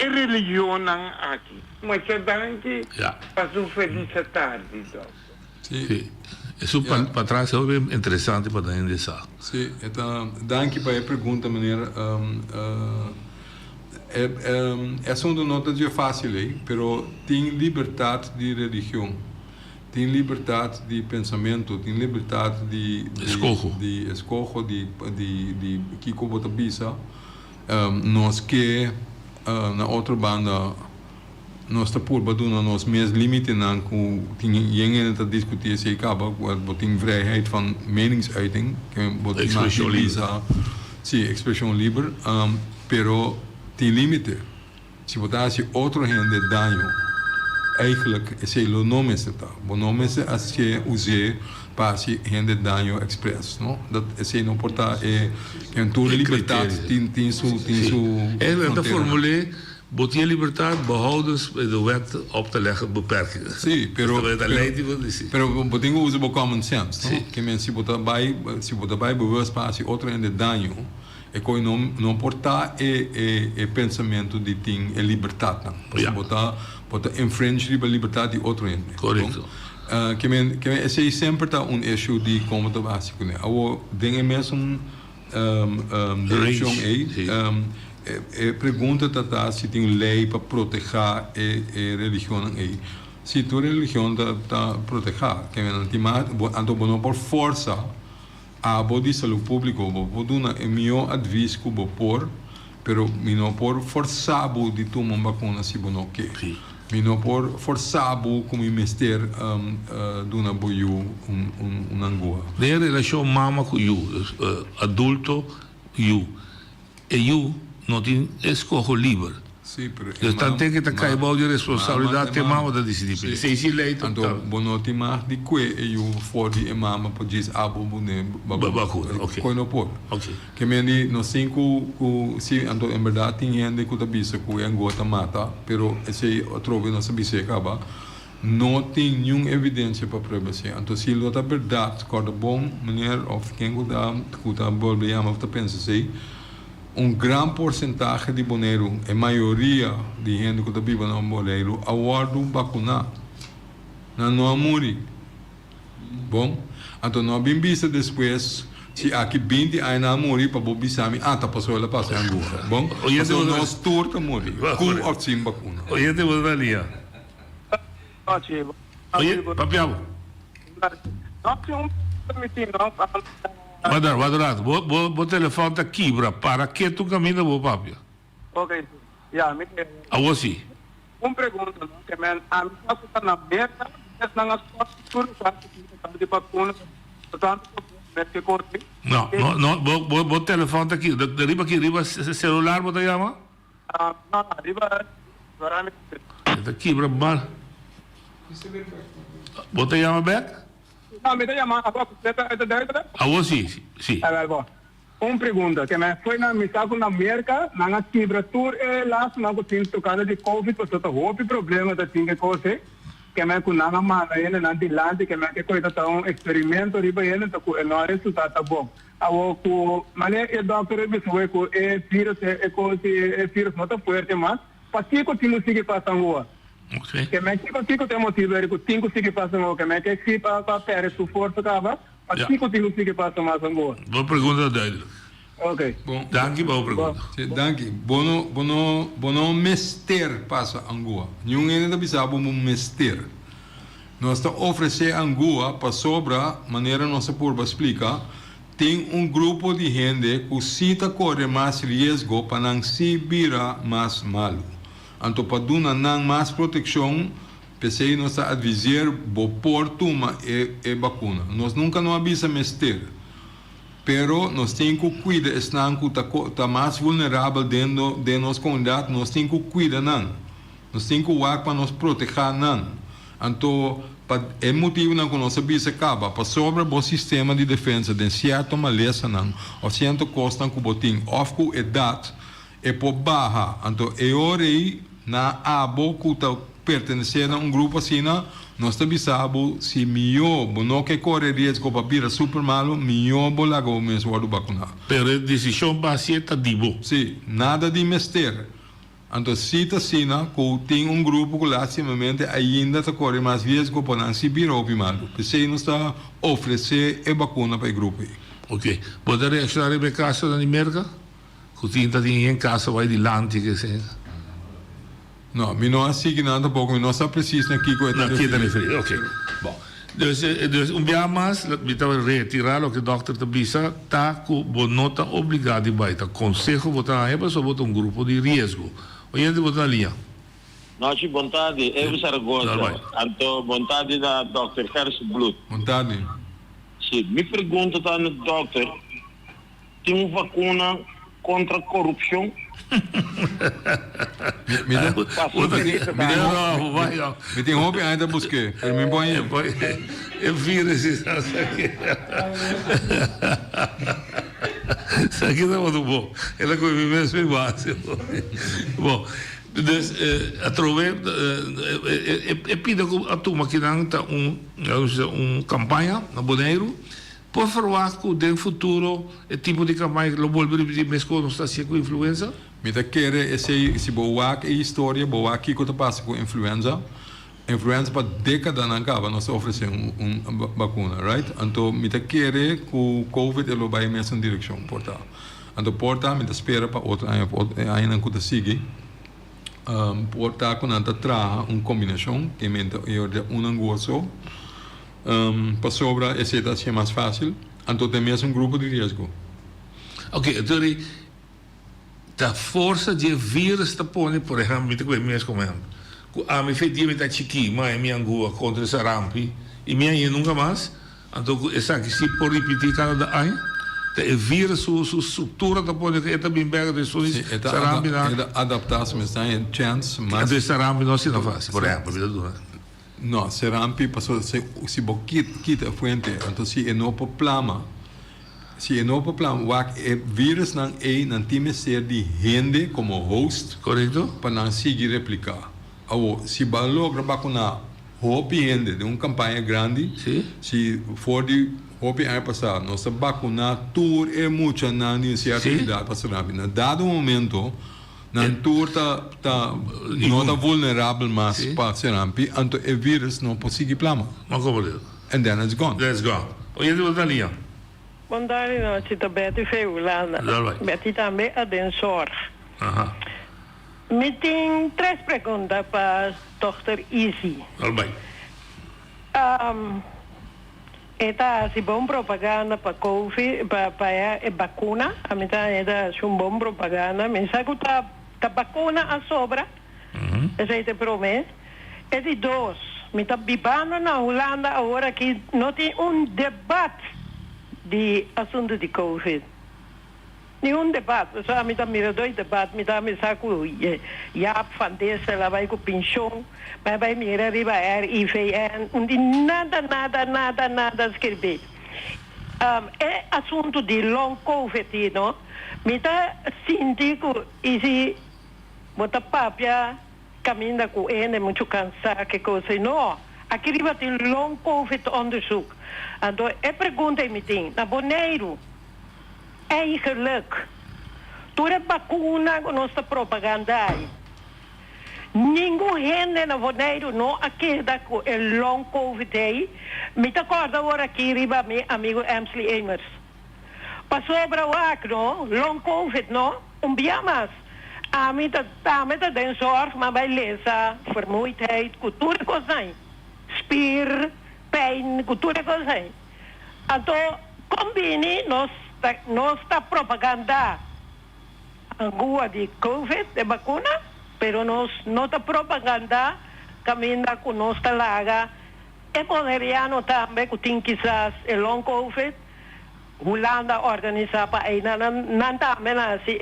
religião aqui. Mas é danke, passo feliz tarde, doctor. Sim. Isso para trás é bem interessante para dar essa. Sim, então, danke para a pergunta, maneira. Essa não é fácil, mas tem liberdade de religião, tem liberdade de pensamento, tem liberdade de escolho, de que como a bisa, nós que na outra banda nós está por baduna nós mesmos limites não com ninguém está discutir se acaba com tem vrijheid van meningsuiting, que botem expressão livre, sim, expressão livre, pero tem limite. Se botasse outro gente dano, eigenlijk esse o nome está. O nome é assim usar para se gente dano express, não? Dat esse não porta é que a tua liberdade tem su é da formule botia liberdade behoudens de wet op te leggen beperkingen. Sim, pero botem usa o common sense, não? Que men se botar by bewust para se outro gente dano e que não porta é pensamento de tem é liberdade não você botar infringe a liberdade de outro ente correto que esse sempre tá issue de como tá básico né o tem mesmo direção aí pergunta tá se tem lei para proteger a religião aí se tua religião tá proteger que não por força a body saúde público vou dar meu adviso que vou por, pero mi não por forçado de tomar uma vacina se não quer, mi não por forçado como mister dona boiu angua. De relação mama com you, adulto you, e you não tem escolha livre. Sim, pero então tem que estar caibado de responsabilidade que mama da decidir. Se isso lei então bonoti mais de que eu for de mama por dizer abo bune babacura, ok. Coi não por. Ok. Que me no cinco se então em verdade tem gente que tá bisa que é gota mata, pero esse outro não sabe se acaba. Não tem nenhuma evidência para provar se. Então se lo tá verdade, corda bom, maneira of quem que tá bolbe ama tá pensa sei. Grande porcentagem de boneiro, a maioria de gente que está viva no boneiro, aguarda vacuna. Não morre. Bom, então não bem vista depois, Si aqui 20 anos a morrer para bobi sami tá passou ela passa Angola. Bom, então nós torta morrer. Com ou sem vacuna. Oyente, vou na linha. Oye, papiabo. Madar, vou telefone tá quebra. Para que tu caminha, vou papia? Ok, já, me tem. A você? Pergunta, não? Que a minha está na meta, mas não as coisas tudo de vacuna, portanto, que corte. Não, vou telefone tá aqui. Riba aqui, riba celular, vou te chamar? Não, riba, agora tá quebra mal. Vou te chamar back? Não, me tem chamar, agora, A você, sim. Bom. Pergunta, que foi na missão na América, na quebra tour, lá se não tinha tocado de Covid, porque houve problema da tinha coisa, que me com na mala, ele na dilante, que me que coisa tá experimento, riba ele tá com não resultado tá bom. Awo mané doctor me foi com vírus não tá forte mas, para que continua seguir passando rua. Okay. Que me que tem motivo ele com tinha seguir passando que me que se para pere su força acaba. Mas que continua seguir passando mais rua. Boa pergunta dele. Ok. Bom, danke, boa pergunta. Danke. Bono mester passa Angola. Nenhum ainda bisabo um mester. Nós está oferecer Angola para sobra maneira nossa porba explica. Tem grupo de gente que cita corre mais risco para não se virar mais malo. Então para dar não mais proteção. Pensei nós a advisar bo por tuma e vacuna. Nós nunca não avisa mester. Pero nós temos que cuidar estão que tá mais vulnerável dentro de nossa comunidade. Nós temos que cuidar não. Nós temos que cuidar para nos proteger não. Então é motivo não que nós avisa acaba para sobre o sistema de defesa de certa maleza não. Ou certa costa que botim of com idade é por barra. Então é hora aí na abo que pertencer a grupo assim, nós também sabemos se melhor, não que correr risco para vir super malo, melhor bolar o mesmo do vacunar. Pero a decisão baseada dibo. Sim, nada de mester. Então, se está assim, que tem grupo que lá, simplesmente, ainda está correndo mais risco para não se vir o malo. Porque nós está oferecer a vacuna para o grupo. Ok. Pode reaccionar em caso da América? Que tinha em casa vai de lante que se... Não, me não sigue nada pouco, me não está preciso aqui com a aqui está referido, ok. Bom, então, dia mais, me estava retirar o que o doutor Tabisa está com nota obrigada vai tá consejo botar a só botar grupo de risco. Oyente botar a linha. Noite, vontade, eu Saragossa. Então, vontade da Dr. Harris Blut. Vontade. Sim, me pergunta tá no doutor, tem uma vacuna contra a corrupção? Me tem roupa ainda busquei. Me põe. Eu vi esse aqui. Isso aqui não é muito bom. Ela com o mesmo base. Bom, através pido a turma que não está campanha na Boneiro. Por favor, que no futuro o tipo de campanha que lo vuelve a repetir mesmo não está com influenza? Me da querer esse boa história boa aqui que passa com influenza. Influenza para década não acaba nós oferecemos vacuna, right? Então me da querer que o COVID ele vai mesmo direção porta. Então porta me da espera para outra ainda que sigue. Porta com anta tra combinação que me da eu gosto. Para sobra esse é mais fácil. Então tem mesmo grupo de risco. Ok, então a força de vírus está pondo, por exemplo, me como a minha filha está chiquinha, mas minha angua contra essa rampi e minha nunca mais. Então essa que se pode repetir cada ano, o vírus sua estrutura está pondo que é também bem de sua rampi na adaptar-se, mas tem chance, mas essa rampi não se não faz, por exemplo, não, se rampi passou se quita a fuente, então se é no problema. Se não problema, o vírus não tem ser de gente como host, correto? Para não seguir replicar. Se vai logra vacinar hope gente de uma campanha grande, se for de hope ano passado, nós vacinar tudo é muito não de certa idade para ser rápido. Dado momento, não tudo não está vulnerável mais para ser rápido, então o vírus não pode seguir plama. Não como and then it's gone. That's gone. Oye, de outra linha. Bondade no, cita Betty Feulana. Betty também a den zorg. Me tem 3 perguntas para Dr. Easy. Esta é bom propaganda para COVID, para a vacuna. A mim é uma bom propaganda. Mas sabe que a vacuna a sobra? Essa é a promessa. E de 2, me está vivendo na Holanda agora que não tem debate de assunto de COVID. Nenhum debate. Só me está mirando 2 debates. Me está mirando já fandesa, lá vai com pensão, vai mirar riba RIVN, onde nada escrever. É assunto de long COVID, não? Me está sentindo que esse bota papia caminha com ele muito cansado que coisa não. Aqui riba tem long COVID onderzoek. Então, eu pergunto-me na Bonaire, eigenlijk, door de vacuna com nossa propaganda, ninguém gente na Bonaire não acredita com o long COVID aí. Me acorda agora aqui riba meu amigo Emsley Emers. Passou para o não, long COVID não, biamas. A mim tá den zorg, maar bij lezen, vermoeidheid, cultuur kan zijn. Spier, pijn, cultuur kan zijn. Então, combine nossa propaganda angua de COVID, de vacuna, pero nossa propaganda caminha com nossa laga. E poderiano também, que tem quizás o long COVID, Holanda organiza para não também assim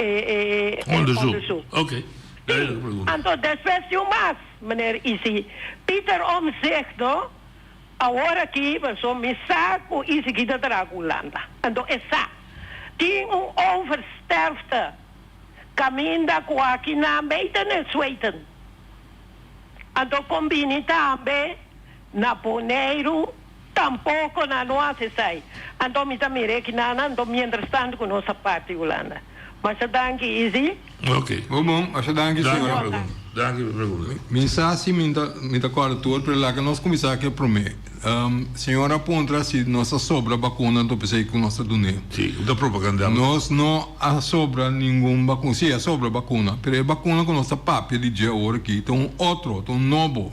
onderzoek. Oké. Então, depois de mais, meneer Isi, Pieter Omtzigt, não? Agora aqui, pessoal, me saco Isi que está na Holanda. Então, essa tem oversterfte, caminha com aqui na meita na Zweden. Então, combine também na Bonaire, tampouco na nossa sai. Então, me mire que nada, então, mientras tanto, com nossa parte Holanda. Mas danke, Easy. Ok. Bom, acho danke, senhora. Danke, pergunta. Mensagem, me acordo tudo, para lá que nós começamos a prometer. Senhora aponta se nossa sobra vacuna, então pensei que nossa doné. Sim, da propaganda. Nós não a sobra nenhum vacuna, sim, a sobra vacuna, mas a vacuna com nossa papel de dia hora aqui, então outro, então novo.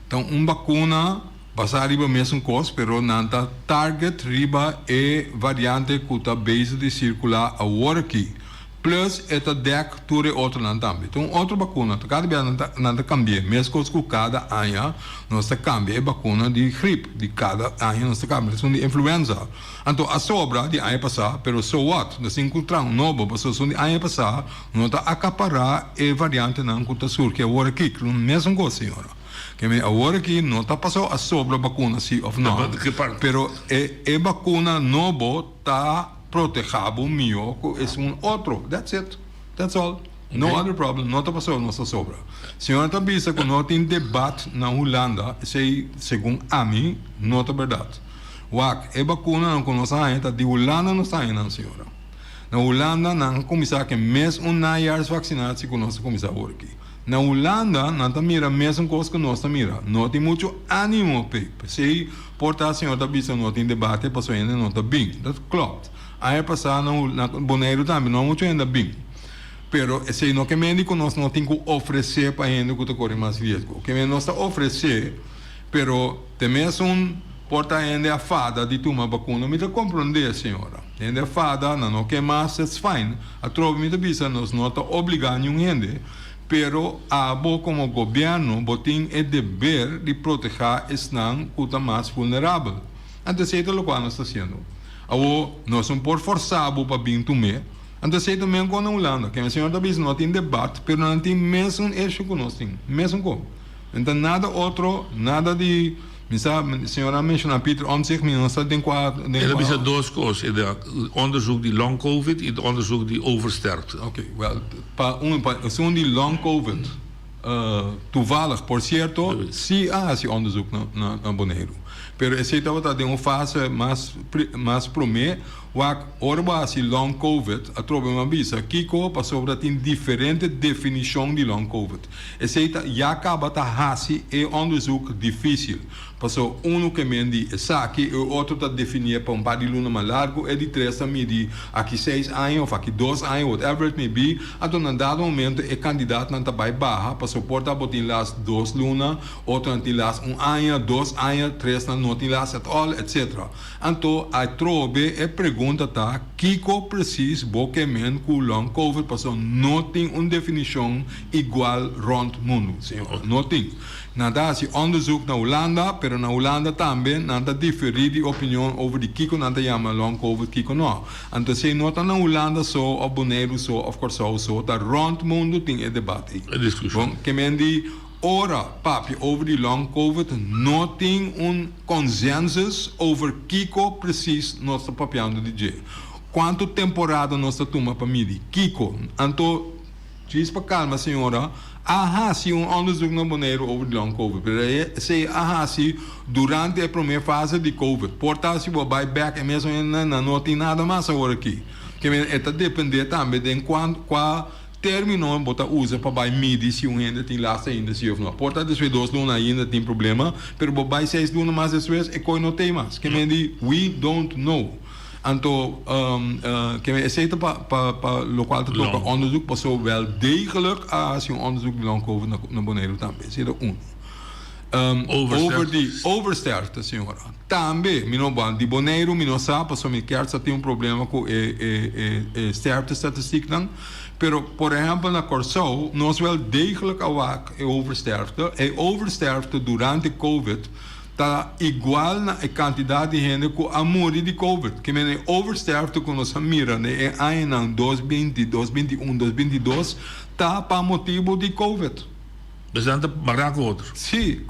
Então, vacuna passar riba mesmo coisa, pero nanta target riba e variante que está base de circular a hora aqui. Plus, eta dek ture outro não também. Então, outra vacuna, cada vez nada cambia. Mesmo coisa que cada ano, nós cambia a vacuna de gripe, de cada ano nós cambia, são de influenza. Então, a sobra de ano passado, pero so what? Nós encontramos novo, mas são de ano passado, nós está acaparar a variante não que está surge a hora aqui, mesmo coisa, senhora. Que agora que não está passando a sobra vacuna, sim ou não. Pero a vacuna nova está protegendo melhor que outro. That's it. That's all. No other problem. Não está passando nossa sobra. Senhora está vista que não tem debate na Holanda, segundo a mim, não é verdade. A vacuna não conosco ainda, de Holanda não está ainda, senhora. Na Holanda, não começar que mesmo anos vacinado, se conosco começar agora aqui. Na Holanda, não está mira mesmo coisa que nós está mira. Não tem muito ânimo, se porta a senhora está vista, não tem debate, passou ainda não está bem. That's klopt. Aí passar na Bonaire também, não muito ainda bem. Pero se não que médico nós não tem que oferecer para ainda que corre mais risco. Que nós está oferecer, pero também porta ainda a fada de tomar vacuna, me está compreender, senhora. Ainda a fada, não que mais, it's fine. A troca me está vista, nós não está obrigando ninguém. Pero abo como governo tem o dever de proteger estão que está mais vulnerável. Antes é o que nós está fazendo. Abo nós não por forçar para vir tomar. Antes é também com a Holanda, que a senhora está não tem debate, pero não tem mesmo eixo que nós temos, mesmo como. Então nada outro, nada de a senhora mencionou Pieter Omtzigt, mas nós tem quatro. Er zijn 2 coisas, het onderzoek die long COVID en het onderzoek die oversterfte. Oké, well, zo'n die long COVID, toevallig, por cierto, sim há esse onderzoek na Bonaire. Pero esse estava em uma fase mais promê, waar orba esse long COVID, a tropa uma visa, Kiko passou para ter diferente definição de long COVID. Esse já acaba de hasi e onderzoek difícil. Passou um que mende essa aqui, o outro está definido para par de luna mais largo, e de 3 está medir aqui 6 anos, ou aqui 2 anos, whatever it may be. Então, em dado momento, o candidato não está bem barra, para suportar botar las 2 lunas, outro não tem las 1 ano, 2 anos, 3 não tem las at all, etc. Então, a trobe e pergunta tá, Kiko preciso boque men com long COVID, passou não tem uma definição igual rond mundo, senhor, não tem. Nada se onderzoek na Holanda, pero na Holanda também nada diferir de opinião over de Kiko nada chama long COVID Kiko não. Então se nota na Holanda só, of Bonaire só, of Curaçao só, tá rond mundo tem e debate. É discussão. Bom, que mendi ora papi over de long COVID não tem consensus over Kiko precies nós está papiando de dia. Quanto temporada nós está toma para medir Kiko? Então diz para calma senhora. Se um onderzoek naar Bonaire over de long COVID. Se durante a primeira fase de COVID. Portanto, se você vai back e mesmo não tem nada mais agora aqui. Que это depende também de qual termino você usa para medir se um ainda tem laço ainda se ou não. Portanto, se 2 lunas ainda tem problema, mas você vai 6 lunas mais depois e coi não tem mais. Que we don't know. Então, que me aceita para local te toca onderzoek, passou wel degelijk als een onderzoek de long COVID naar Bonaire também. Zie je over de oversterfte, senhora. Também, de Bonaire, não sabe, passou me quer tem um problema com sterfte statistiek dan. Pero, por exemplo, na Curaçao, nós wel degelijk awak oversterfte. E oversterfte durante COVID está igual na quantidade de gente que a morrer de COVID. Que é oversterfte que nós miramos em ano 2020, 2021, 2022, está para motivo de COVID. Mas anda barato outro. Sim,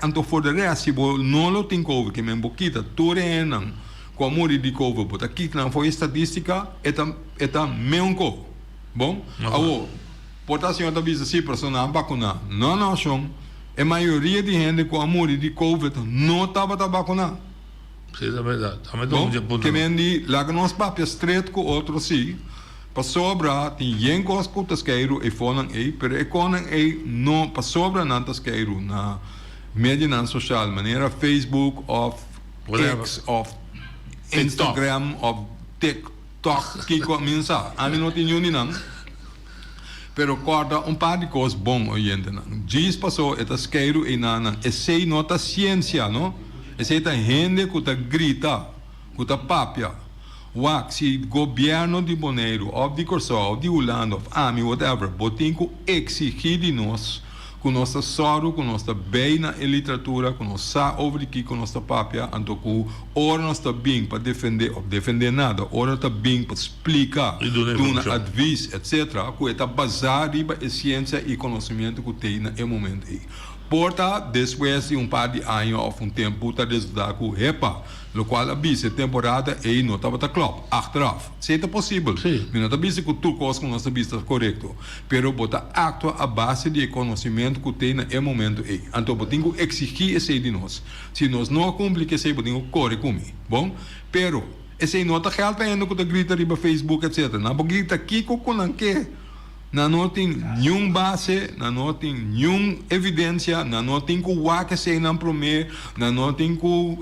então for de resto, se você não tem COVID, que é boquita, todo ano, com a morrer de COVID, porque aqui não foi estatística, é meio bom? Portanto, a senhora diz assim, pessoa não vacuna, não, a maioria de gente com a morrer de COVID não estava vacunada. Sim, é verdade. Que mendi, lá que nós papéis estreito com outros sim, para sobra, tem gente que está esqueiro e foram aí, pero e conem aí, não, para sobra não está esqueiro na mídia social, maneira Facebook, of X, of Instagram, of TikTok, que começa, a mim não tem nenhum. Pero corta par de coisas bom oyente não. Diz passou eta esqueiro e nana. Esse nota ciência, não? Esse tá gente que tá grita, que tá papia. Se governo de Bonaire, of de Curaçao, of de Holanda, of AMI, whatever, botem que exigir de nós, com nossa soro, com nossa bem na literatura, com nossa over aqui, com nossa papia, então que ora nós está bem para defender nada, ora está bem para explicar, dar advice, etc., que está baseado em ciência e conhecimento que tem no momento aí. Porta, depois de par de anos ou tempo, está resultado com repa, o qual a bicha temporada aí não estava claro, achteraf. Se é possível, mas não está bicha que tudo coisa com nossa bicha correto, pero bota actua a base de conhecimento que tem no momento aí. Então, botinho exigir esse de nós. Se nós não cumprimos esse, botinho corre comigo, bom? Pero esse não está real para ainda que está grita riba Facebook, etc. Não porque está aqui com o que não tem nenhuma base, não tem nenhuma evidência, não tem que o que se não promete, não tem que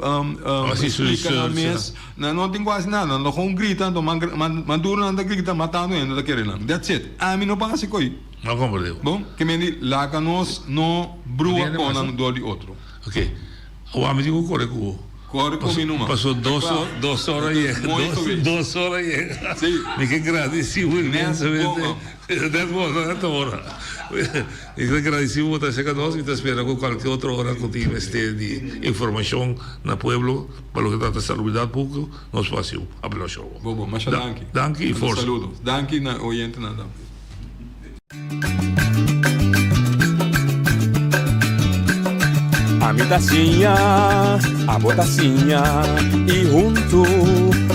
explicar na mesa, não tem quase nada, não com gritando, mandando anda gritando, matando ainda daquele não. That's it. A mim não passa coi. Não compreendo. Bom, que me diz, lá que nós não brua com um do de outro. Ok. O amigo corre com passou 2 horas e 2 horas e sim. Me que agradecido imensamente. Nessa hora. E que agradecido estar chegando nós e te espera com qualquer outra hora contigo de informação no pueblo para o que trata de salubridade pública, nós fazemos a pelo show. Bobo, mas danke. Danke e força. Saludos. Danke na oyente nada. A mitacinha, a botacinha e junto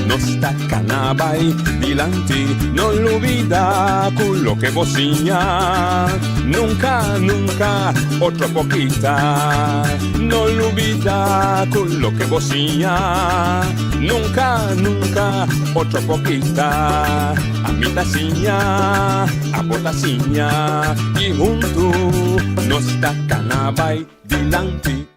nos tacanabay dilante, no olvida quello que vocinha. Nunca, nunca, otra poquita, no olvida quello que vocinha. Nunca, nunca, otra poquita. A mitacinha, a botacinha y junto nos tacanabay dilante.